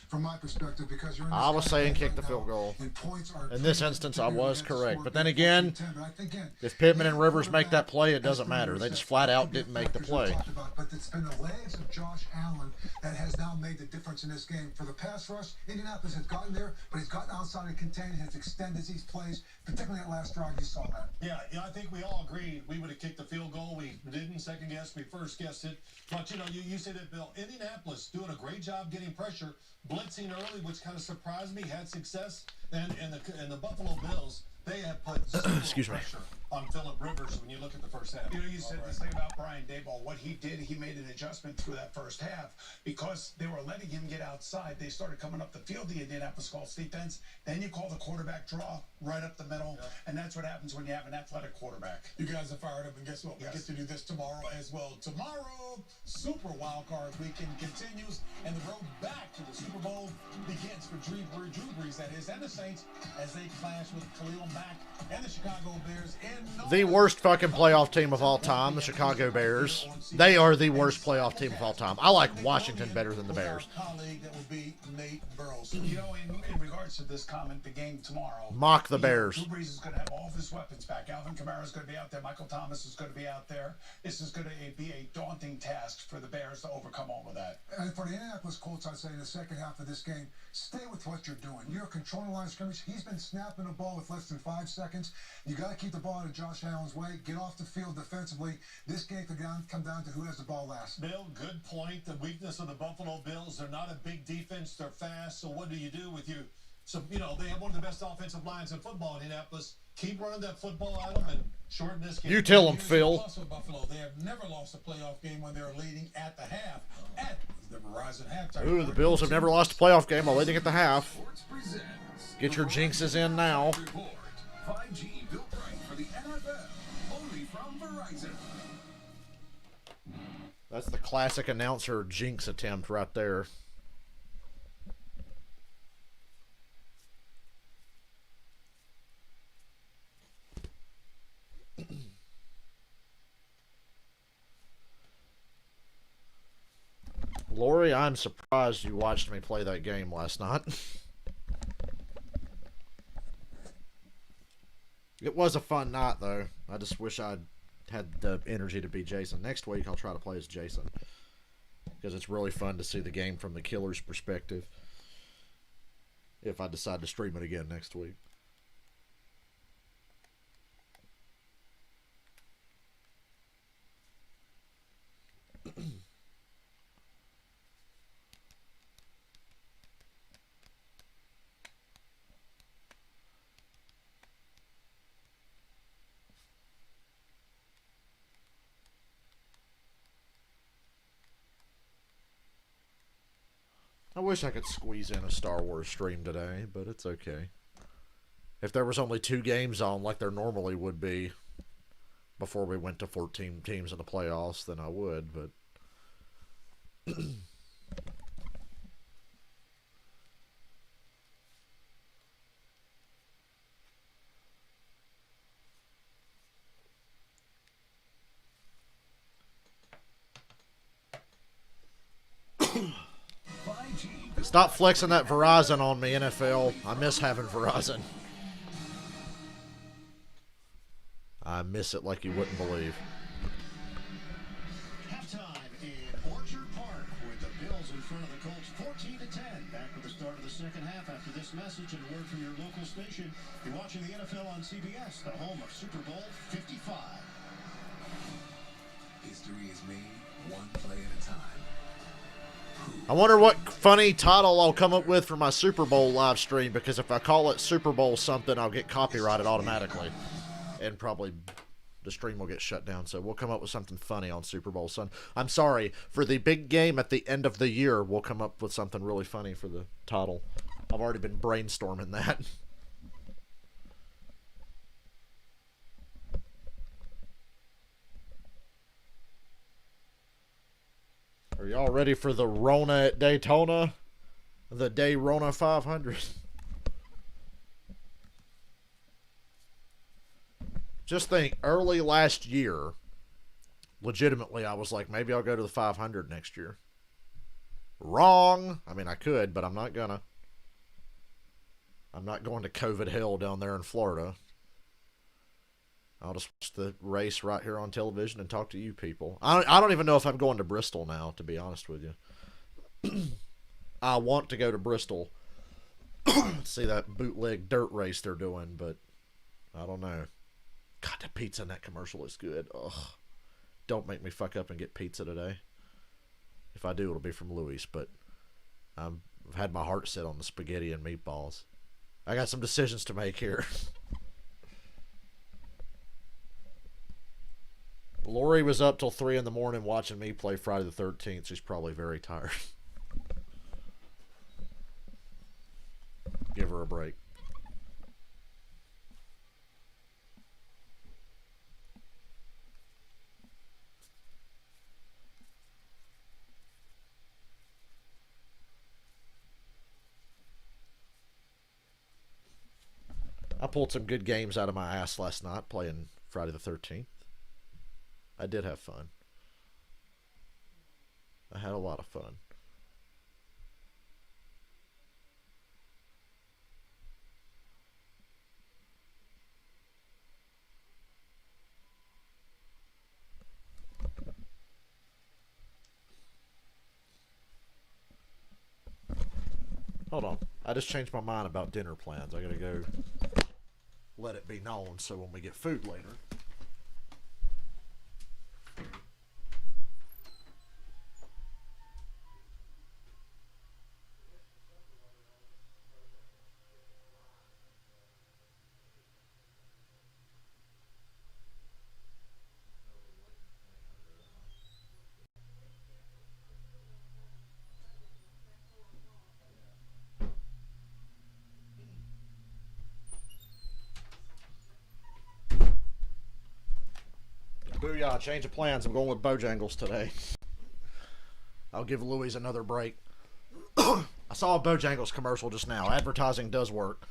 from my perspective, because you're in this I was saying right kick the now, field goal. and points are In this instance, I was correct. But then again, 14-10, but I think, again, if Pittman and Rivers make that play, it doesn't matter. They just flat out didn't make the play. But it's been the legs of Josh Allen that has now made the difference in this game. For the pass rush, Indianapolis has gotten there, but he's gotten outside and contained, has extended these plays, particularly that last drive. You saw that. Yeah, I think we all agreed we would have kicked the field goal. We didn't second guess. We first guessed it. But, you know, you say that, Bill. Indianapolis doing a great job getting pressure, blitzing early, which kind of surprised me, had success. And the Buffalo Bills, they have put zero pressure on Phillip Rivers when you look at the first half. You know, you said this thing about Brian Daboll. What he did, he made an adjustment through that first half because they were letting him get outside. They started coming up the field, the Indianapolis Colts defense. Then you call the quarterback draw right up the middle, and that's what happens when you have an athletic quarterback. You guys are fired up, and guess what? We get to do this tomorrow as well. Tomorrow, Super Wild Card Weekend continues, and the road back to the Super Bowl begins for Drew Brees, that is, and the Saints as they clash with Khalil Mack and the Chicago Bears in The worst fucking playoff team of all time, the Chicago Bears. They are the worst playoff team of all time. I like Washington better than the Bears. colleague that would be Nate Burleson. You know, in regards to this comment, the game tomorrow. Mock the Bears. Drew Brees is going to have all of his weapons back. Alvin Kamara is going to be out there. Michael Thomas is going to be out there. This is going to be a daunting task for the Bears to overcome all of that. And for the Indianapolis Colts, I'd say in the second half of this game, stay with what you're doing. You're controlling the line of scrimmage. He's been snapping the ball with less than 5 seconds. You got to keep the ball out of Josh Allen's way. Get off the field defensively. This game could come down to who has the ball last. Bill, good point. The weakness of the Buffalo Bills, they're not a big defense. They're fast. So what do you do with you? So, you know, they have one of the best offensive lines in football in Indianapolis. Keep running that football at them and shorten this game. You tell them, Phil. Plus with Buffalo, they have never lost a playoff game when they're leading at the half at the Verizon halftime. Ooh, the Bills have never lost a playoff game while leading at the half. Get your jinxes in now. 5G built right for the NFL, only from Verizon. That's the classic announcer jinx attempt right there. Lori, I'm surprised you watched me play that game last night. It was a fun night, though. I just wish I'd had the energy to be Jason. Next week, I'll try to play as Jason. Because it's really fun to see the game from the killer's perspective. If I decide to stream it again next week. I wish I could squeeze in a Star Wars stream today, but it's okay. If there was only 2 games on like there normally would be before we went to 14 teams in the playoffs, then I would, but... Stop flexing that Verizon on me, NFL. I miss having Verizon. I miss it like you wouldn't believe. Halftime in Orchard Park with the Bills in front of the Colts 14-10. Back with the start of the second half after this message and a word from your local station. You're watching the NFL on CBS, the home of Super Bowl 55. History is made one play at a time. I wonder what funny title I'll come up with for my Super Bowl live stream, because if I call it Super Bowl something, I'll get copyrighted automatically. And probably the stream will get shut down. So we'll come up with something funny on Super Bowl Sunday. I'm sorry. For the big game at the end of the year, we'll come up with something really funny for the title. I've already been brainstorming that. Are y'all ready for the Rona at Daytona? The Day-Rona 500. Just think, early last year, legitimately, I was like, maybe I'll go to the 500 next year. Wrong. I mean, I could, but I'm not gonna. I'm not going to COVID hell down there in Florida. I'll just watch the race right here on television and talk to you people. I don't even know if I'm going to Bristol now, to be honest with you. I want to go to Bristol. See that bootleg dirt race they're doing, but I don't know. God, the pizza in that commercial is good. Ugh. Don't make me fuck up and get pizza today. If I do, it'll be from Louis, but I've had my heart set on the spaghetti and meatballs. I got some decisions to make here. Lori was up till 3 in the morning watching me play Friday the 13th. She's probably very tired. Give her a break. I pulled some good games out of my ass last night playing Friday the 13th. I did have fun. I had a lot of fun. Hold on. I just changed my mind about dinner plans. I gotta go let it be known so when we get food later. Booyah, change of plans. I'm going with Bojangles today. I'll give Louis another break. I saw a Bojangles commercial just now. Advertising does work.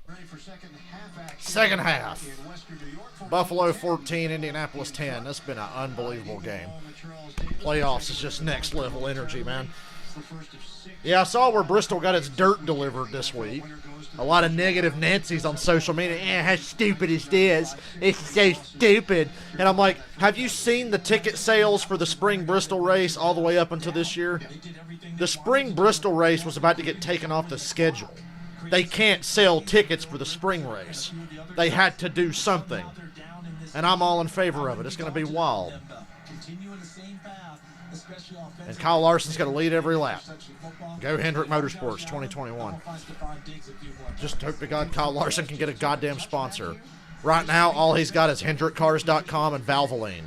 Ready for second half action. Second half. In Western New York, Buffalo 14, Indianapolis 10. That's been an unbelievable game. Playoffs is just next level energy, man. Yeah, I saw where Bristol got its dirt delivered this week. A lot of negative Nancy's on social media. How stupid is this? It's so stupid. And I'm like, have you seen the ticket sales for the spring Bristol race all the way up until this year? The spring Bristol race was about to get taken off the schedule. They can't sell tickets for the spring race. They had to do something. And I'm all in favor of it. It's going to be wild. And Kyle Larson's going to lead every lap. Go Hendrick Motorsports 2021. Just hope to God Kyle Larson can get a goddamn sponsor. Right now, all he's got is HendrickCars.com and Valvoline.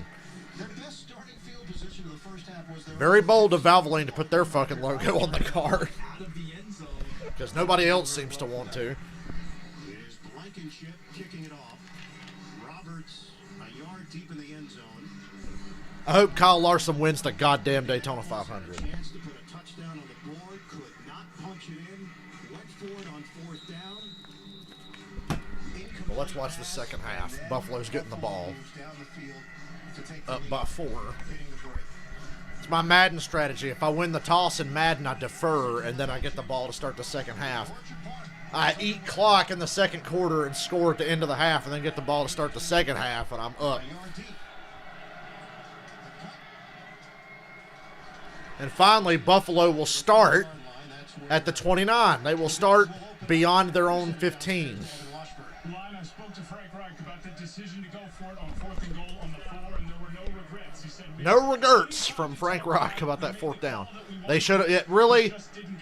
Very bold of Valvoline to put their fucking logo on the car. Because nobody else seems to want to. Here's Blankenship kicking it off. Roberts a yard deep in the end zone. I hope Kyle Larson wins the goddamn Daytona 500. Chance to put a touchdown on the board. Could not punch it in. Went for it on fourth down. Well, let's watch the second half. Buffalo's getting the ball. Down the field to take the Up lead. by 4. Hitting the break. It's my Madden strategy. If I win the toss in Madden, I defer, and then I get the ball to start the second half. I eat clock in the second quarter and score at the end of the half, and then get the ball to start the second half, and I'm up. And finally, Buffalo will start at the 29. They will start beyond their own 15. Line, I spoke to Frank Reich about the decision to go for it on 4th and goal on the 4, and there were no regrets. He said, No regrets from Frank Reich about that 4th down. They should have. Really,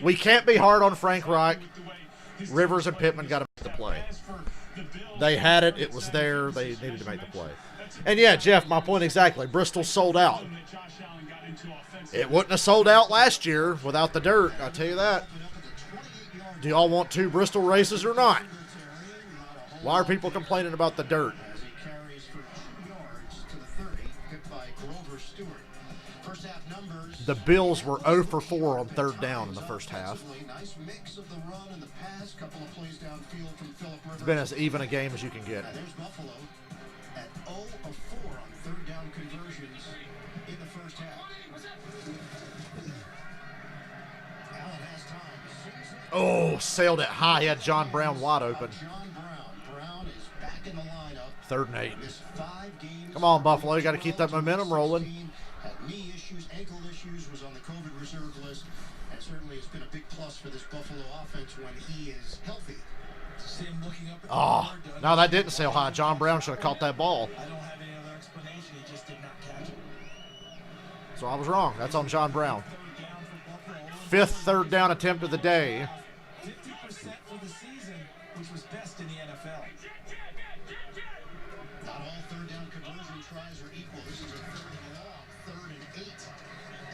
we can't be hard on Frank Reich. Rivers and Pittman got to make the play. They had it. It was there. They needed to make the play. And yeah, Jeff, my point exactly. Bristol sold out. It wouldn't have sold out last year without the dirt, I'll tell you that. Do y'all want 2 Bristol races or not? Why are people complaining about the dirt? As he carries for 2 yards to the 30, hit by Grover Stewart. First half numbers. The Bills were 0 for 4 on 3rd down in the first half. Nice mix of the run and the pass. Couple of plays downfield from Phillip Rivers. It's been as even a game as you can get. There's Buffalo at 0 of 4 on 3rd down conversions in the first half. Allen has time. Oh, sailed it high. He had John Brown wide open. John Brown. Brown is back in the lineup. 3rd and 8. Missed 5 games. Come on, Buffalo. You got to keep that momentum rolling. Had knee issues, ankle issues, was on the COVID reserve list, and certainly it's been a big plus for this Buffalo offense when he is healthy. Sam looking up at the Oh, board, no, that didn't sail high. John Brown should have caught that ball. I don't have any other explanation. He just did not catch it. So I was wrong. That's on John Brown. 3rd down for Buffalo. 5th 3rd down attempt of the day. 50% for the season, which was best in the NFL. Not all 3rd down conversion tries are equal. This is a 3rd and long, 3rd and 8.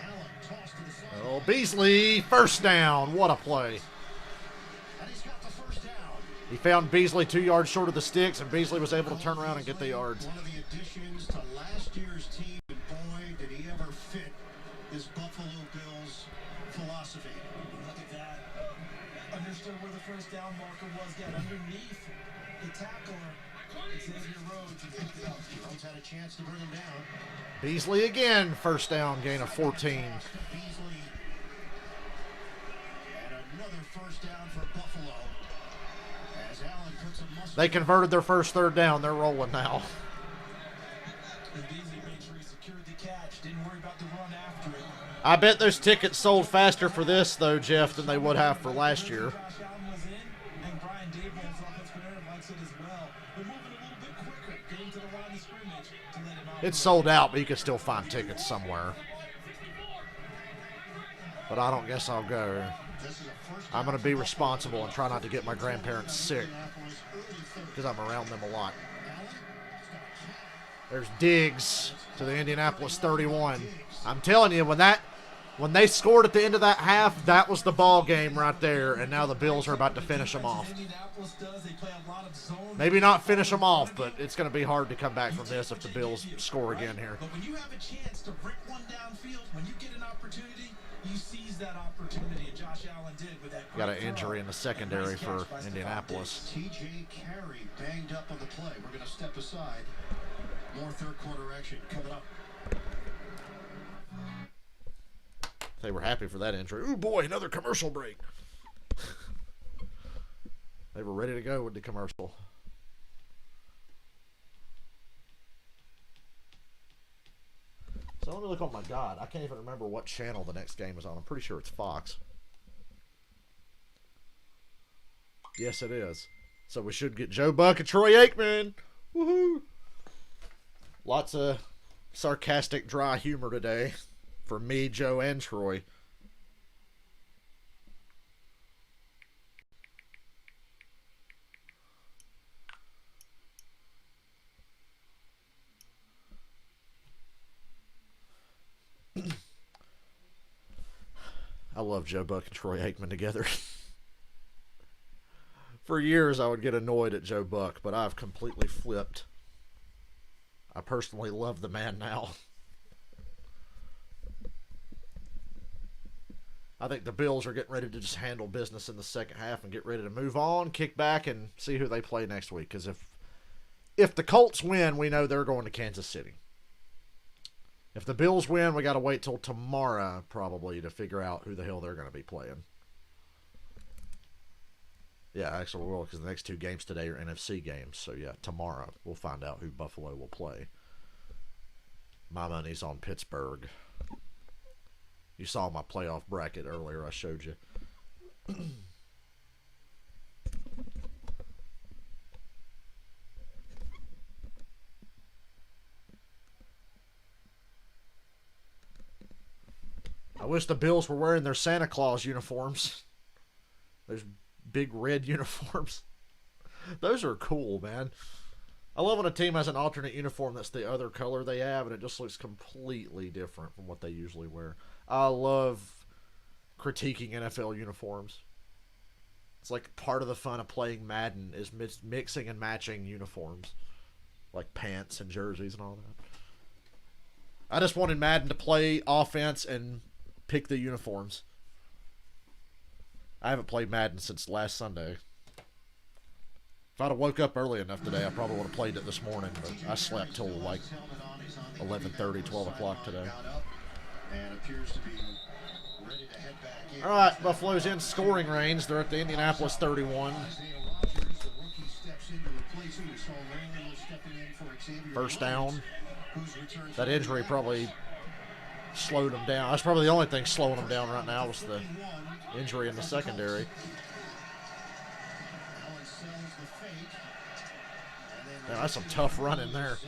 Allen tossed to the side. Oh, Beasley, 1st down. What a play. And he's got the first down. He found Beasley 2 yards short of the sticks, and Beasley was able to turn around and get the yards. One of the additions to last year's team, and boy, did he ever fit this Buffalo Bills philosophy. Look at that. Understood where the first down marker was. Got underneath the tackler. Xavier Rhodes. He picked it up. Rhodes had a chance to bring him down. Beasley again, 1st down, gain of 14. Beasley. And another first down for Buffalo. As Allen puts a muscle. They converted their first 3rd down. They're rolling now. And Beasley made sure he secured the catch. Didn't worry about the run after it. I bet those tickets sold faster for this, though, Jeff, than they would have for last year. Josh Allen was in, and Brian Daboll's offensive coordinator likes it as well. They're moving a little bit quicker, getting to the line of scrimmage to let him out. It's sold out, but you can still find tickets somewhere. But I don't guess I'll go. I'm going to be responsible and try not to get my grandparents sick because I'm around them a lot. There's Diggs to the Indianapolis 31. I'm telling you, when When they scored at the end of that half, that was the ball game right there, and now the Bills are about to finish them off. Maybe not finish them off, but it's going to be hard to come back from this if the Bills score again here. But when you have a chance to break one downfield, when you get an opportunity, you seize that opportunity, and Josh Allen did with that. Got an injury in the secondary for Indianapolis. TJ Carey banged up on the play. We're going to step aside. More third quarter action coming up. They were happy for that injury. Ooh, boy, another commercial break. They were ready to go with the commercial. So let me look. Oh, my God. I can't even remember what channel the next game is on. I'm pretty sure it's Fox. Yes, it is. So we should get Joe Buck and Troy Aikman. Woohoo! Lots of sarcastic, dry humor today. For me, Joe, and Troy. I love Joe Buck and Troy Aikman together. For years, I would get annoyed at Joe Buck, but I've completely flipped. I personally love the man now. I think the Bills are getting ready to just handle business in the second half and get ready to move on, kick back, and see who they play next week. Because if the Colts win, we know they're going to Kansas City. If the Bills win, we got to wait till tomorrow probably to figure out who the hell they're going to be playing. Yeah, actually we will, because the next two games today are NFC games. So yeah, tomorrow we'll find out who Buffalo will play. My money's on Pittsburgh. You saw my playoff bracket earlier. I showed you. I wish the Bills were wearing their Santa Claus uniforms. Those big red uniforms. Those are cool, man. I love when a team has an alternate uniform that's the other color they have, and it just looks completely different from what they usually wear. I love critiquing NFL uniforms. It's like part of the fun of playing Madden is mixing and matching uniforms. Like pants and jerseys and all that. I just wanted Madden to play offense and pick the uniforms. I haven't played Madden since last Sunday. If I'd have woke up early enough today, I probably would have played it this morning, but I slept till like 11:30, 12 o'clock today. All right, Buffalo's in scoring range. They're at the Indianapolis 31. First down. That injury probably slowed them down. That's probably the only thing slowing them down right now was the injury in the secondary. Yeah, that's some tough running there.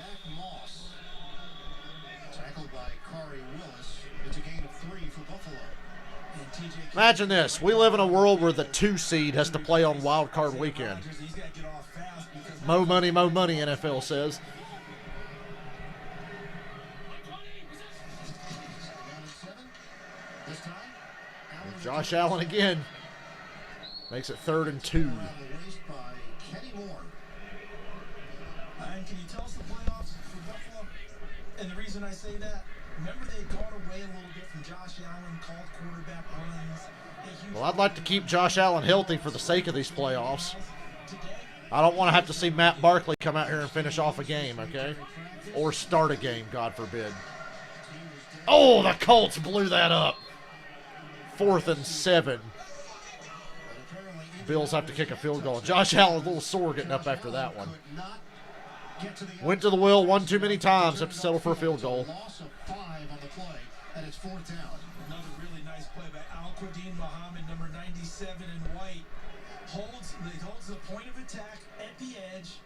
Imagine this. We live in a world where the 2 seed has to play on wild card weekend. Mo money, NFL says. And Josh Allen again makes it 3rd and 2. And can you tell us the playoffs for Buffalo? And the reason I say that, remember they got away a little bit from Josh Allen, called quarterback runs. Well, I'd like to keep Josh Allen healthy for the sake of these playoffs. I don't want to have to see Matt Barkley come out here and finish off a game, okay? Or start a game, God forbid. Oh, the Colts blew that up. 4th and 7. Bills have to kick a field goal. Josh Allen a little sore getting up after that one. Went to the well one too many times. Have to settle for a field goal. Another really nice play by Al-Quadin Muhammad, number 97 in white. Holds the point of attack at the edge.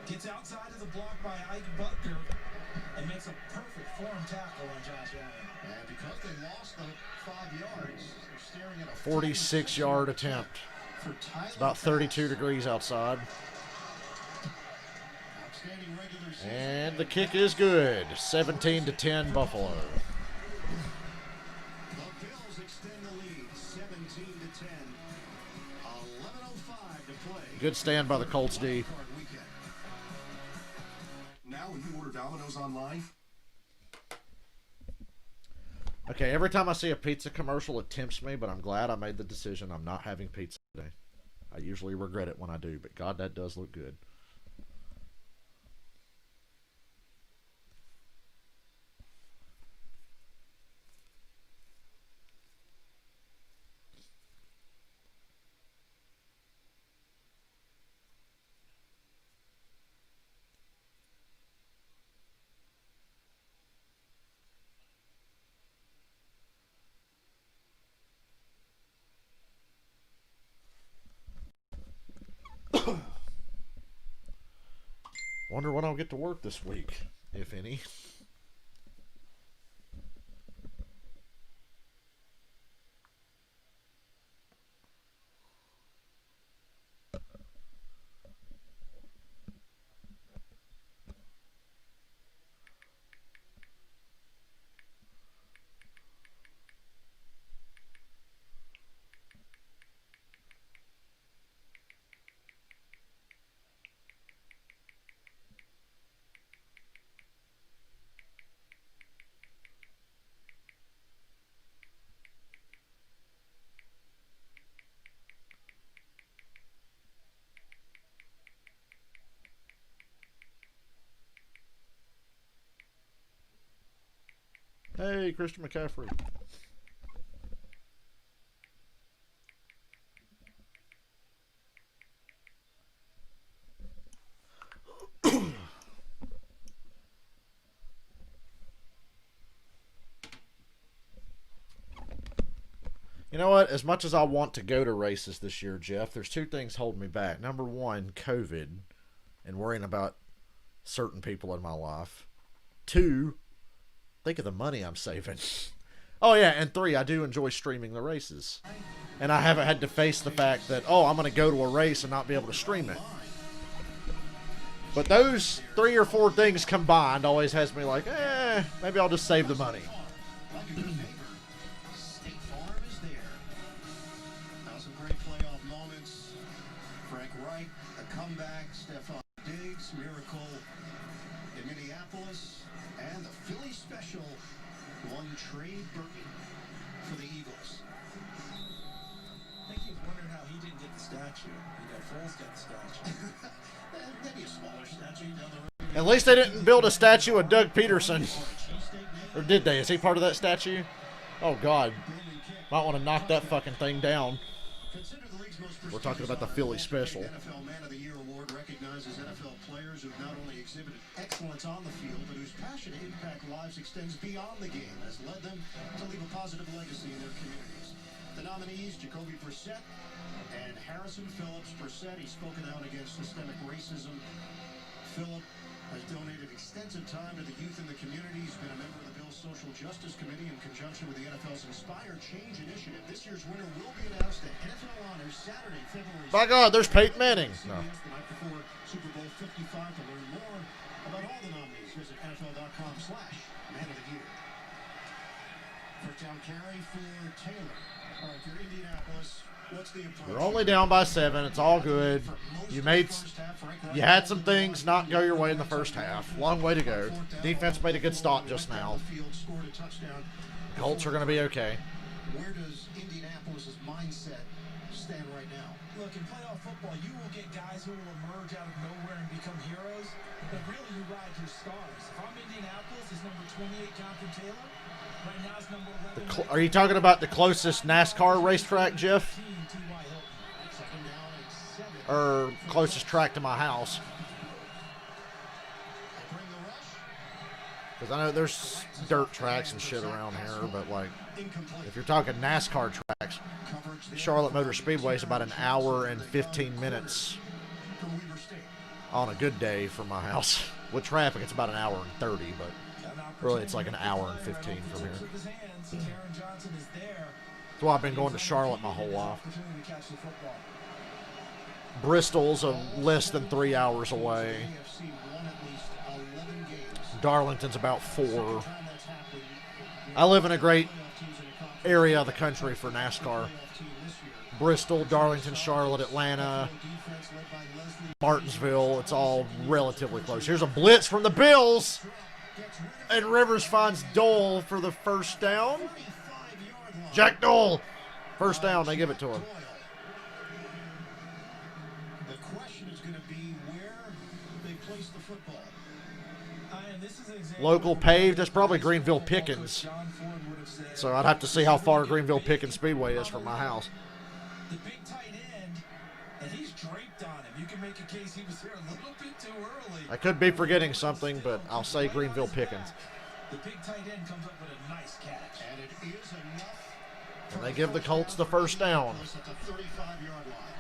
Gets outside of the block by Ike Butker and makes a perfect form tackle on Josh Allen. And because they lost the 5 yards, they're staring at a 46-yard attempt. It's about 32 degrees outside. And the kick is good. 17-10 Buffalo. Good stand by the Colts D. Now when you order Domino's online. Okay, every time I see a pizza commercial, it tempts me, but I'm glad I made the decision. I'm not having pizza today. I usually regret it when I do, but God, that does look good. Wonder when I'll get to work this week, if any. Hey, Christian McCaffrey. You know what? As much as I want to go to races this year, Jeff, there's two things holding me back. Number one, COVID and worrying about certain people in my life. Two, think of the money I'm saving. Oh, yeah, and three, I do enjoy streaming the races. And I haven't had to face the fact that, oh, I'm going to go to a race and not be able to stream it. But those 3 or 4 things combined always has me like, maybe I'll just save the money. State Farm is there. Now some great playoff moments. Frank Reich, a comeback. Stephon Diggs, miracle in Minneapolis. And the Philly special, one trade Burton for the Eagles. I think he was wondering how he didn't get the statue. Foles got the statue. Maybe a smaller statue down the road. At least they didn't build a statue of Doug Peterson. Or did they? Is he part of that statue? Oh, God. Might want to knock that fucking thing down. We're talking about the Philly special. NFL Man of the Year award recognizes NFL players who've not only exhibited excellence on the field, but whose passion to impact lives extends beyond the game, has led them to leave a positive legacy in their communities. The nominees, Jacoby Brissett and Harrison Phillips. Brissett, he's spoken out against systemic racism. Phillip has donated extensive time to the youth in the community. He's been a member of the Bill's Social Justice Committee in conjunction with the NFL's Inspire Change Initiative. This year's winner will be announced at NFL Honors Saturday, February 6th. By God, there's Peyton Manning. No. The night before Super Bowl 55. To learn more about all the nominees, visit NFL.com/Man of the Year. First down carry for Taylor. All right, for Indianapolis. We're only down by 7. It's all good. You had some things not go your way in the first half. Long way to go. Defense made a good stop just now. Colts are going to be okay. Where does Indianapolis' mindset stand right now? Look, in playoff football, you will get guys who will emerge out of nowhere and become heroes, but really you ride your stars. If I'm Indianapolis, it's number 28, Jonathan Taylor. Right now it's number 11. Are you talking about the closest NASCAR racetrack, Jeff? Or closest track to my house? Because I know there's dirt tracks and shit around here, but like, if you're talking NASCAR tracks, Charlotte Motor Speedway is about an hour and 15 minutes on a good day from my house. With traffic, it's about an hour and 30, but really it's like an hour and 15 from here. That's why I've been going to Charlotte my whole life. Bristol's less than 3 hours away. Darlington's about 4. I live in a great area of the country for NASCAR. Bristol, Darlington, Charlotte, Atlanta, Martinsville. It's all relatively close. Here's a blitz from the Bills. And Rivers finds Dole for the first down. Jack Dole. First down, they give it to him. The question is going to be where they place the football. Local paved, that's probably Greenville Pickens. So I'd have to see how far Greenville Pickens Speedway is from my house. The big tight end, and he's draped on him. You can make a case he was there a little bit too early. I could be forgetting something, but I'll say Greenville Pickens. The big tight end comes up with a nice catch. And it is enough. And they give the Colts the first down. At the 35-yard line.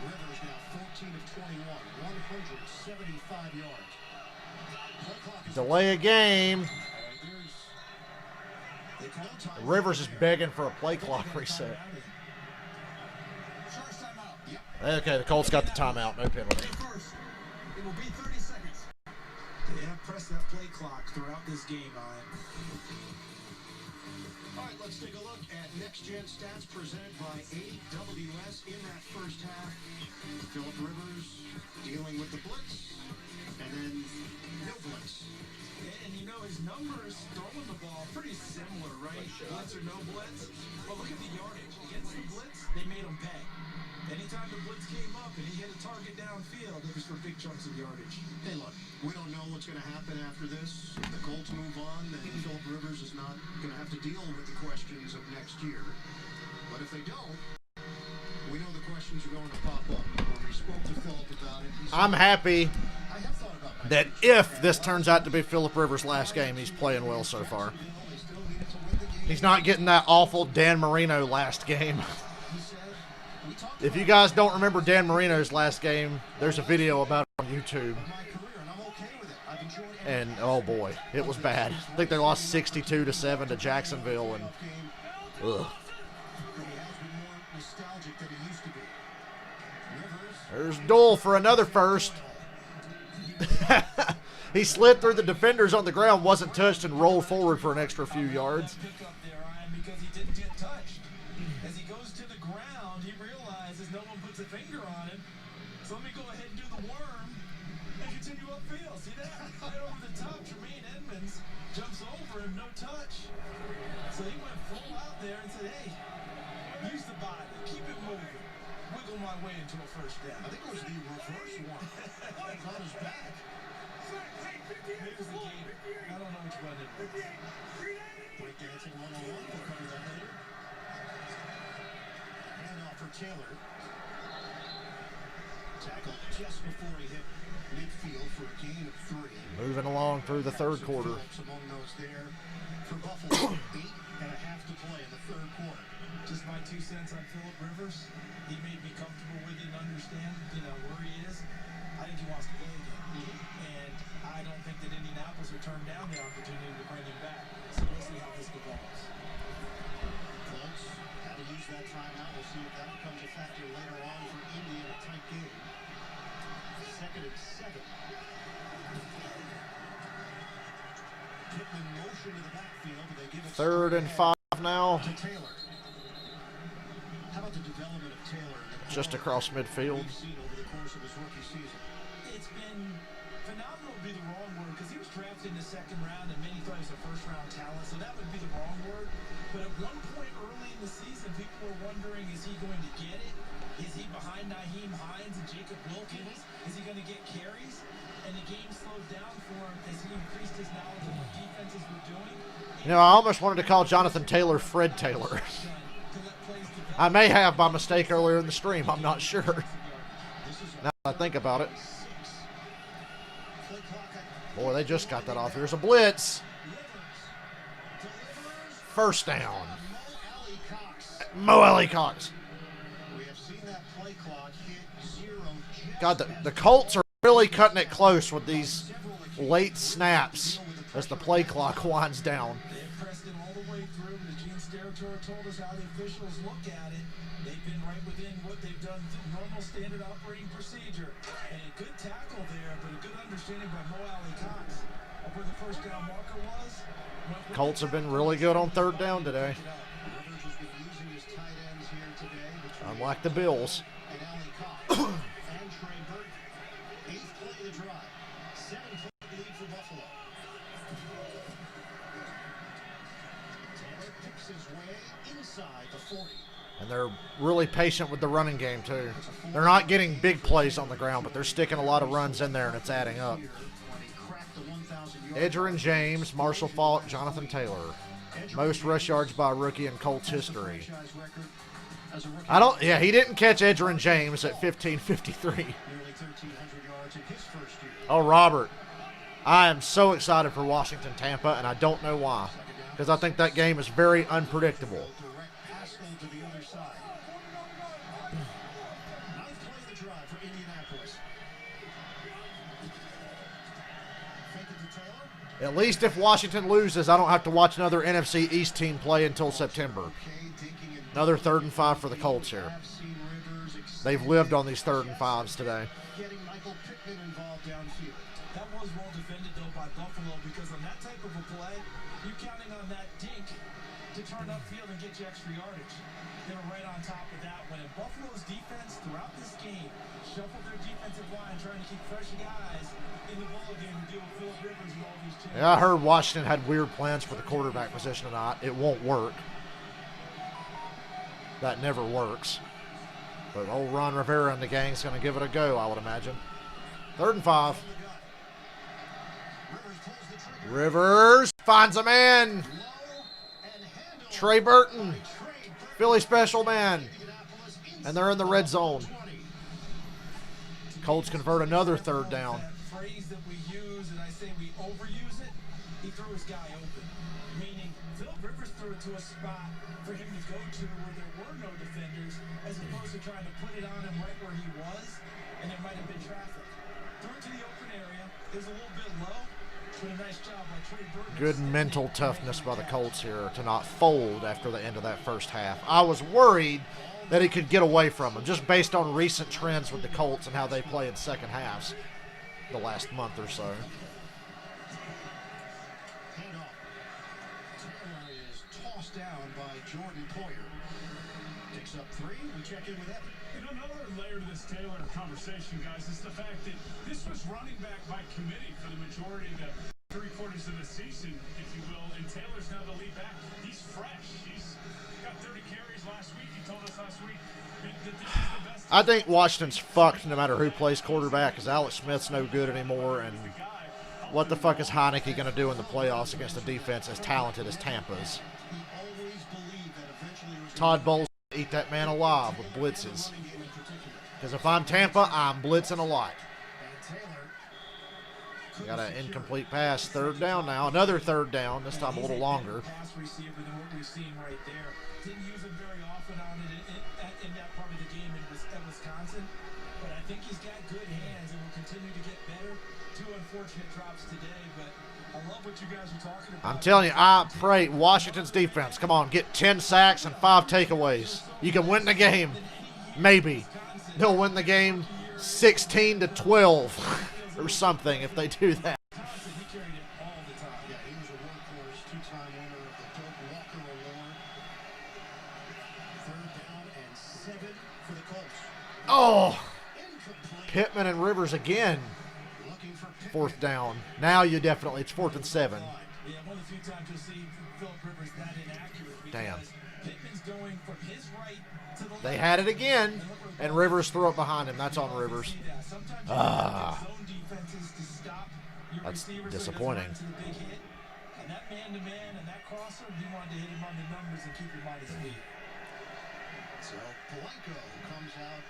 Rivers now 14 of 21, 175 yards. Delay a game. Rivers is begging for a play clock reset. Okay, the Colts got the timeout. No penalty. It will be 30 seconds. They have pressed that play clock throughout this game, Ryan. All right, let's take a look at next-gen stats presented by AWS in that first half. Phillip Rivers dealing with the blitz, and then no blitz. And you know, his numbers throwing the ball pretty similar, right? Blitz or no blitz. But look at the yardage. Against the blitz, they made him pay. Anytime the blitz came up and he hit a target downfield, it was for big chunks of yardage. Hey, look, we don't know what's going to happen after this. If the Colts move on, then Phillip Rivers is not going to have to deal with the questions of next year. But if they don't, we know the questions are going to pop up. When we spoke to Phillip about it, he said, I'm happy I have thought about that if this turns out to be Phillip Rivers' last game, he's playing well so far. He's not getting that awful Dan Marino last game. If you guys don't remember Dan Marino's last game, there's a video about it on YouTube. And, oh boy, it was bad. I think they lost 62-7 to Jacksonville. And, ugh. There's Dole for another first. He slid through the defenders on the ground, wasn't touched, and rolled forward for an extra few yards. Because he didn't get touched. As he goes to the ground, he realizes no one puts a finger on him. So let me go ahead and do the worm and continue upfield. See that? Right over the top, Jermaine Edmonds jumps over him, no touch. So he went full out there and said, hey, use the body, keep it moving. Wiggle my way into a first down. I think it was the reverse one. On his back. Maybe it was the game. I don't know which one it was. Breakdancing 101. We'll cover that later. Handoff for Taylor. Tackle just before he hit midfield for a gain of 3. Moving along through the third quarter. Among those there for Buffalo. 8.5 to play in the third quarter. Just my 2 cents on Phillip Rivers. He made me comfortable with it and understand, where he is. I think he wants to play again. And I don't think that Indianapolis will turn down the opportunity to bring him back. So we'll see how this develops. Colts had to use that timeout. We'll see if that becomes a factor later on for Indy in a tight game. 2nd and 7. Pittman motion to the backfield. They give it 3rd and 5 now. to Taylor. How about the development of Taylor? Just across midfield. We've seen over the course of his rookie season. It's been phenomenal would be the wrong word because he was drafted in the 2nd round and many thought he was a first-round talent, so that would be the wrong word. But at one point early in the season, people were wondering, is he going to get it? Is he behind Nyheim Hines and Jacob Wilkins? Is he going to get carries? And the game slowed down for him as he increased his knowledge of what defenses were doing. I almost wanted to call Jonathan Taylor Fred Taylor. I may have by mistake earlier in the stream. I'm not sure. Now I think about it. Boy, they just got that off. Here's a blitz. First down. Mo Alley Cox. God, the Colts are really cutting it close with these late snaps as the play clock winds down. Told us how the officials look at it. They've been right within what they've done, normal standard operating procedure. And a good tackle there, but a good understanding by Mo Alley Cox of where the first down marker was. Colts have been really good on 3rd down today. Rivers has been using his tight ends Unlike the Bills. And Allie Cox and Trey Burton. 8th play of the drive. 7-point lead for Buffalo. Taylor picks his way inside the 40. And they're really patient with the running game, too. They're not getting big plays on the ground, but they're sticking a lot of runs in there, and it's adding up. Edgerrin James, Marshall Faulk, Jonathan Taylor. Most rush yards by a rookie in Colts history. He didn't catch Edgerrin James at 15:53. Oh, Robert. I am so excited for Washington Tampa, and I don't know why. Because I think that game is very unpredictable. At least if Washington loses, I don't have to watch another NFC East team play until September. Another 3rd and 5 for the Colts here. They've lived on these 3rd and 5s today. That was well defended, though, by Buffalo, because on that type of a play, you're counting on that dink to turn upfield and get you extra yardage. They were right on top of that one. And Buffalo's defense throughout this game shuffled their defensive line, trying to keep fresh guys in the ball game to deal with Philip Rivers and all these changes. Yeah, I heard Washington had weird plans for the quarterback position tonight. It won't work. That never works. But old Ron Rivera and the gang's going to give it a go, I would imagine. 3rd and 5. Rivers finds a man. Trey Burton, Philly special man. And they're in the red zone. Colts convert another 3rd down. That phrase that we use, and I say we overuse it, he threw his guy open. Meaning, Philip Rivers threw it to a spot for him to go to where there were no defenders, as opposed to trying to put it on him right where he was, and there might have been traffic. Threw it to the open area. It was a little bit low, but a nice job by Trey Burton. Good mental toughness by the Colts here to not fold after the end of that first half. I was worried that he could get away from him, just based on recent trends with the Colts and how they play in second halves the last month or so. Taylor is tossed down by Jordan Poyer. Picks up 3. We check in with Evan. Another layer to this Taylor conversation, guys, is the fact that this was running back by committee for the majority of the 3/4 of the season, if you will, and Taylor's now the lead back. He's fresh. He's got 30 carries last week. He told us last week that this is the best. I think Washington's fucked no matter who plays quarterback, because Alex Smith's no good anymore, and what the fuck is Heineke going to do in the playoffs against a defense as talented as Tampa's? Todd Bowles eat that man alive with blitzes. Because if I'm Tampa, I'm blitzing a lot. Got an incomplete pass. 3rd down now. Another 3rd down. This time a little longer. Pass receiver than what we've seen right there. Didn't use him very often on it in that part of the game in Wisconsin. But I think he's got good hands and will continue to get better. 2 unfortunate drops today, but I love what you guys are talking about. I'm telling you, I pray Washington's defense, come on, get 10 sacks and 5 takeaways. You can win the game. Maybe. They'll win the game 16-12 or something if they do that. He carried it all the time. Yeah, he was a workhorse, 2-time winner of the Doak Walker Award. 3rd down and 7 for the Colts. Oh! Pittman and Rivers again. 4th down. Now you definitely, it's 4th and 7. Yeah, one of the few times you'll see Philip Rivers that inaccurate. Damn. Pittman's going from his right to the left. They had it again, and Rivers threw it behind him. That's on Rivers. That's disappointing. And that man-to-man and that crosser, he wanted to hit him on the numbers and keep him on his feet. So Polanco comes out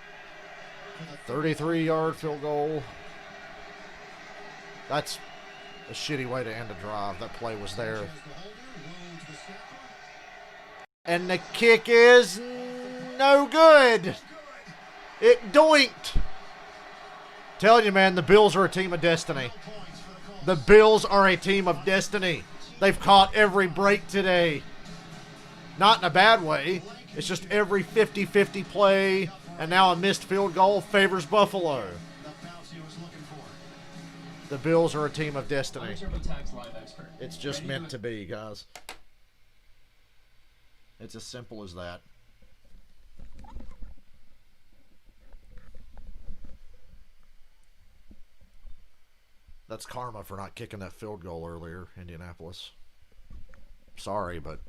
for the 33-yard field goal. That's a shitty way to end a drive. That play was there. And the kick is no good. It doinked. Telling you, man, the Bills are a team of destiny. The Bills are a team of destiny. They've caught every break today. Not in a bad way. It's just every 50-50 play, and now a missed field goal favors Buffalo. The Bills are a team of destiny. It's just meant to be, guys. It's as simple as that. That's karma for not kicking that field goal earlier, Indianapolis. Sorry, but...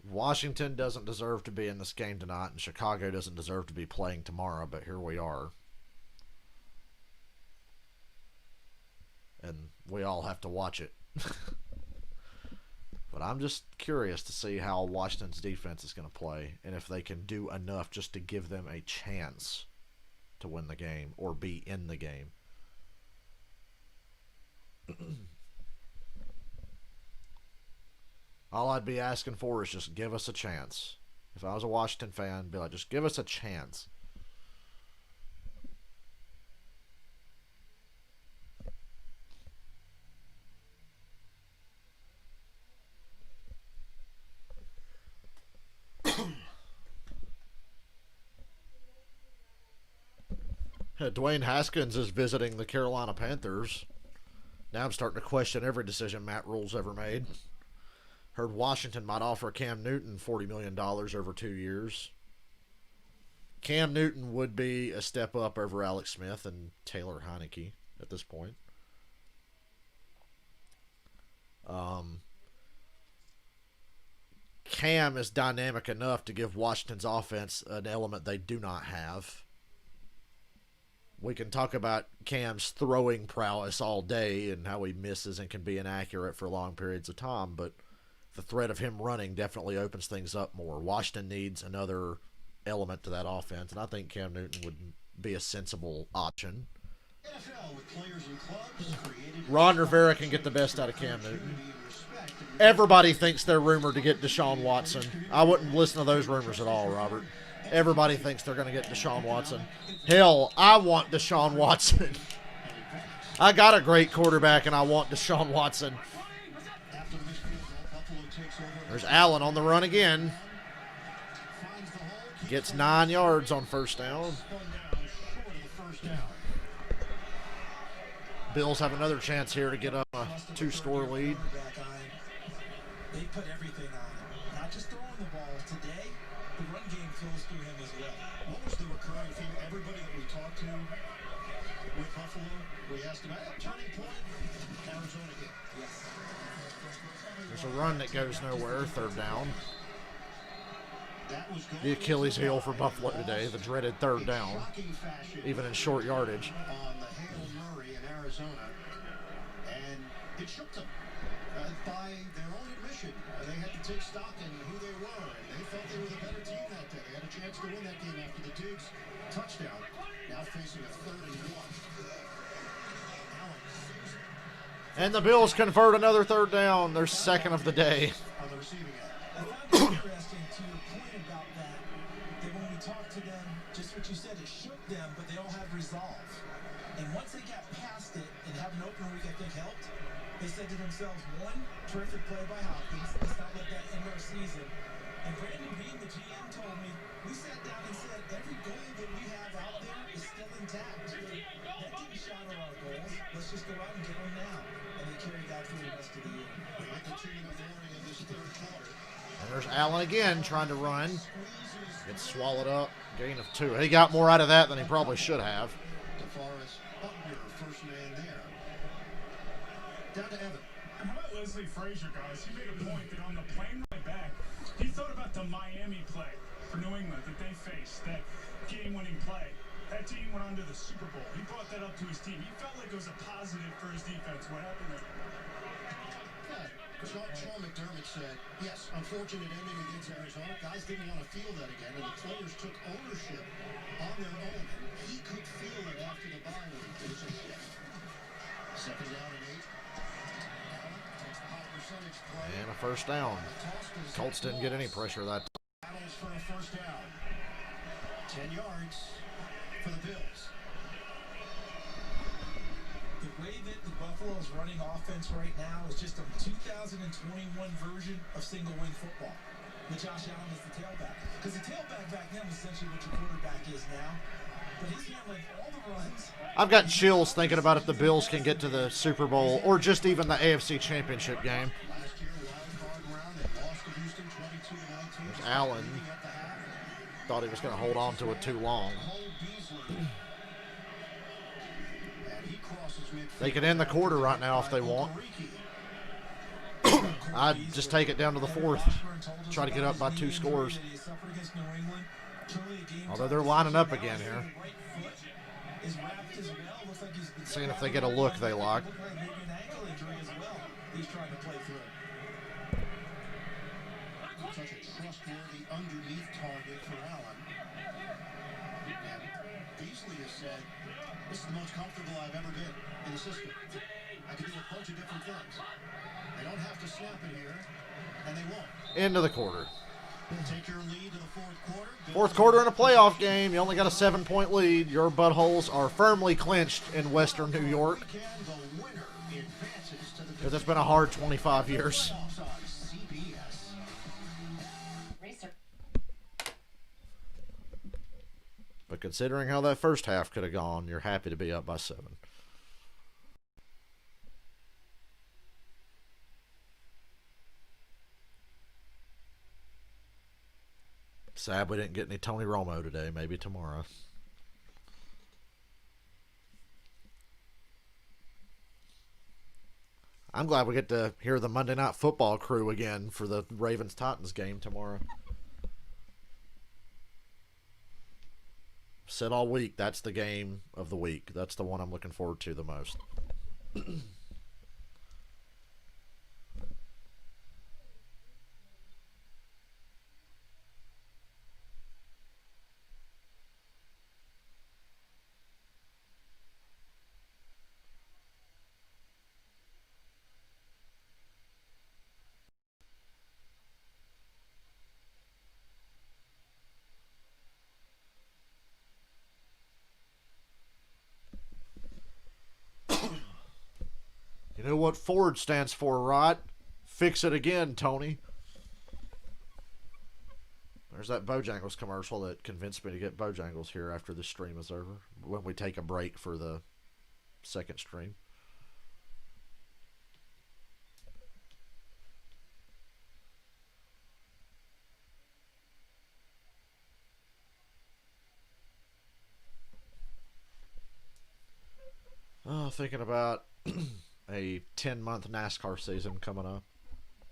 Washington doesn't deserve to be in this game tonight, and Chicago doesn't deserve to be playing tomorrow, but here we are. And we all have to watch it. But I'm just curious to see how Washington's defense is going to play, and if they can do enough just to give them a chance to win the game or be in the game. All I'd be asking for is just give us a chance. If I was a Washington fan, I'd be like, just give us a chance. Dwayne Haskins is visiting the Carolina Panthers. Now I'm starting to question every decision Matt Rule's ever made. Heard Washington might offer Cam Newton $40 million over 2 years. Cam Newton would be a step up over Alex Smith and Taylor Heineke at this point. Cam is dynamic enough to give Washington's offense an element they do not have. We can talk about Cam's throwing prowess all day and how he misses and can be inaccurate for long periods of time, but the threat of him running definitely opens things up more. Washington needs another element to that offense, and I think Cam Newton would be a sensible option. Ron Rivera can get the best out of Cam Newton. Everybody thinks they're rumored to get Deshaun Watson. I wouldn't listen to those rumors at all, Robert. Everybody thinks they're going to get Deshaun Watson. Hell, I want Deshaun Watson. I got a great quarterback, and I want Deshaun Watson. There's Allen on the run again. Gets 9 yards on first down. Bills have another chance here to get up a 2-score lead. They put everything on him. Not just throwing the ball. Today, the run game flows through him as well. What was the recurring theme? Everybody that we talked to with Buffalo, we asked about turning point, Arizona game. Yes. There's a run that goes nowhere, third down. The Achilles heel for Buffalo today, the dreaded third down, even in short yardage. On the Hail Murray in Arizona, and it shook them by their own admission. They had to take stock in who they were, and they felt they were the better team that day. They had a chance to win that game after the Diggs touchdown. Now facing a 3rd and 1. And the Bills convert another third down, their second of the day. On the receiving end. I found it interesting to your point about that when we talked to them, just what you said, it shook them, but they all have resolve. And once they got past it and have an open week, I think helped. They said to themselves, one, terrific play by Hopkins. Let's not let that end our season. And Brandon Bean, the GM, told me, we sat down and said, every goal that we have out there is still intact. That didn't shatter our goals. Let's just go out and get them now. And they carried that through the rest of the year. We hit the tune of the morning of this 3rd quarter. And there's Allen again trying to run. Gets swallowed up. Gain of 2. He got more out of that than he probably should have. DeForest Buckner, first man there. Down to Evan. How about Leslie Frazier, guys? He made a point that on the plane ride back, he thought about the Miami play for New England that they faced, that game-winning play. That team went on to the Super Bowl. He brought that up to his team. He felt like it was a positive for his defense. What happened there? Sean McDermott said, yes, unfortunate ending against Arizona. Guys didn't want to feel that again, and the players took ownership on their own. And he could feel it after the bye week. It was a shift. 2nd down and 8. And a first down. Colts didn't get any pressure that time. Battles for a first down. 10 yards for the Bills. The way that the Buffalo is running offense right now is just a 2021 version of single wing football. that Josh Allen is the tailback. Because the tailback back then was essentially what your quarterback is now. But he's handling all the runs. I've got chills thinking about if the Bills can get to the Super Bowl or just even the AFC Championship game. Last year, wild card round, they lost to Houston 22-19. There's Allen. Thought he was going to hold on to it too long. They could end the quarter right now if they want. I'd just take it down to the fourth. Try to get up by 2 scores. Although they're lining up again here. Seeing if they get a look they like. Such a trustworthy underneath target for Allen. And Beasley has said, this is the most comfortable I've ever been in the system. I can do a bunch of different things. They don't have to snap it here, and they won't. End of the quarter. Take your lead to the fourth quarter. Fourth quarter in a playoff game. You only got a 7-point lead. Your buttholes are firmly clinched in Western New York. Because it's been a hard 25 years. But considering how that first half could have gone, you're happy to be up by 7. Sad we didn't get any Tony Romo today. Maybe tomorrow. I'm glad we get to hear the Monday Night Football crew again for the Ravens-Titans game tomorrow. Said all week, that's the game of the week. That's the one I'm looking forward to the most. You know what Ford stands for, right? Fix it again, Tony. There's that Bojangles commercial that convinced me to get Bojangles here after the stream is over. When we take a break for the second stream. Oh, thinking about a 10-month NASCAR season coming up.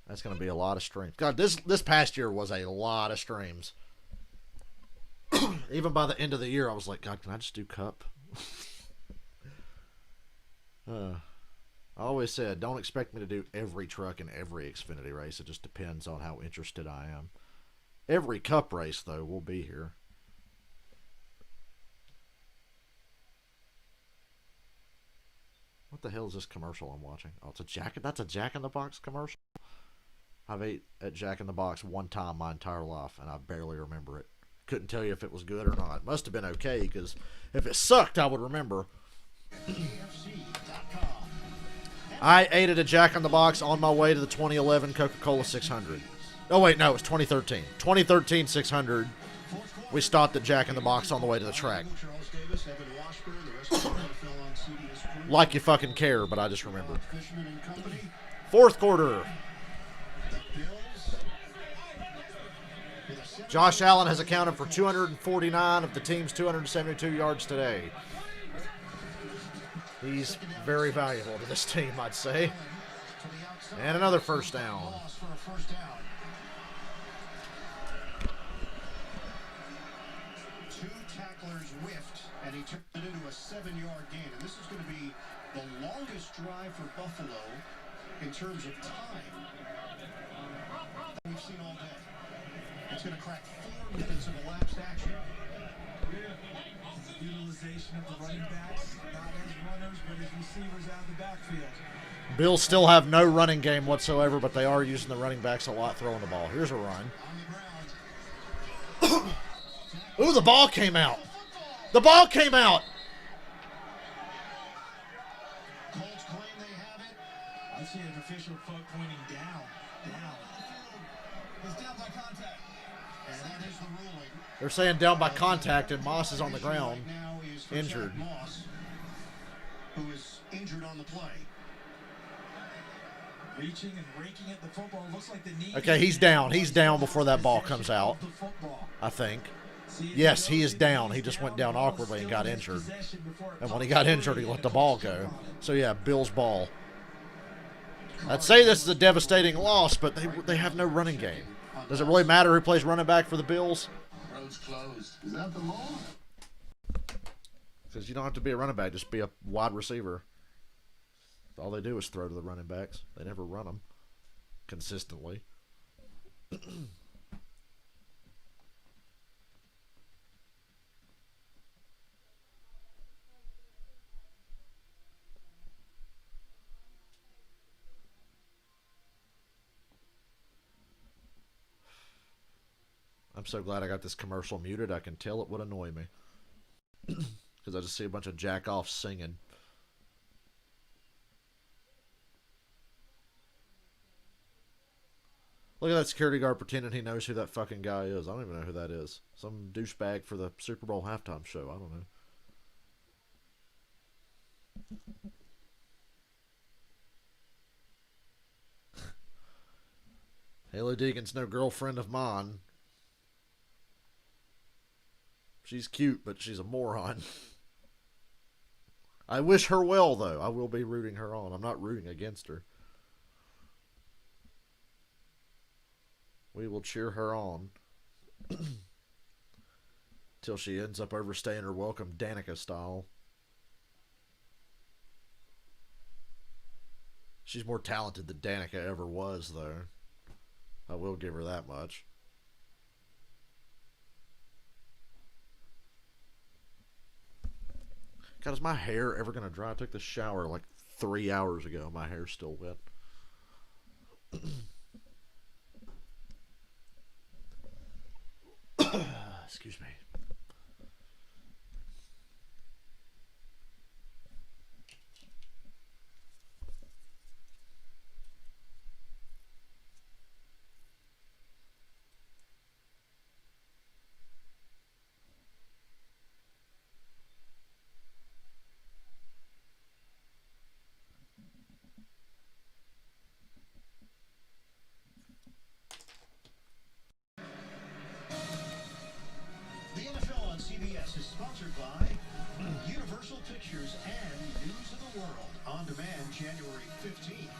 That's going to be a lot of streams. God, this past year was a lot of streams. Even by the end of the year, I was like, God, can I just do Cup? I always said, don't expect me to do every truck in every Xfinity race. It just depends on how interested I am. Every Cup race, though, will be here. What the hell is this commercial I'm watching? Oh, it's a Jack. That's a Jack in the Box commercial. I've ate at Jack in the Box one time my entire life, and I barely remember it. Couldn't tell you if it was good or not. Must have been okay, because if it sucked, I would remember. I ate at a Jack in the Box on my way to the 2011 Coca-Cola 600. Oh, wait, no, it was 2013. 2013 600. We stopped at Jack in the Box on the way to the track. Like you fucking care, but I just remember. Fourth quarter. Josh Allen has accounted for 249 of the team's 272 yards today. He's very valuable to this team, I'd say. And another first down. Two tacklers whiffed, and he turned it into a 7-yard gain. And this is going to be the longest drive for Buffalo in terms of time we've seen all day. It's going to crack 4 minutes of elapsed action. Utilization of the running backs, not as runners, but as receivers out of the backfield. Bills still have no running game whatsoever, but they are using the running backs a lot throwing the ball. Here's a run. Ooh, the ball came out. The ball came out. Colts claim they have it. I see an official pointing down. He's down by contact. And that is the ruling. They're saying down by contact, and Moss is on the ground, Right now is for injured. Zach Moss, who is injured on the play. Reaching and raking at the football. Looks like the knee. Okay, he's down. He's down before that ball comes out, I think. Yes, he is down. He just went down awkwardly and got injured. And when he got injured, he let the ball go. So, yeah, Bills ball. I'd say this is a devastating loss, but they have no running game. Does it really matter who plays running back for the Bills? Road's closed. Is that the law? Because you don't have to be a running back. Just be a wide receiver. All they do is throw to the running backs. They never run them consistently. I'm so glad I got this commercial muted. I can tell it would annoy me. Because I just see a bunch of jack-offs singing. Look at that security guard pretending he knows who that fucking guy is. I don't even know who that is. Some douchebag for the Super Bowl halftime show. I don't know. Haley Deegan's no girlfriend of mine. She's cute, but she's a moron. I wish her well, though. I will be rooting her on. I'm not rooting against her. We will cheer her on. Till she ends up overstaying her welcome Danica style. She's more talented than Danica ever was, though. I will give her that much. God, is my hair ever going to dry? I took the shower like 3 hours ago. My hair's still wet. Excuse me. The NFL on CBS is sponsored by Universal Pictures and News of the World on demand January 15th.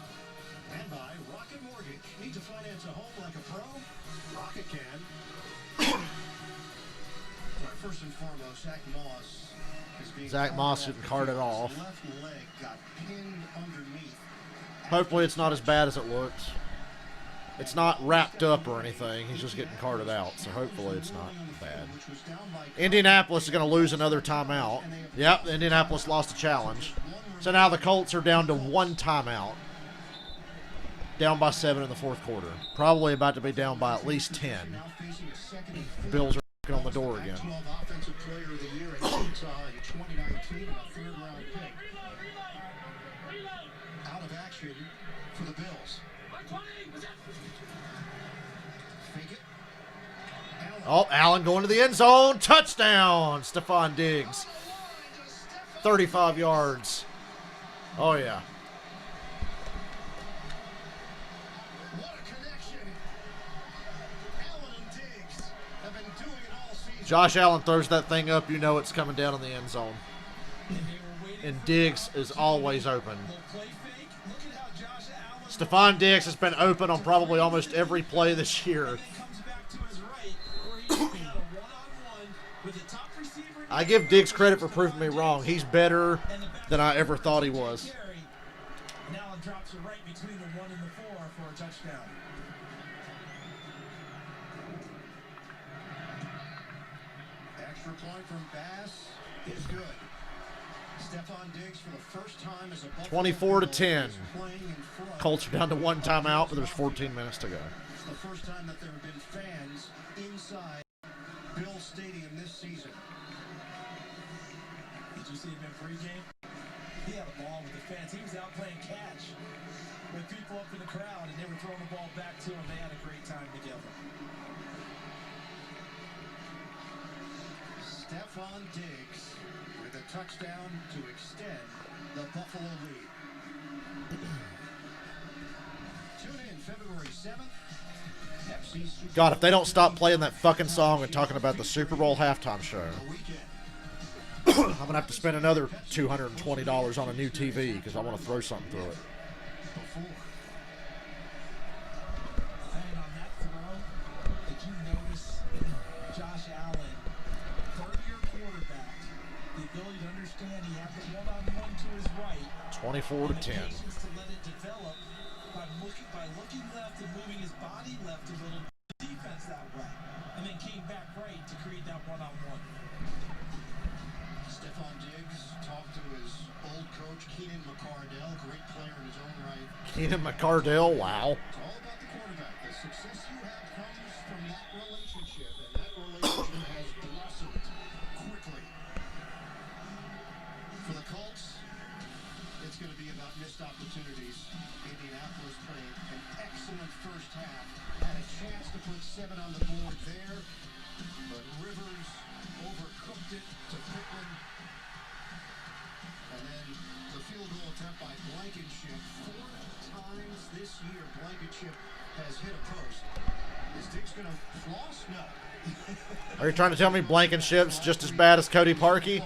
And by Rocket Mortgage. Need to finance a home like a pro? Rocket can. Right, first and foremost, Zach Moss is being Zach Moss getting carted off. His left leg got pinned underneath. Hopefully it's not as bad as it looks. It's not wrapped up or anything. He's just getting carted out, so hopefully it's not bad. Indianapolis is going to lose another timeout. Yep, Indianapolis lost a challenge. So now the Colts are down to one timeout. Down by 7 in the fourth quarter. Probably about to be down by at least 10. The Bills are knocking on the door again. Offensive player of the year in Utah in 2019 and a third-round pick. Out of action for the Bills. Fake it. Oh, Allen going to the end zone. Touchdown, Stephon Diggs. 35 yards. Oh, yeah. What a connection. Allen and Diggs have been doing it all season. Josh Allen throws that thing up, you know it's coming down in the end zone. And Diggs is always open. Stephon Diggs has been open on probably almost every play this year. I give Diggs credit for proving me wrong. He's better than I ever thought he was. Now it drops it right between the 1 and the 4 for a touchdown. Extra point from Bass is good. Stephon Diggs for the first time as a Buffalo 24-10. playing in front. Colts are down to one timeout, but there's 14 minutes to go. It's the first time that there have been fans inside Bill Stadium this season. Did you see him in pregame? He had a ball with the fans. He was out playing catch with people people up in the crowd, and they were throwing the ball back to him. They had a great time together. Stephon Diggs with a touchdown to extend the Buffalo lead. Tune in February 7th. God, if they don't stop playing that fucking song and talking about the Super Bowl halftime show, I'm going to have to spend another $220 on a new TV because I want to throw something through it. And on that throw, did you notice Josh Allen, third-year quarterback, the ability to understand he had the one-on-one to his right. 24-10. Patience to let it develop by looking left and moving his body left a little, defense that way, and then came back right to create that one-on-one. Stephon Diggs talked to his old coach, Keenan McCardell, great player in his own right. Keenan McCardell, wow. It's all about the quarterback. The success you have comes from that relationship, and that relationship has blossomed quickly. For the Colts, it's going to be about missed opportunities. Indianapolis played an excellent first half. Had a chance to put 7 on the board there, but Rivers overcooked it to Pittman. And then the field goal attempt by Blankenship. 4 times this year, Blankenship has hit a post. Is Diggs going to floss? No. Are you trying to tell me Blankenship's just as bad as Cody Parkey?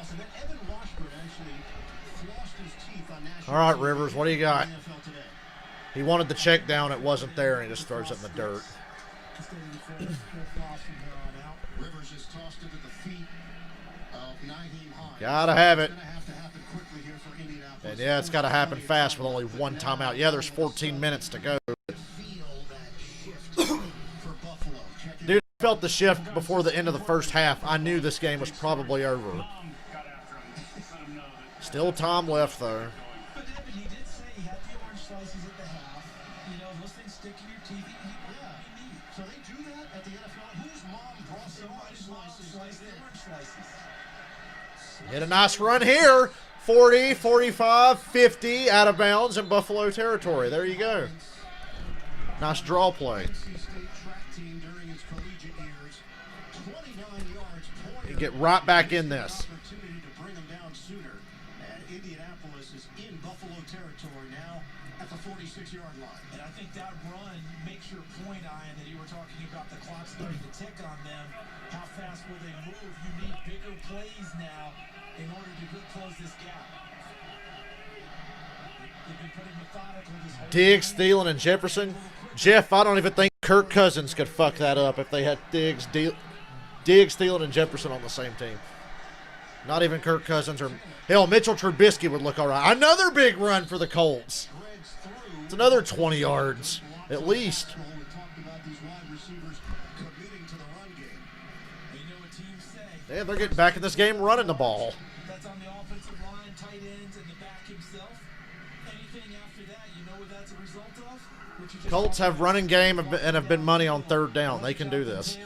All right, Rivers, what do you got? He wanted the check down, it wasn't there, and he just throws it in the dirt. Rivers is tossed into the feet of Nyheim Hines. Gotta have it. It's gonna have to happen quickly here for Indianapolis. And yeah, it's got to happen fast with only one timeout. Yeah, there's 14 minutes to go. Dude, I felt the shift before the end of the first half. I knew this game was probably over. Still time left, though. But Evan, he did say he had the orange slices at the half. You know, those things stick in your teeth. So they do that at the NFL. Whose mom brought some orange slices? Hit a nice run here. 40, 45, 50 out of bounds in Buffalo territory. There you go. Nice draw play. You get right back in this. Indianapolis is in Buffalo territory now at the 46-yard line. And I think that run makes your point, Ian, that you were talking about the clock starting to tick on them. How fast will they move? You need bigger plays now in order to close this gap. They've been pretty methodical this whole Diggs, Thielen, and Jefferson. Jeff, I don't even think Kirk Cousins could fuck that up if they had Diggs, Thielen, and Jefferson on the same team. Not even Kirk Cousins or hell, Mitchell Trubisky would look all right. Another big run for the Colts. It's another 20 yards at least. Yeah, they're getting back in this game running the ball. That's on the offensive line, tight ends, and the back himself. Anything after that, you know what that's a result of? Colts have running game and have been money on third down. They can do this.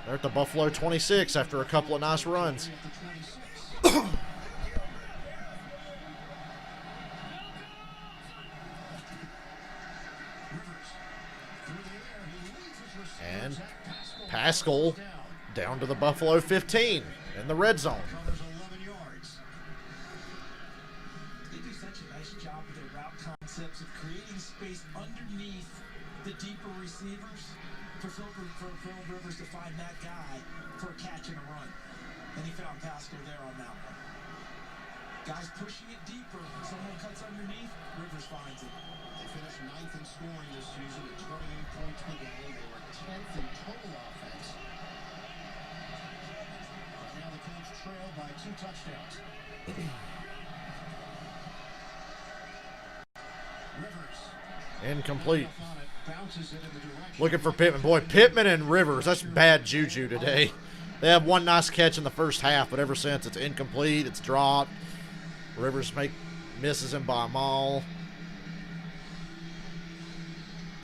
They're at the Buffalo 26 after a couple of nice runs. And Pascal down to the Buffalo 15 in the red zone. They do such a nice job with their route concepts of creating space underneath the deeper receivers for Rivers to find that guy for a catch and a run. And he found Pascal there on that one. Guys pushing it deeper. Someone cuts underneath, Rivers finds it. They finished 9th in scoring this season at 28 points per game. They were 10th in total offense. Now the Colts trail by 2 touchdowns. Rivers. Incomplete. Looking for Pittman. Boy, Pittman and Rivers, that's bad juju today. They have one nice catch in the first half, but ever since it's incomplete, it's dropped. Rivers misses him by a mile.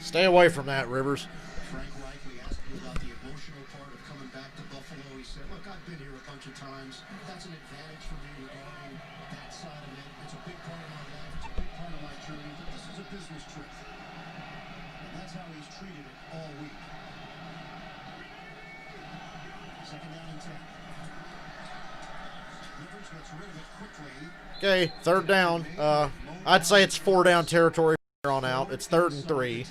Stay away from that, Rivers. Frank Reich, we asked you about the emotional part of coming back to said, look, I've been here a bunch of times. That's an advantage for me regarding that side of it. It's a big part of my life. It's a big part of my journey. But this is a business trip. And that's how he's treated it all week. Second down and 10. Rivers gets rid of it quickly. Okay, third down. I'd say it's 4-down territory from here on out. It's 3rd and 3.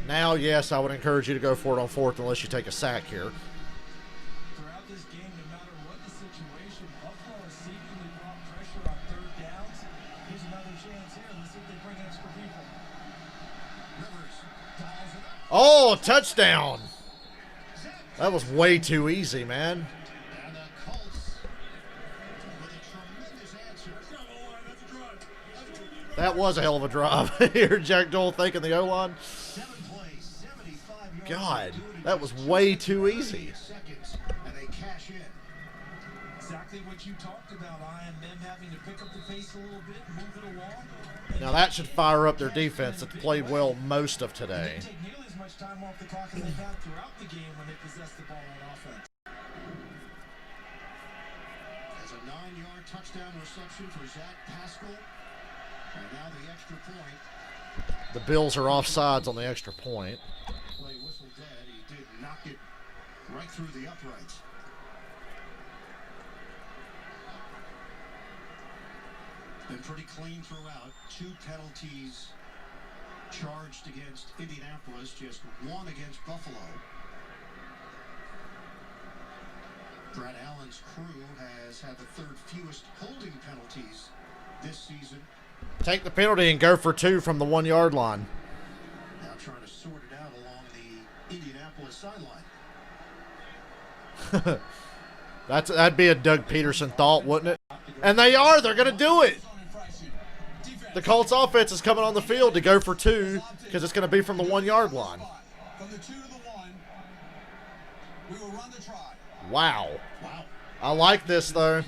Now, yes, I would encourage you to go for it on 4th unless you take a sack here. Throughout this game, no matter what the situation, Buffalo has seemingly brought pressure on 3rd downs. Here's another chance here. Let's see if they bring extra people. Rivers dials it up. Oh, touchdown! That was way too easy, man. And the Colts with a tremendous answer. That was a hell of a drive. Here, Jack Joel thanking the O-line. 7 plays, 75 yards. God, that was way too easy. Seconds, and they cash in. Exactly what you talked about, Ian. Them having to pick up the pace a little bit, move it along. Now that should fire up their defense that played well most of today. They take nearly as much time off the clock as they've had throughout the game when they possess the ball on offense. That's a 9-yard touchdown reception for Zach Pascal. And now the extra point. The Bills are offsides on the extra point. Play whistle dead. He did knock it right through the uprights. Been pretty clean throughout. 2 penalties charged against Indianapolis, just 1 against Buffalo. Brad Allen's crew has had the 3rd fewest holding penalties this season. Take the penalty and go for 2 from the 1-yard line. Now trying to sort it out along the Indianapolis sideline. That'd be a Doug Peterson thought, wouldn't it? And they are. They're going to do it. The Colts offense is coming on the field to go for 2 because it's going to be from the 1-yard line. From the 2 to the 1, we will run the try. Wow. I like this, though.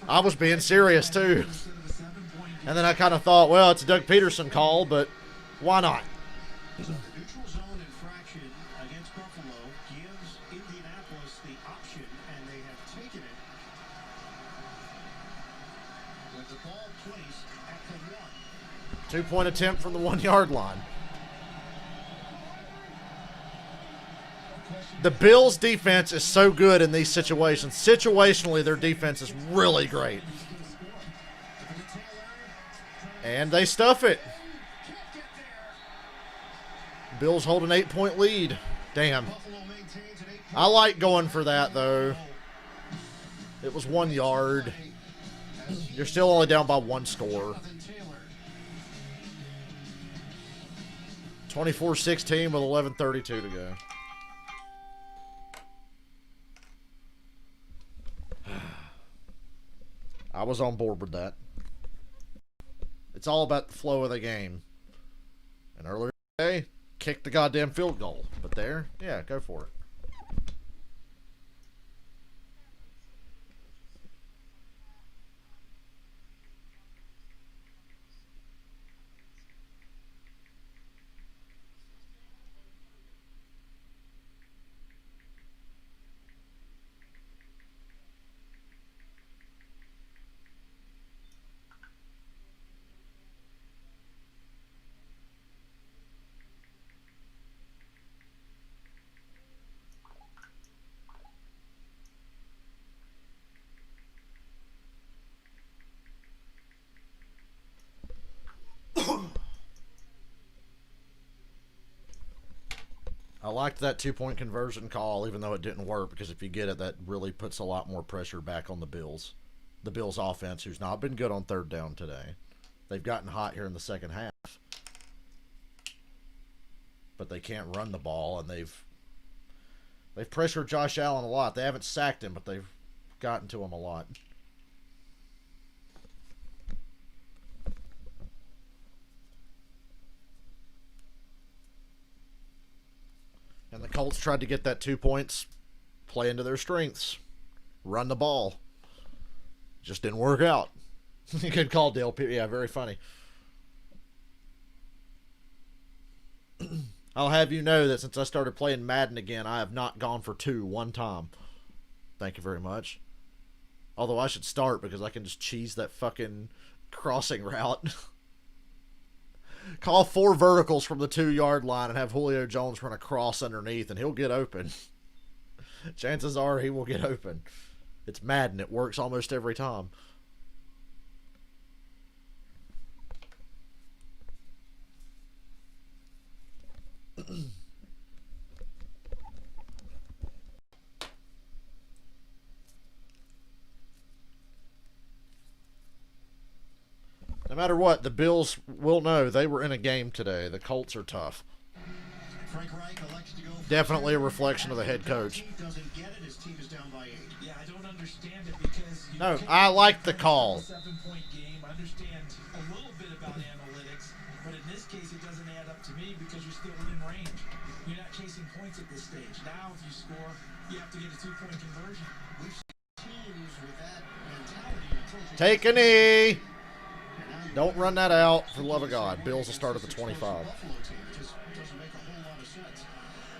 I was being serious, too. And then I kind of thought, well, it's a Doug Peterson call, but why not? So the neutral zone infraction against Buffalo gives Indianapolis the option, and they have taken it with the ball placed at the 1. 2-point attempt from the 1-yard line. The Bills' defense is so good in these situations. Situationally, their defense is really great. And they stuff it. Bills hold an 8-point lead. Damn. I like going for that, though. It was 1 yard. You're still only down by 1 score. 24-16 with 11:32 to go. I was on board with that. It's all about the flow of the game. And earlier today, kicked the goddamn field goal. But there, yeah, go for it. I liked that 2-point conversion call, even though it didn't work, because if you get it, that really puts a lot more pressure back on the Bills. The Bills offense, who's not been good on 3rd down today. They've gotten hot here in the second half. But they can't run the ball, and they've pressured Josh Allen a lot. They haven't sacked him, but they've gotten to him a lot. And the Colts tried to get that 2 points, play into their strengths, run the ball. Just didn't work out. Good call, Dale. Yeah, very funny. I'll have you know that since I started playing Madden again, I have not gone for 2 one time. Thank you very much. Although I should start because I can just cheese that fucking crossing route. Call 4 verticals from the 2-yard line and have Julio Jones run a cross underneath and he'll get open. Chances are he will get open. It's Madden. It works almost every time. No matter what, the Bills will know they were in a game today. The Colts are tough. Definitely a reflection of the head coach. Yeah, I don't understand it because No, I like the call. 7-point game. I understand a little bit about analytics, but in this case, it doesn't add up to me because you're still within range. You're not chasing points at this stage. Now, if you score, you have to get a 2-point conversion. We've seen teams with that mentality approaching. Take a knee. Don't run that out, for the love of God. Bills will start at the 25. Buffalo team. It just doesn't make a whole lot of sense.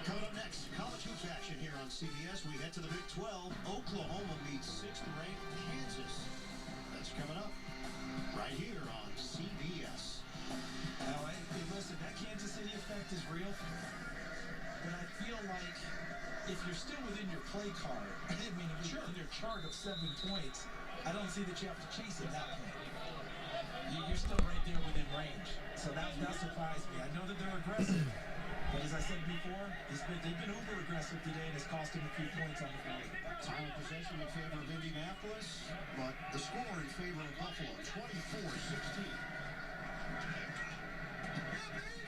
Coming up next, college hoops action here on CBS. We head to the Big 12. Oklahoma meets 6th-ranked Kansas. That's coming up right here on CBS. Now, hey, listen, that Kansas City effect is real, but I feel like if you're still within your play card, I mean, if you're in your chart of 7 points, I don't see that you have to chase at that point. You're still right there within range. So that surprised me. I know that they're aggressive, but as I said before, they've been uber aggressive today, and it's cost them a few points on the field. Time of possession in favor of Indianapolis, but the score in favor of Buffalo, 24-16.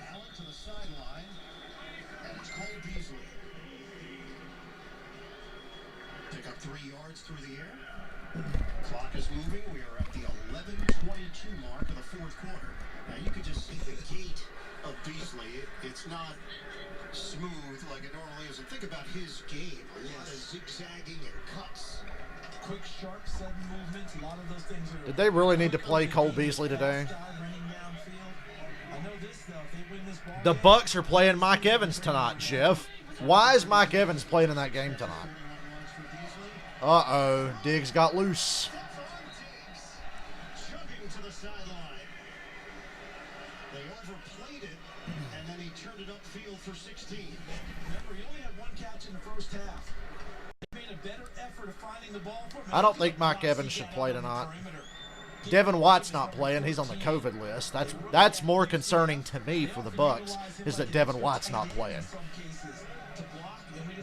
Allen to the sideline, and it's Cole Beasley. Pick up 3 yards through the air. Clock is moving. We are at the 11:22 mark of the 4th quarter. Now you can just see the gait of Beasley. It's not smooth like it normally is. And think about his game. A lot of zigzagging and cuts. Quick, sharp, sudden movements. A lot of those things are. Did they really need to play Cole Beasley today? I know this, though. If they win this ball The game, Bucks are playing Mike Evans tonight, Jeff. Why is Mike Evans playing in that game tonight? Uh-oh. Diggs got loose. Chugging to the sideline. They overplayed it, and then he turned it upfield for 16. Remember, he only had 1 catch in the first half. He made a better effort of finding the ball for him. I don't think Mike Evans should play tonight. Devin White's not playing. He's on the COVID list. That's more concerning to me for the Bucks, is that Devin White's not playing.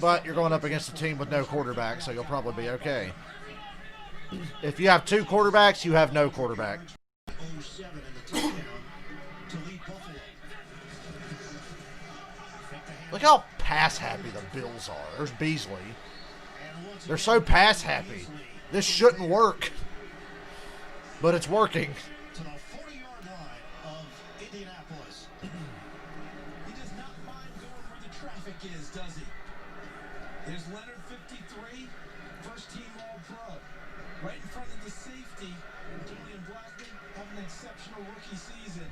But you're going up against a team with no quarterback, so you'll probably be okay. If you have 2 quarterbacks, you have no quarterback. 07 in the touchdown to lead Buffalo. Look how pass happy the Bills are. There's Beasley. They're so pass happy. This shouldn't work. But it's working. To the 40-yard line of Indianapolis. He does not mind going where the traffic is, does he? There's Leonard, 53, first-team All-Pro. Right in front of the safety, Julian Blackman having an exceptional rookie season.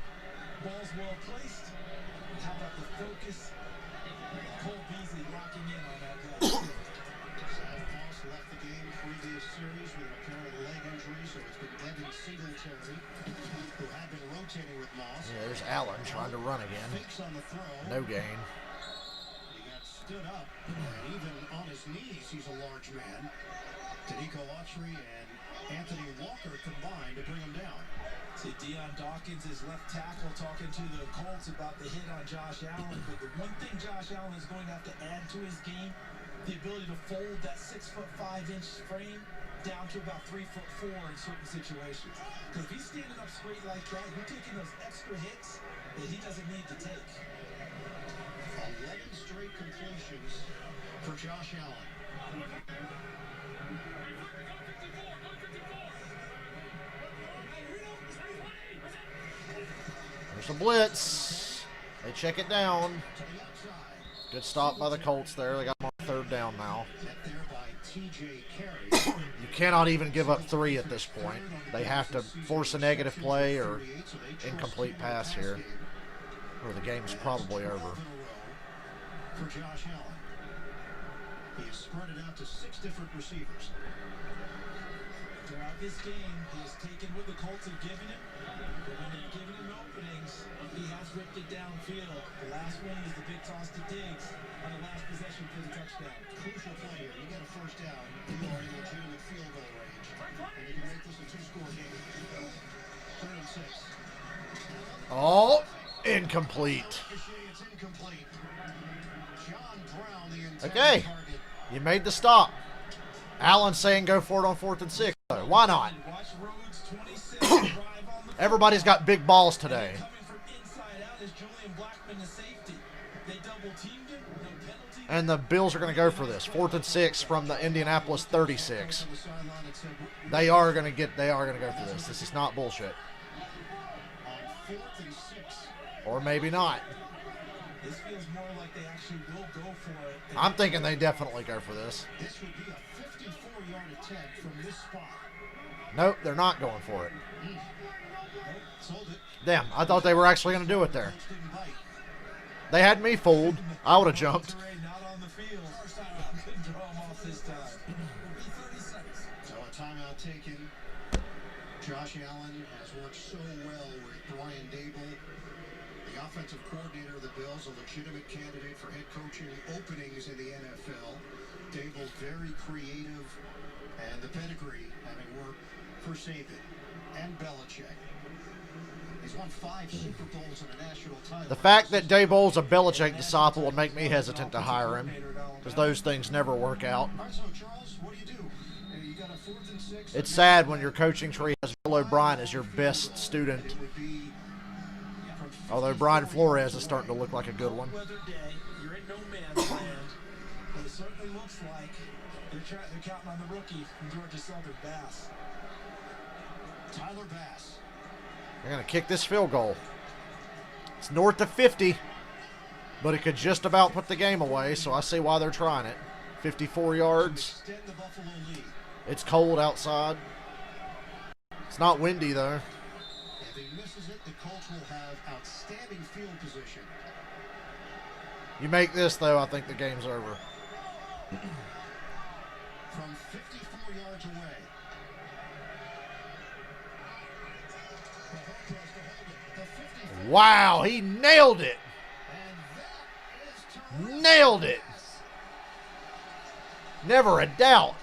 Ball's well placed. How about the focus? Cole Beasley locking in on that guy. Zach Moss left the game previous series with an apparent leg injury, so it's been Devin Singletary, who had been rotating with Moss. Yeah, there's Allen trying to run again. Fakes on the throw. No gain. He got stood up, and even on his knees, he's a large man. Danico Autry and Anthony Walker combined to bring him down. See, Deion Dawkins is left tackle talking to the Colts about the hit on Josh Allen. But the one thing Josh Allen is going to have to add to his game, the ability to fold that 6'5" frame down to about 3'4" in certain situations. Because if he's standing up straight like that, you're taking those extra hits that he doesn't need to take. 11 straight completions for Josh Allen. There's a blitz. They check it down. Good stop by the Colts there. They got them on 3rd down now. You cannot even give up 3 at this point. They have to force a negative play or incomplete pass here, or the game's probably over. for Josh Allen. He has spread it out to 6 different receivers. Throughout this game, he has taken what the Colts have given him, but when they've given him openings, he has ripped it downfield. The last one is the big toss to Diggs on the last possession for the touchdown. Crucial play here. You get a first down, you are in legitimate field goal range, and you can make this a 2-score game. 3rd and 6. Oh, incomplete. It's incomplete. John Brown, the intended Okay, target. you made the stop. Allen saying go for it on 4th and 6. Why not? Watch Rhodes 26 drive on the Everybody's got big balls today. coming from inside out is Julian Blackman, the safety. They double teamed him, no penalty. And the Bills are going to go for this. 4th and 6 from the Indianapolis 36. They are going to go for this. This is not bullshit. On 4th and 6. Or maybe not. This feels more like they actually will go for it. I'm thinking they definitely go for this. This would be a 54-yard attempt from this spot. Nope, they're not going for it. Nope, sold it. Damn, I thought they were actually going to do it there. Colts didn't bite. They had me fooled. I would have jumped. Not on the field. First time out. Couldn't draw him off this time. 30 seconds. So a timeout taken. Josh Allen has worked so well with Brian Dable, the offensive coordinator of the Bills, a legitimate candidate for head coaching openings in the NFL. Dable very creative, and the pedigree having worked for Saban and Belichick. He's won 5 Super Bowls and a national title. The fact that Daboll's a Belichick disciple would make me hesitant to hire him, because those things never work out. All right, so Charles, what do you do? You got a 4th and 6. It's sad when your coaching tree has Bill O'Brien as your best student. It would be Although Brian Flores is starting to look like a good one. Weather day, you're in no man's land, but it certainly looks like they're counting on the rookie from Georgia Southern, Bass. Tyler Bass. They're going to kick this field goal. It's north of 50, but it could just about put the game away, so I see why they're trying it. 54 yards. Extend the Buffalo lead. It's cold outside. It's not windy, though. If he misses it, the Colts will have outstanding field position. You make this, though, I think the game's over. From 54 yards away. Wow, he nailed it. Nailed it. Never a doubt.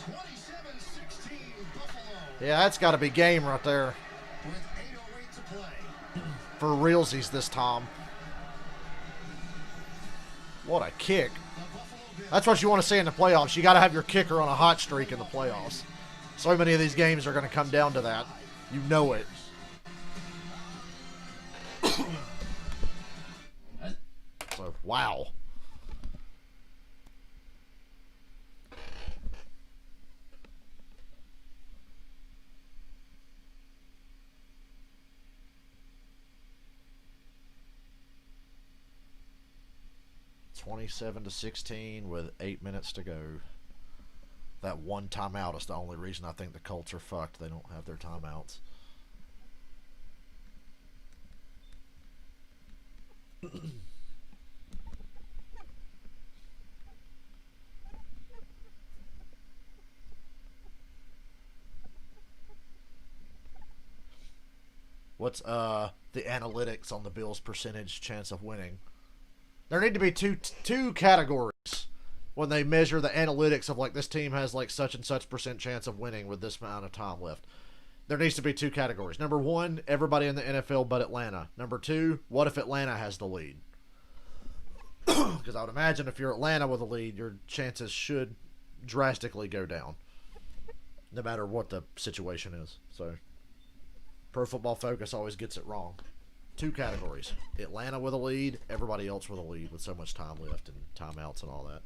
27-16 Buffalo. Yeah, that's got to be game right there. With 8:08 to play. For realsies this time. What a kick. That's what you want to see in the playoffs. You got to have your kicker on a hot streak in the playoffs. So many of these games are going to come down to that. You know it. So, wow. (27-16) with 8 minutes to go. That one timeout is the only reason I think the Colts are fucked. They don't have their timeouts. What's the analytics on the Bills' percentage chance of winning? There need to be two categories when they measure the analytics of like this team has like such and such % chance of winning with this amount of time left. There needs to be 2 categories. Number 1, everybody in the NFL but Atlanta. Number 2, what if Atlanta has the lead? Because I would imagine if you're Atlanta with a lead, your chances should drastically go down, no matter what the situation is. So, Pro Football Focus always gets it wrong. 2 categories. Atlanta with a lead, everybody else with a lead with so much time left and timeouts and all that.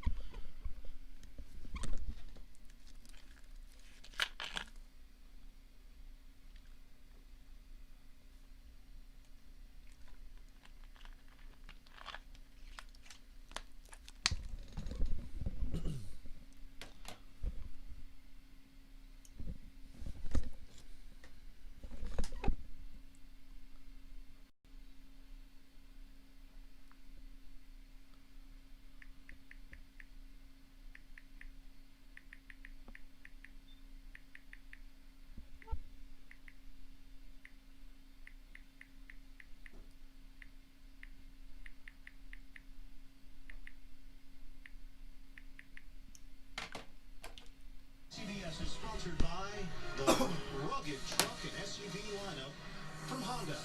rugged truck and SUV lineup from Honda.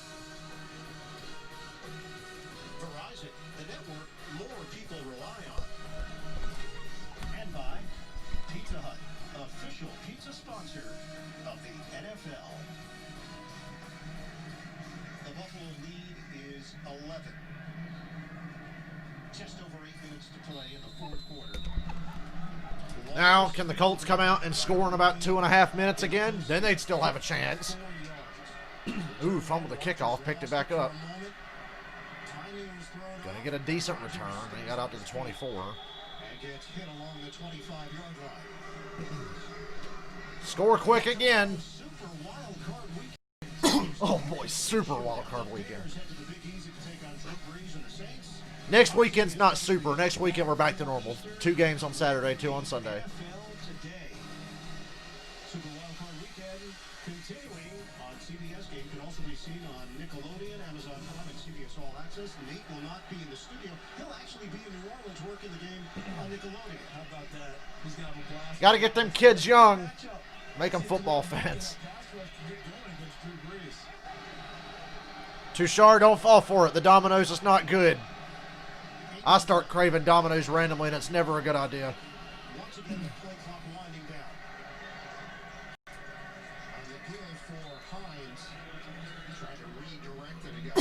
Verizon, the network more people rely on. And by Pizza Hut, official pizza sponsor of the NFL. The Buffalo lead is 11. Just over 8 minutes to play in the fourth quarter. Now, can the Colts come out and score in about 2.5 minutes again? Then they'd still have a chance. Ooh, fumbled the kickoff, picked it back up. Gonna get a decent return. He got out to the 24. And gets hit along the 25-yard line. Score quick again. Super wild card weekend. Oh boy, super wild card weekend. Head to the Big Easy to take on Drew Brees and the Saints. Next weekend's not super. Next weekend we're back to normal. 2 games on Saturday, 2 on Sunday. NFL today. Super wild card weekend continuing on CBS. Game can also be seen on Nickelodeon, Amazon Prime, and CBS All Access. Nate will not be in the studio. He'll actually be in New Orleans working the game on Nickelodeon. How about that? He's gonna have a blast. Got to get them kids young. Make them football fans. Tushar, don't fall for it. The Domino's is not good. I start craving Domino's randomly, and it's never a good idea. Once again, the play clock winding down. On the appeal for Hines, trying to redirect it. He got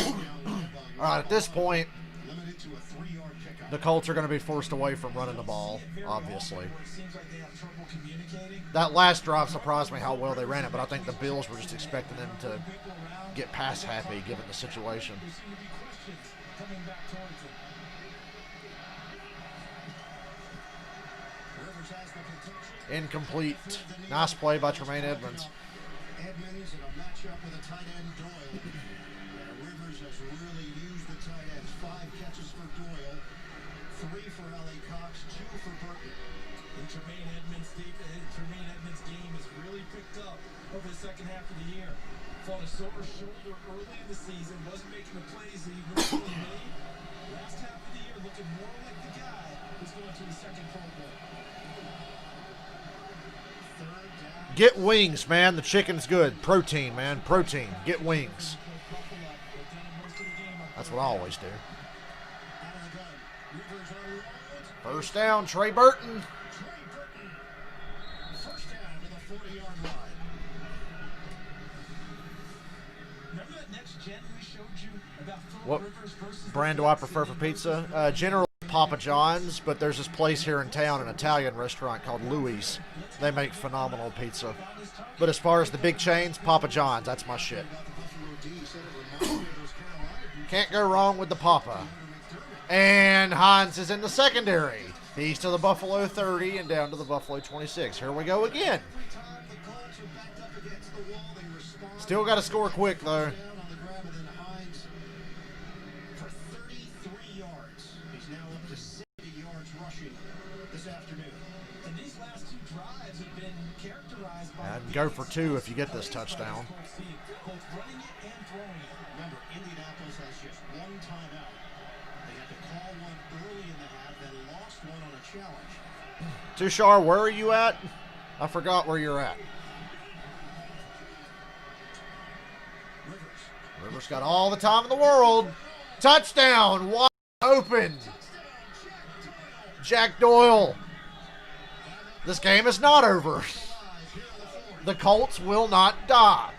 down. All right, at this point, Limited to a 3-yard pickup. the Colts are going to be forced away from running the ball, obviously. That last drive surprised me how well they ran it, but I think the Bills were just expecting them to get pass happy given the situation. Incomplete. Nice play by Tremaine Edmonds. Edmonds in a matchup with a tight end Doyle. Rivers has really used the tight ends. 5 catches for Doyle, 3 for L.A. Cox, 2 for Burton. And Tremaine Edmonds' game has really picked up over the second half of the year. Fought a sore shoulder early in the season, wasn't making the plays that he originally made. Last half of the year looking more like the guy who's going to his second Pro Bowl. Get wings, man. The chicken's good. Protein, man. Protein. Get wings. That's what I always do. First down, Trey Burton. First down to the 40-yard line. Remember that next gen we showed you about Phillip What Rivers versus brand do I prefer for pizza? Generally Papa John's, but there's this place here in town, an Italian restaurant called Louis. They make phenomenal pizza. But as far as the big chains, Papa John's, that's my shit. Can't go wrong with the Papa. And Hines is in the secondary. He's to the Buffalo 30 and down to the Buffalo 26. Here we go again. Still got to score quick, though. And go for 2 if you get this touchdown. Remember, Indianapolis has just 1 timeout. They had to call one early in the half, then lost one on a challenge. Tushar, where are you at? I forgot where you're at. Rivers got all the time in the world. Touchdown! Wide open. Jack Doyle. This game is not over. The Colts will not die.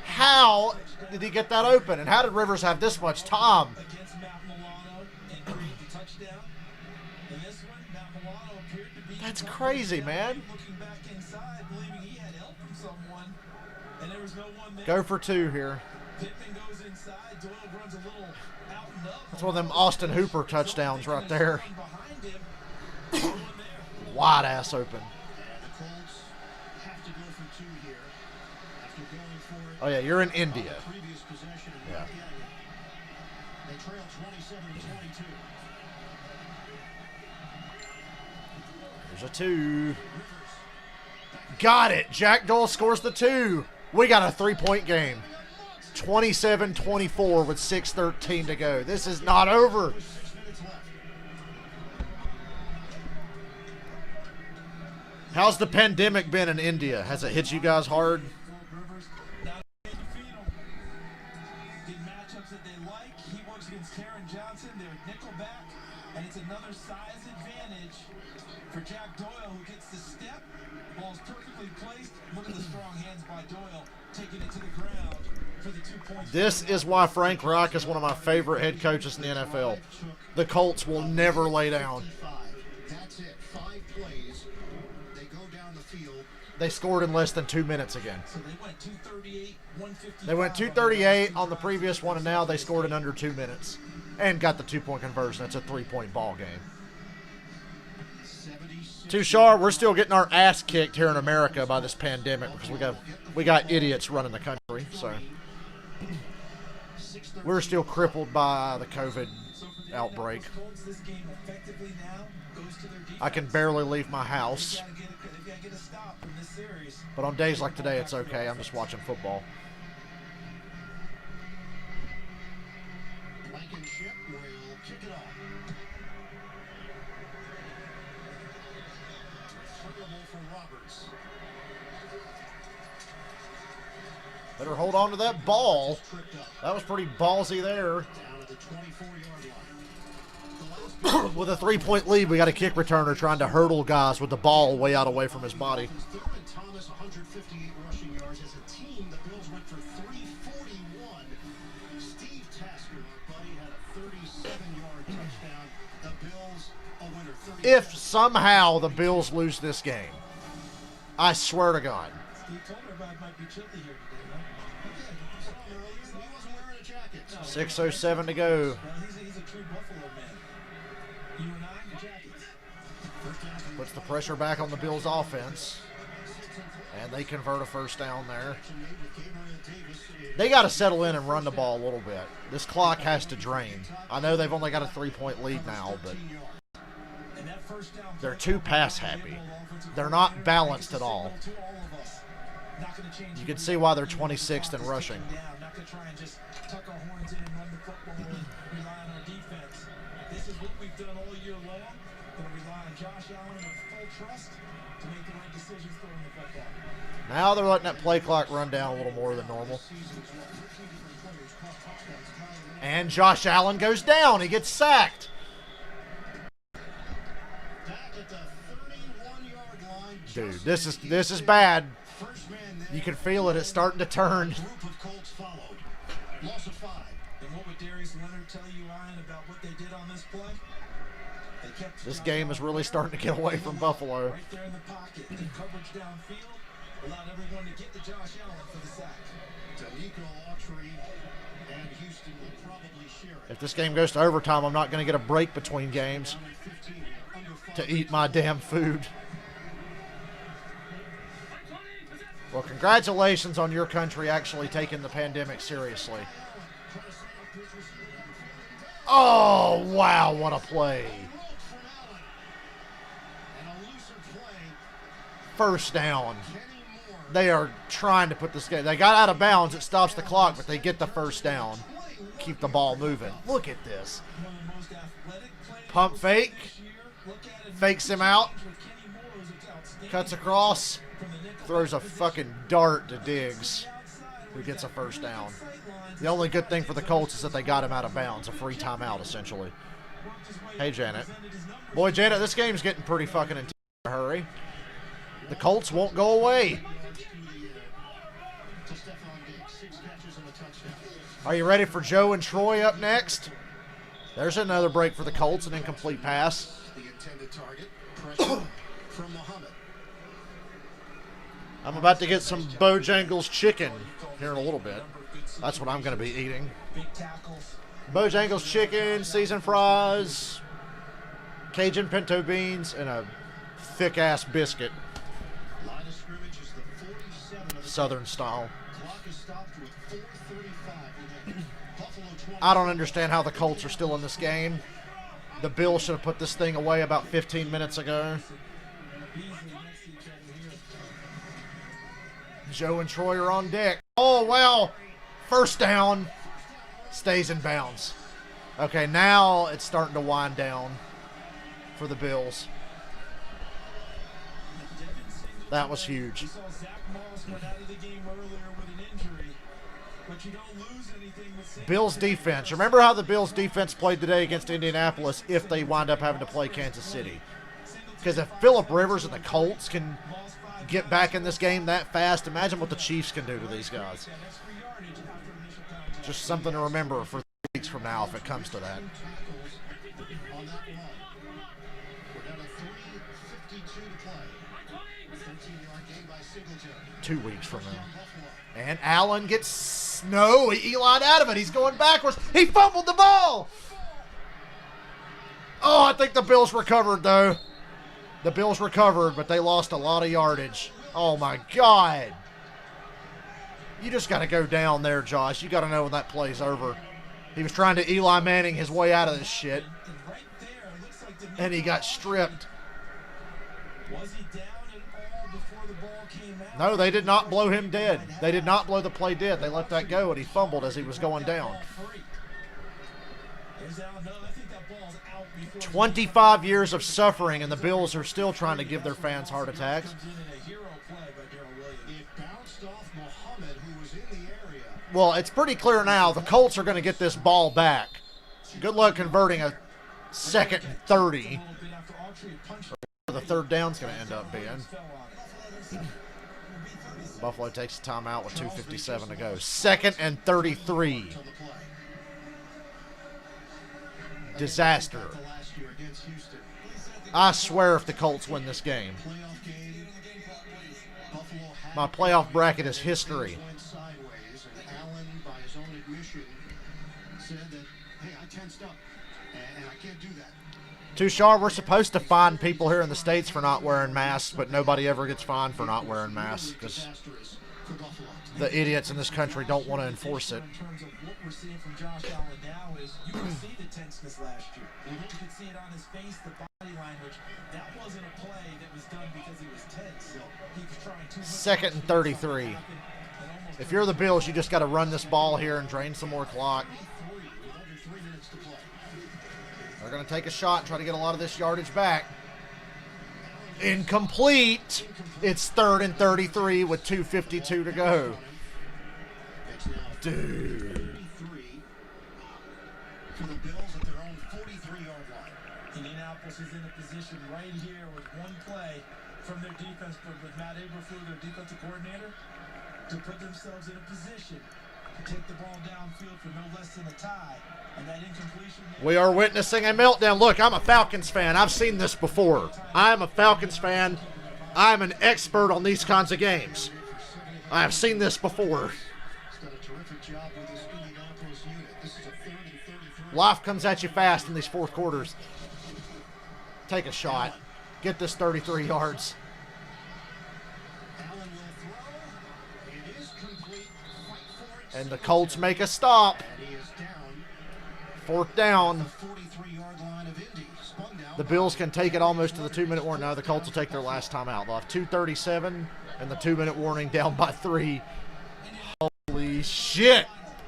How did he get that open? And how did Rivers have this much time? against Matt Milano and create the touchdown. And this one, Matt Milano appeared to be That's crazy, man. looking back inside, believing he had help from someone, and there was no one there. Go for 2 here. Pittman goes inside. Doyle runs a little out and up. That's one of them Austin Hooper touchdowns right there. Behind him, no one there. Wide ass open. And the Colts have to go for 2 here after going for it. Oh yeah, you're in India. Previous possession and Yeah. not getting it. They trail 27-22. There's a 2. Got it. Jack Doyle scores the 2. We got a 3-point game. 27-24 with 6:13 to go. This is not over. 6 minutes left. How's the pandemic been in India? Has it hit you guys hard? Did matchups that they like. He works against Taron Johnson, their nickelback, and it's another size advantage for Jack Doyle, who gets the step. Ball's perfectly placed. Look at the strong hands by Doyle, taking it to the ground for the 2 points. This is why Frank Reich is one of my favorite head coaches in the NFL. The Colts will never lay down. That's it. 5 plays. They go down the field. They scored in less than 2 minutes again. So they went 238, 155. They went 238 on the previous one, and now they scored in under 2 minutes and got the 2-point conversion. That's a 3-point ball game. Tushar, we're still getting our ass kicked here in America by this pandemic because we got idiots running the country. So we're still crippled by the COVID outbreak. I can barely leave my house. But on days like today, it's okay. I'm just watching football. Blankenship will kick it off. Terrible for Roberts. Better hold on to that ball. That was pretty ballsy there. Down at the 24-yard line. With a 3-point lead, we got a kick returner trying to hurdle guys with the ball way out away from his body. Thomas, 158 rushing yards. As a team, the Bills went for 341. Steve Tasker, our buddy, had a 37-yard touchdown. The Bills, a winner. If somehow the Bills lose this game, I swear to God. Steve told everybody it might be chilly here today, He wasn't wearing a jacket. 6:07 to go. Well, he's a true Buffalo man. You and I, the jackets. Puts the pressure back on the Bills offense. And they convert a first down there. They got to settle in and run the ball a little bit. This clock has to drain. I know they've only got a 3-point lead now, but they're too pass happy. They're not balanced at all. You can see why they're 26th in rushing. Not going to try and just tuck our horns in and run the football and rely on our defense. This is what we've done all year long. Going to rely on Josh Allen with full trust to make the right decisions throwing the football. Now they're letting that play clock run down a little more than normal. And Josh Allen goes down. He gets sacked. Dude, this is bad. You can feel it. It's starting to turn. Loss of 5. And what would Darius Leonard tell you, Ryan, about what they did on this play? They kept This game is really starting to get away from Buffalo. right there in the pocket. The coverage downfield allowed everyone to get to Josh Allen for the sack. Danico Autry and Houston will probably share it. If this game goes to overtime, I'm not going to get a break between games to eat my damn food. Well, congratulations on your country actually taking the pandemic seriously. Oh, wow, what a play. First down. They are trying to put this game. They got out of bounds. It stops the clock, but they get the first down. Keep the ball moving. Look at this. Pump fake. Fakes him out. Cuts across. Throws a fucking dart to Diggs, who gets a first down. The only good thing for the Colts is that they got him out of bounds. A free timeout, essentially. Hey, Janet. Boy, Janet, this game's getting pretty fucking intense in a hurry. The Colts won't go away. Are you ready for Joe and Troy up next? There's another break for the Colts, an incomplete pass. The intended target, pressure from Muhammad. I'm about to get some Bojangles chicken here in a little bit. That's what I'm going to be eating. Bojangles chicken, seasoned fries, Cajun pinto beans, and a thick-ass biscuit. Southern style. I don't understand how the Colts are still in this game. The Bills should have put this thing away about 15 minutes ago. Joe and Troy are on deck. Oh, well, first down. Stays in bounds. Okay, now it's starting to wind down for the Bills. That was huge. We saw Zach Moss went out of the game earlier with an injury, but you don't lose anything with Bills defense. Remember how the Bills defense played today against Indianapolis if they wind up having to play Kansas City? Because if Phillip Rivers and the Colts can get back in this game that fast, imagine what the Chiefs can do to these guys. Just something to remember for 3 weeks from now if it comes to that. On that run. We're down to 3:52 to play. 13-yard gain by Singletary. 2 weeks from now. And Allen gets Eli out of it. He's going backwards. He fumbled the ball. Oh, I think the Bills recovered, though. The Bills recovered, but they lost a lot of yardage. Oh, my God. You just got to go down there, Josh. You got to know when that play's over. He was trying to Eli Manning his way out of this shit. And he got stripped. Was he down at all before the ball came out? No, they did not blow him dead. They did not blow the play dead. They let that go, and he fumbled as he was going down. 25 years of suffering, and the Bills are still trying to give their fans heart attacks. Well, it's pretty clear now the Colts are going to get this ball back. Good luck converting a 2nd and 30. The third down's going to end up being. Buffalo takes a timeout with 2:57 to go. 2nd and 33. Disaster. I swear if the Colts win this game. My playoff bracket is history. Tushar, we're supposed to fine people here in the States for not wearing masks, but nobody ever gets fined for not wearing masks because the idiots in this country don't want to enforce it. In terms of what we're seeing from Josh Allen now is you could see the tenseness last year. You could see it on his face, the body language. That wasn't a play that was done because he was tense. He was trying too much. 2nd and 33. If you're the Bills, you just got to run this ball here and drain some more clock. They're going to take a shot and try to get a lot of this yardage back. Incomplete. It's 3rd and 33 with 2:52 to go. Dude. For the Bills at their own 43-yard line. Indianapolis is in a position right here with one play from their defense, but with Matt Aberfleur, their defensive coordinator, to put themselves in a position to take the ball downfield for no less than a tie. And that incompletion. We are witnessing a meltdown. Look, I'm a Falcons fan. I've seen this before. I'm a Falcons fan. I'm an expert on these kinds of games. I have seen this before. Life comes at you fast in these fourth quarters. Take a shot. Get this 33 yards. And the Colts make a stop. 4th down. The Bills can take it almost to the 2-minute warning. Now the Colts will take their last time out. They'll have 2:37 and the 2-minute warning down by 3. Holy shit.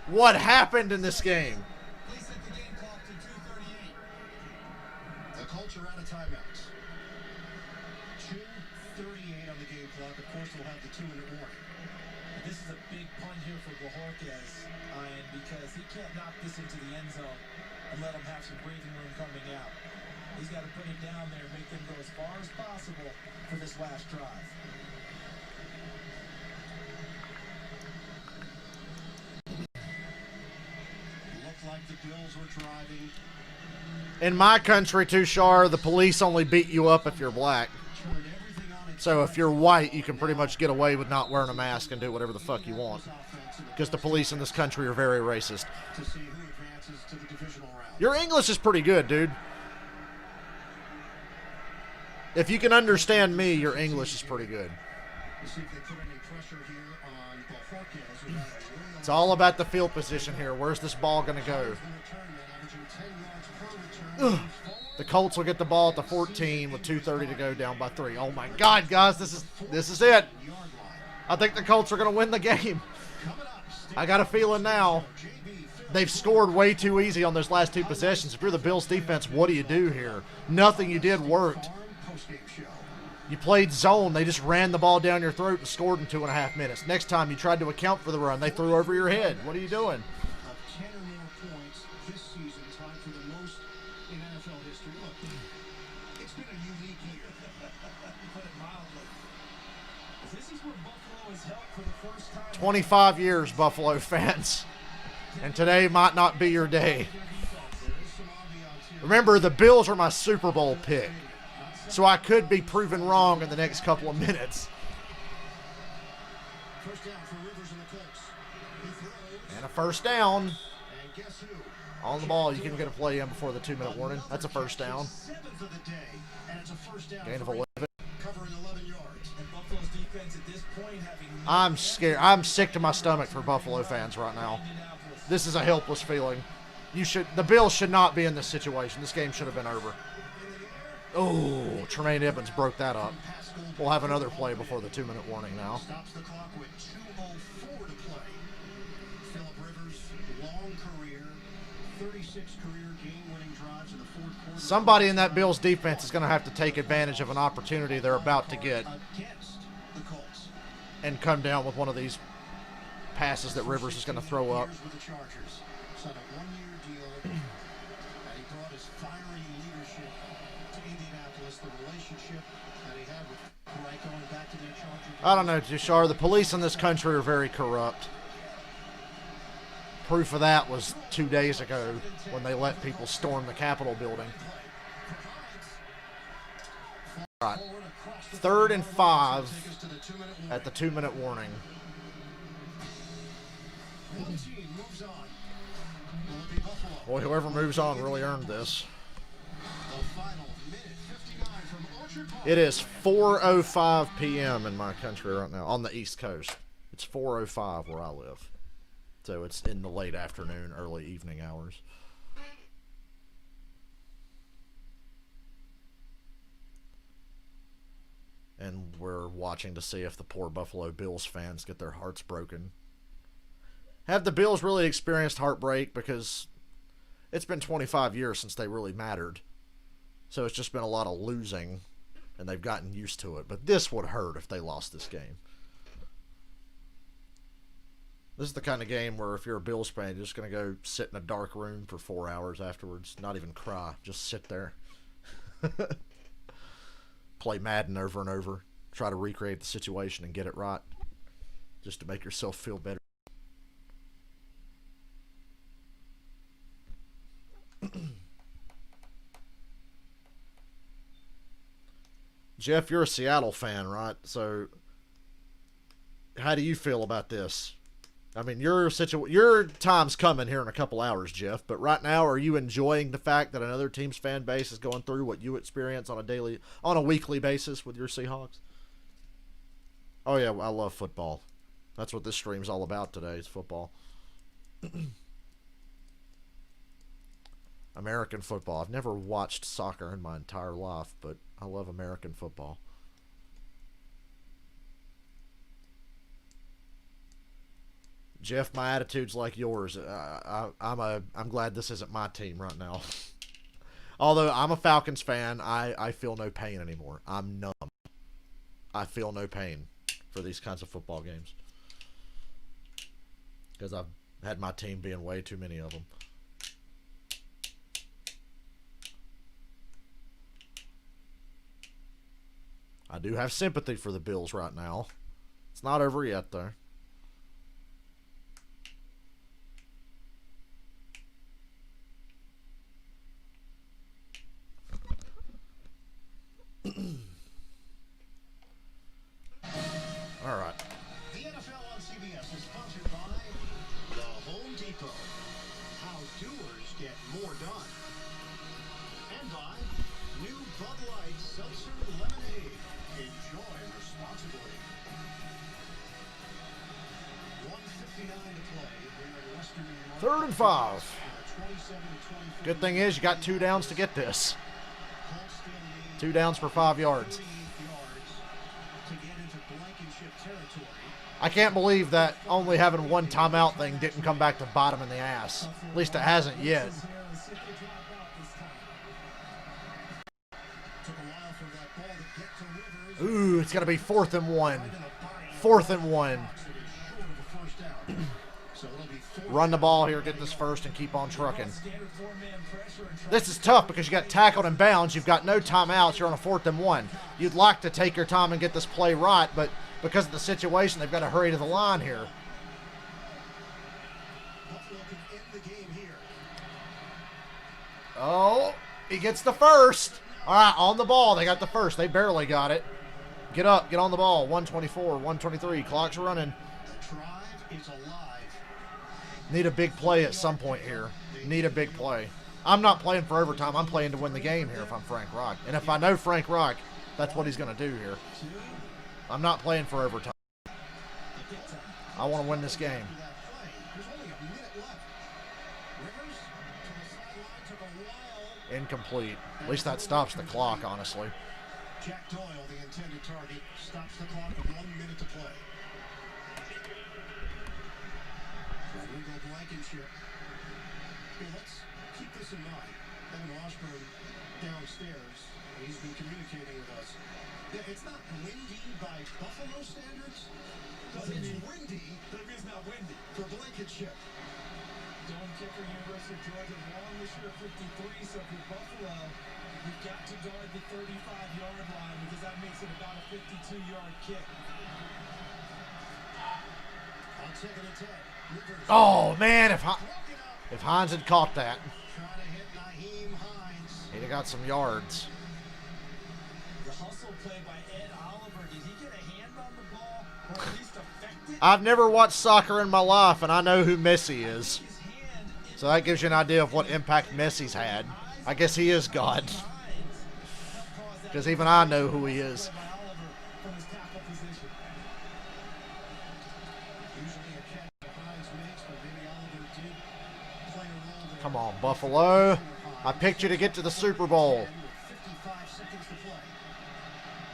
What happened in this game? The Colts are out of timeouts. 2:38 on the game clock. Of course, we'll have the 2-minute warning. This is a big punt here for Bojorquez, because he can't knock this into the end zone and let him have some breathing room coming out. He's got to put it down there and make them go as far as possible for this last drive. Looked like the Bills were driving. In my country, Tushar, the police only beat you up if you're black. So if you're white, you can pretty much get away with not wearing a mask and do whatever the fuck you want. Because the police in this country are very racist. Your English is pretty good, dude. If you can understand me, your English is pretty good. It's all about the field position here. Where's this ball going to go? Ugh. The Colts will get the ball at the 14 with 2:30 to go, down by 3. Oh my God, guys, this is it. I think the Colts are going to win the game. I got a feeling now. They've scored way too easy on those last 2 possessions. If you're the Bills defense, what do you do here? Nothing you did worked. You played zone. They just ran the ball down your throat and scored in 2.5 minutes. Next time you tried to account for the run, they threw over your head. What are you doing? 10 or more points this season, tied for the most in NFL history. Look, it's been a unique year. To put it mildly. This is where Buffalo has helped for the first time. 25 years, Buffalo fans. And today might not be your day. Remember, the Bills are my Super Bowl pick. So I could be proven wrong in the next couple of minutes. First down for Rivers and the Colts. He throws. And a first down. And guess who? On the ball, you can get a play in before the 2-minute warning. That's a first down. Seventh of the day, and it's a first down. Gain of for 11. covering 11 yards. And Buffalo's defense at this point having I'm scared. I'm sick to my stomach for Buffalo fans right now. This is a helpless feeling. The Bills should not be in this situation. This game should have been over. Oh, Tremaine Evans broke that up. We'll have another play before the 2-minute warning now. Stops the clock with 2:04 to play. Phillip Rivers, long career, 36 career game-winning drives in the fourth quarter. Somebody in that Bills defense is going to have to take advantage of an opportunity they're about to get Against the Colts. and come down with one of these passes that Rivers is going to throw up. With the Chargers. Signed a one-year deal, and he brought his fiery leadership to Indianapolis, the relationship that he had with Reich going back to their Chargers. I don't know, Tushar. The police in this country are very corrupt. Proof of that was 2 days ago when they let people storm the Capitol building. All right. 3rd and 5 at the 2-minute warning. One team moves on. Will it be Buffalo? Boy, whoever moves on really earned this. The final minute 59 from Orchard Park. It is 4:05 p.m. in my country right now, on the East Coast. It's 4:05 where I live. So it's in the late afternoon, early evening hours. And we're watching to see if the poor Buffalo Bills fans get their hearts broken. Have the Bills really experienced heartbreak? Because it's been 25 years since they really mattered. So it's just been a lot of losing, and they've gotten used to it. But this would hurt if they lost this game. This is the kind of game where if you're a Bills fan, you're just going to go sit in a dark room for 4 hours afterwards. Not even cry. Just sit there. Play Madden over and over. Try to recreate the situation and get it right. Just to make yourself feel better. Jeff, you're a Seattle fan, right? So how do you feel about this? I mean, your time's coming here in a couple hours, Jeff, but right now, are you enjoying the fact that another team's fan base is going through what you experience on a weekly basis with your Seahawks? Oh yeah, I love football. That's what this stream's all about today, is football. American football. I've never watched soccer in my entire life, but I love American football. Jeff, my attitude's like yours. I'm glad this isn't my team right now. Although I'm a Falcons fan, I feel no pain anymore. I'm numb. I feel no pain for these kinds of football games. Because I've had my team be in way too many of them. I do have sympathy for the Bills right now. It's not over yet, though. All right. The NFL on CBS is sponsored by the Home Depot. How doers get more done. And by new Bud Light Seltzer Lemonade. Enjoy responsibly. 1:59 to play here in Western New York. 3rd and 5. 27-24. Good thing is you got 2 downs to get this. Colts still need 2 downs for 5 yards. 38 yards to get into Blankenship territory. I can't believe that only having 1 timeout thing didn't come back to bite him in the ass. At least it hasn't yet. Took a while for that ball to get to Rivers. Ooh, it's going to be 4th and 1. 4th and 1. Run the ball here, get this first, and keep on trucking. This is tough because you got tackled and bounds. You've got no timeouts. You're on a 4th and 1. You'd like to take your time and get this play right, but because of the situation, they've got to hurry to the line here. Oh, he gets the first. All right, on the ball. They got the first. They barely got it. Get up. Get on the ball. 124, 123. Clock's running. Need a big play at some point here. Need a big play. I'm not playing for overtime. I'm playing to win the game here if I'm Frank Reich. And if I know Frank Reich, that's what he's going to do here. I'm not playing for overtime. I want to win this game. Incomplete. At least that stops the clock, honestly. Jack Doyle, the intended target, stops the clock with 1 minute to play. Rodrigo Blankenship. Hey, let's keep this in mind. Evan Washburn downstairs, he's been communicating with us. Yeah, it's not windy by Buffalo standards, but it's windy. But it is not windy. For Blankenship. Dome kicker, University of Georgia, long this year, 53. So for Buffalo, you've got to guard the 35-yard line because that makes it about a 52-yard kick. On 2nd and 10. Rivers. Oh, man, if Hines had caught that, Trying to hit Naheem Hines. he'd have got some yards. The hustle play by Ed Oliver. Did he get a hand on the ball or at least affect it? I've never watched soccer in my life, and I know who Messi is. So that gives you an idea of what impact Messi's had. I guess he is God. Because even I know who he is. Come on, Buffalo. I picked you to get to the Super Bowl.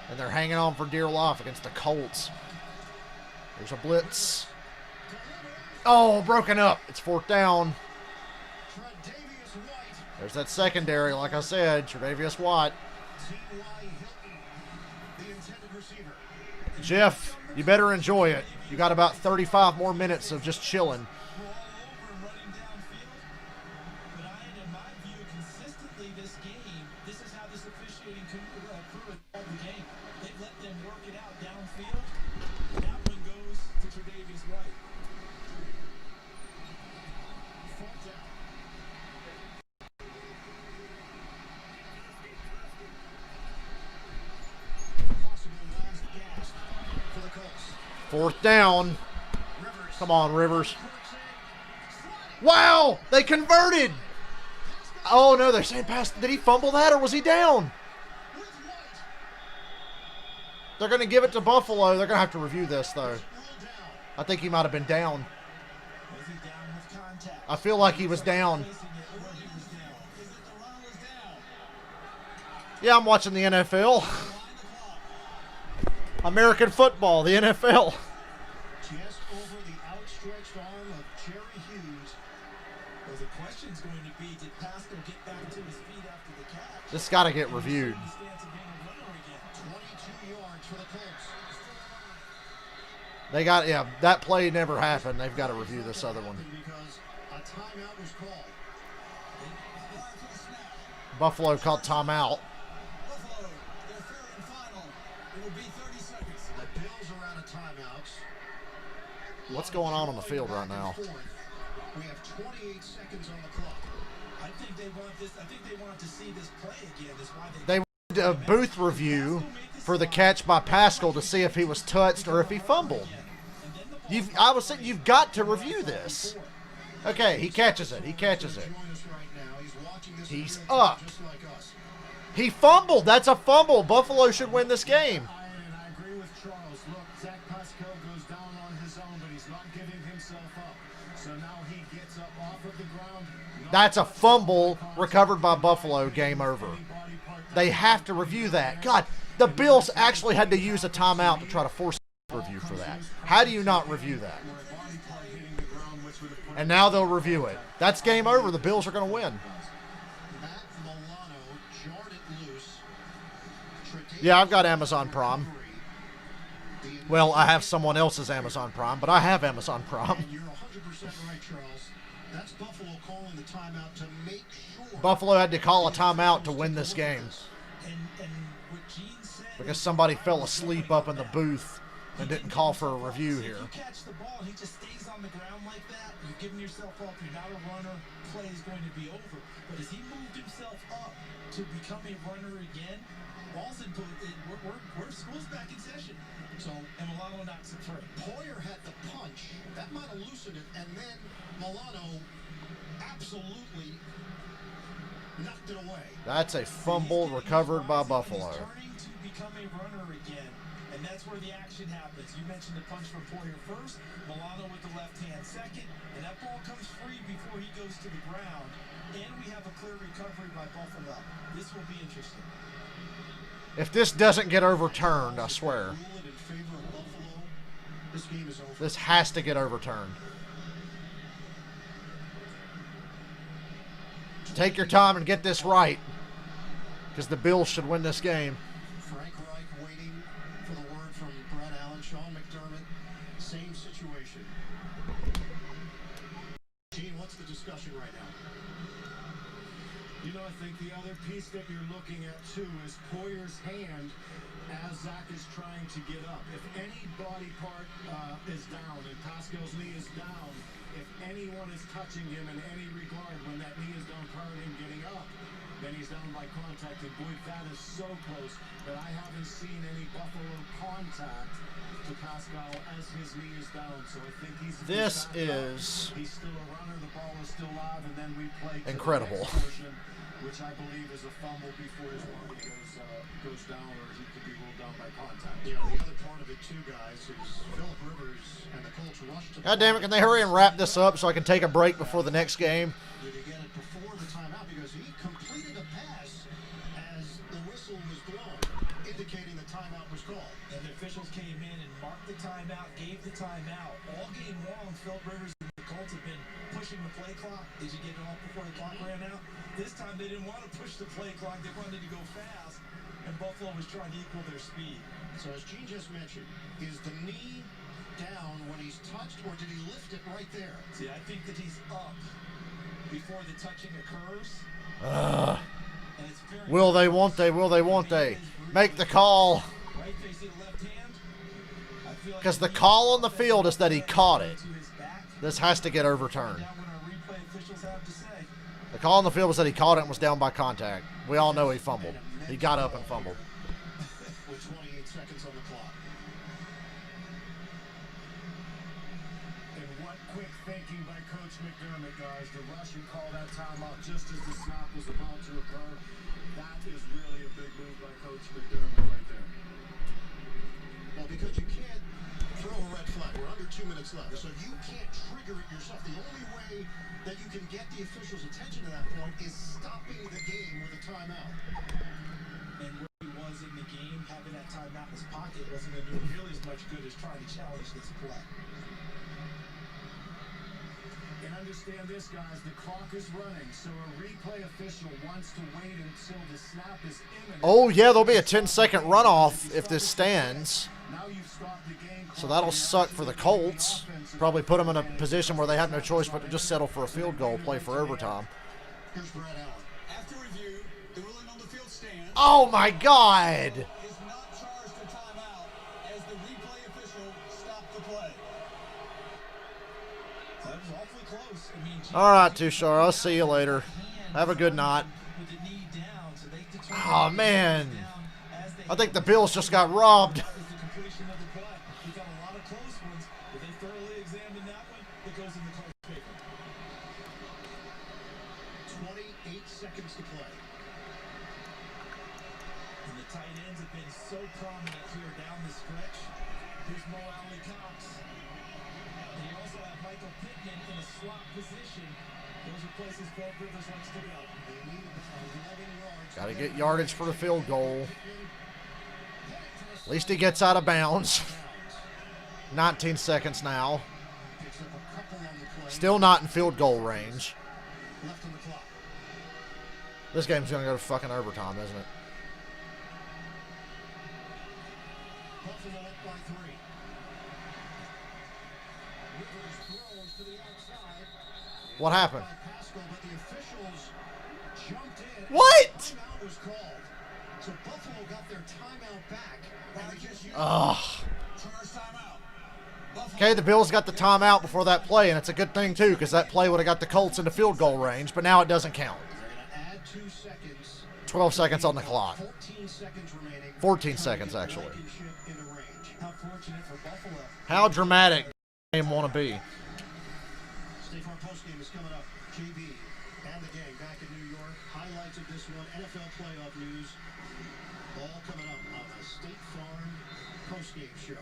And they're hanging on for dear life against the Colts. There's a blitz. Oh, broken up. It's 4th down. There's that secondary, like I said, Tre'Davious White. Jeff, you better enjoy it. You got about 35 more minutes of just chilling. Fourth down. Come on, Rivers. Wow, they converted. Oh, no, they're saying pass. Did he fumble that or was he down? They're going to give it to Buffalo. They're going to have to review this, though. I think he might have been down. I feel like he was down. Yeah, I'm watching the NFL. American football, the NFL. Just over the outstretched arm of Jerry Hughes. Well, the question's going to be, did Pascal get back to his feet after the catch? This got to get reviewed. 22 yards for the Colts. They got, yeah, that play never happened. They've got to review this other one. Because a timeout was called. Buffalo called timeout. Buffalo, their third and final. It will be 30 seconds. The Bills are out of timeouts. What's going on the field right now? We have 28 seconds on the clock. I think they want this. I think they want to see this play again. That's why They wanted a booth review for the catch by Pascal to see if he was touched or if he fumbled. I was saying you've got to review this. Okay, he catches it. He catches it. He's up. He fumbled. That's a fumble. Buffalo should win this game. And I agree with Charles. Look, Zach Pascal goes down on his own, but he's not giving himself up. So now he gets up off of the ground. That's a fumble recovered by Buffalo. Game over. They have to review that. God, the Bills actually had to use a timeout to try to force a review for that. How do you not review that? And now they'll review it. That's game over. The Bills are going to win. Matt Milano jarred it loose. Yeah, I've got Amazon Prime. Well, I have someone else's Amazon Prime, but I have Amazon Prime. And you're 100% right, Charles. That's Buffalo calling the timeout to make sure. Buffalo had to call a timeout to win this game And what Gene said, because somebody fell asleep up in the booth and didn't call for a review here. if you catch the ball and he just stays on the ground like that, you're giving yourself up. You're not a runner. Play is going to be over. But as he moved himself up to become a runner again, ball's in. School's back in session. So, and Milano knocks it free. Poyer had the punch. That might have loosened it. And then Milano absolutely knocked it away. That's a fumble recovered by Buffalo. He's turning to become a runner again. And that's where the action happens. You mentioned the punch from Poyer first, Milano with the left hand second, and that ball comes free before he goes to the ground. And we have a clear recovery by Buffalo. This will be interesting. If this doesn't get overturned, I swear. This has to get overturned. Take your time and get this right, because the Bills should win this game. Frank Reich waiting for the word from Brett Allen. Sean McDermott, same situation. Gene, what's the discussion right now? You know, I think the other piece that you're looking at, too, is Poyer's hand as Zach is trying to get up. If any body part is down and Pascal's knee is down, if anyone is touching him in any regard when that knee is down prior to him getting up, then he's down by contact. And boy, that is so close that I haven't seen any Buffalo contact to Pascal as his knee is down. So I think he's still a runner. The ball is still live, and then we play incredible. Which I believe is a fumble before his body goes down, or he could be ruled down by contact. You know, the other part of it too, guys, is Philip Rivers and the Colts rushed to. God damn it! Can they hurry and wrap this up so I can take a break before the next game? Did he get it before the timeout? Because he completed a pass as the whistle was blown, indicating the timeout was called. And the officials came in and marked the timeout, gave the timeout. All game long, Philip Rivers and the Colts have been pushing the play clock. Did you get it off before the clock ran out? This time they didn't want to push the play clock. They wanted to go fast, and Buffalo was trying to equal their speed. So as Gene just mentioned, is the knee down when he's touched, or did he lift it right there? See, I think that he's up before the touching occurs. And it's very Will they, won't they, will they, won't they? Make the call. Right facing the left hand. Because the call on the field is that he caught it. This has to get overturned. The call on the field was that he caught it and was down by contact. We all know he fumbled. He got up and fumbled. With 28 seconds on the clock. And what quick thinking by Coach McDermott, guys. The rush and call that timeout just as the snap was about to occur. That is really a big move by Coach McDermott right there. Well, because you can't throw a red flag. We're under 2 minutes left. So you can't trigger it yourself. The only way that you can get the officials' attention to that point is stopping the game with a timeout. And where he was in the game, having that timeout in his pocket wasn't going to do nearly as much good as trying to challenge this play. And understand this, guys, the clock is running, so a replay official wants to wait until the snap is imminent. Oh, yeah, there'll be a 10-second runoff if this stands. Now you've stopped the game. So that'll suck for the Colts. Probably put them in a position where they have no choice but to just settle for a field goal, play for overtime. Here's Brett Allen. After review, the ruling on the field stands. Oh, my God. Is not charged a timeout as the replay official stopped the play. That was awfully close. I mean, All right, Tushar, I'll see you later. Have a good night. with the knee down, so they determined Oh, man. as they I think the Bills just got robbed. that was the completion of the play. We got a lot of close ones, but they thoroughly examined that one. It goes in the close paper. 28 seconds to play. And the tight ends have been so prominent here down the stretch. Here's Mo Alley Cox. And you also have Michael Pittman in a slot position. Those are places Philip Rivers likes to go. They need about 11 yards. Got to get yardage for the field goal. At least he gets out of bounds. 19 seconds now. Picks up a couple on the play. Still not in field goal range. Left on the clock. This game's going to go to fucking overtime, isn't it? Buffalo up by 3. Rivers throws to the outside. What happened? By Pascal, but the officials jumped in. What? Timeout was called. So Buffalo got their timeout back. And they just used Ugh. Charge timeout. Buffalo. Okay, the Bills got the timeout before that play, and it's a good thing, too, because that play would have got the Colts into field goal range, but now it doesn't count. They're going to add 2 seconds. 12 seconds on the clock. 14 seconds remaining. 14 seconds, actually. Blankenship in the range. How fortunate for Buffalo. How dramatic game want to be? State Farm postgame is coming up. JB and the gang back in New York. Highlights of this one. NFL playoff news. All coming up on the State Farm postgame show.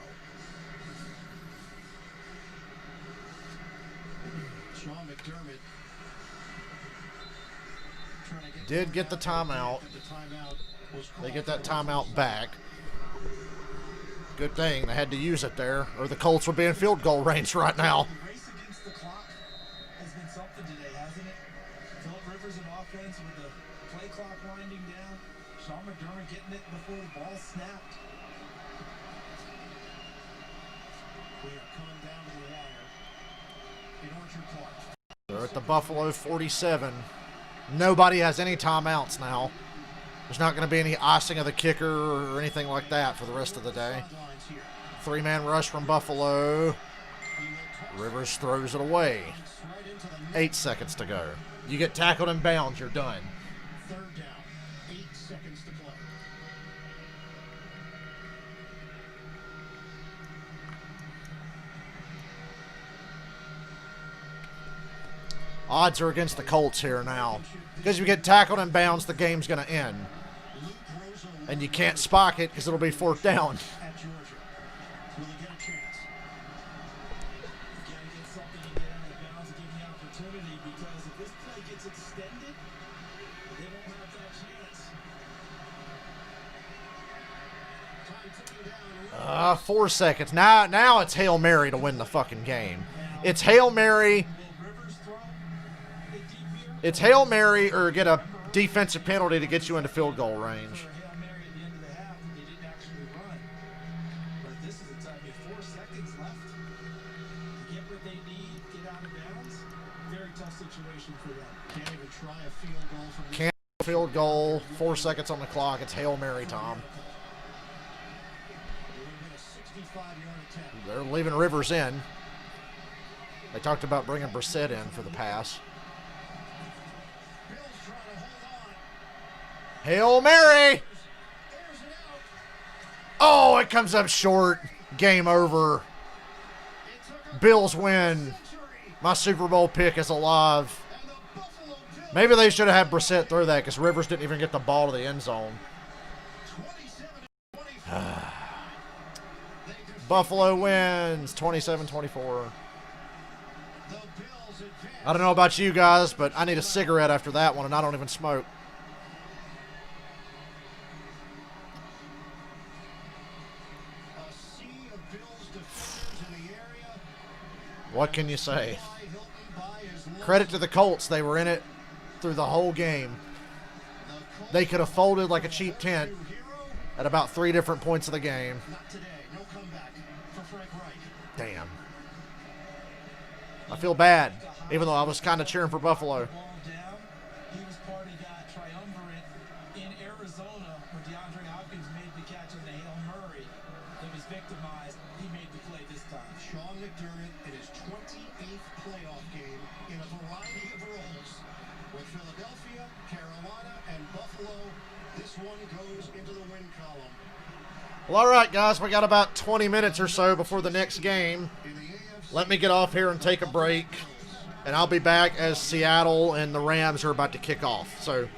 Sean McDermott trying to Did get the timeout. They get that timeout back. Good thing they had to use it there, or the Colts would be in field goal range right now. The race against the clock has been something today, hasn't it? Phillip Rivers in offense with the play clock winding down. Sean McDermott getting it before the ball snapped. We are coming down to the wire in Orchard Park. They're at the Buffalo 47. Nobody has any timeouts now. There's not going to be any icing of the kicker or anything like that for the rest of the day. 3-man rush from Buffalo. Rivers throws it away. 8 seconds to go. You get tackled in bounds, you're done. Third down. 8 seconds to play. Odds are against the Colts here now. Because if you get tackled in bounds, the game's going to end. And you can't spike it because it'll be 4th down. At Georgia. Will he get a chance? You got to get something and get out of bounds and give them the opportunity, because if this play gets extended, they won't have that chance. Time ticking down. 4 seconds. Now it's Hail Mary to win the fucking game. It's Hail Mary. Will Rivers throw it deep here? It's Hail Mary or get a defensive penalty to get you into field goal range. For a Hail Mary at the end of the half, they didn't actually run. But this is a time with 4 seconds left to get what they need, get out of bounds. Very tough situation for them. Can't even try a field goal from this. Can't field goal. 4 seconds on the clock. It's Hail Mary time. It would have been a 65-yard attempt. They're leaving Rivers in. They talked about bringing Brissett in for the pass. Bill's trying to hold on. Hail Mary! There's an out. Oh, it comes up short. Game over. It took a Bills win. century. My Super Bowl pick is alive. And the Buffalo Bills Maybe they should have had Brissett throw that because Rivers didn't even get the ball to the end zone. 27-24. Buffalo wins 27-24. The Bills advance. I don't know about you guys, but I need a cigarette after that one, and I don't even smoke. A sea of Bills defenders in the area. What can you say? Hilton by his left. Credit to the Colts. They were in it through the whole game. The Colts They could have folded like a cheap tent new hero. at about 3 different points of the game. Not today. No comeback for Frank Reich. Damn. I feel bad, even though I was kind of cheering for Buffalo. Ball down. He was part of that triumvirate in Arizona where DeAndre Hopkins made the catch on the Hail Murray that was victimized. He made the play this time. Sean McDermott in his 28th playoff game in a variety of roles. With Philadelphia, Carolina, and Buffalo, this one goes into the win column. Well, all right, guys, we got about 20 minutes or so before the next game. In the AFC, Let me get off here and take a break, and I'll be back as Seattle and the Rams are about to kick off. So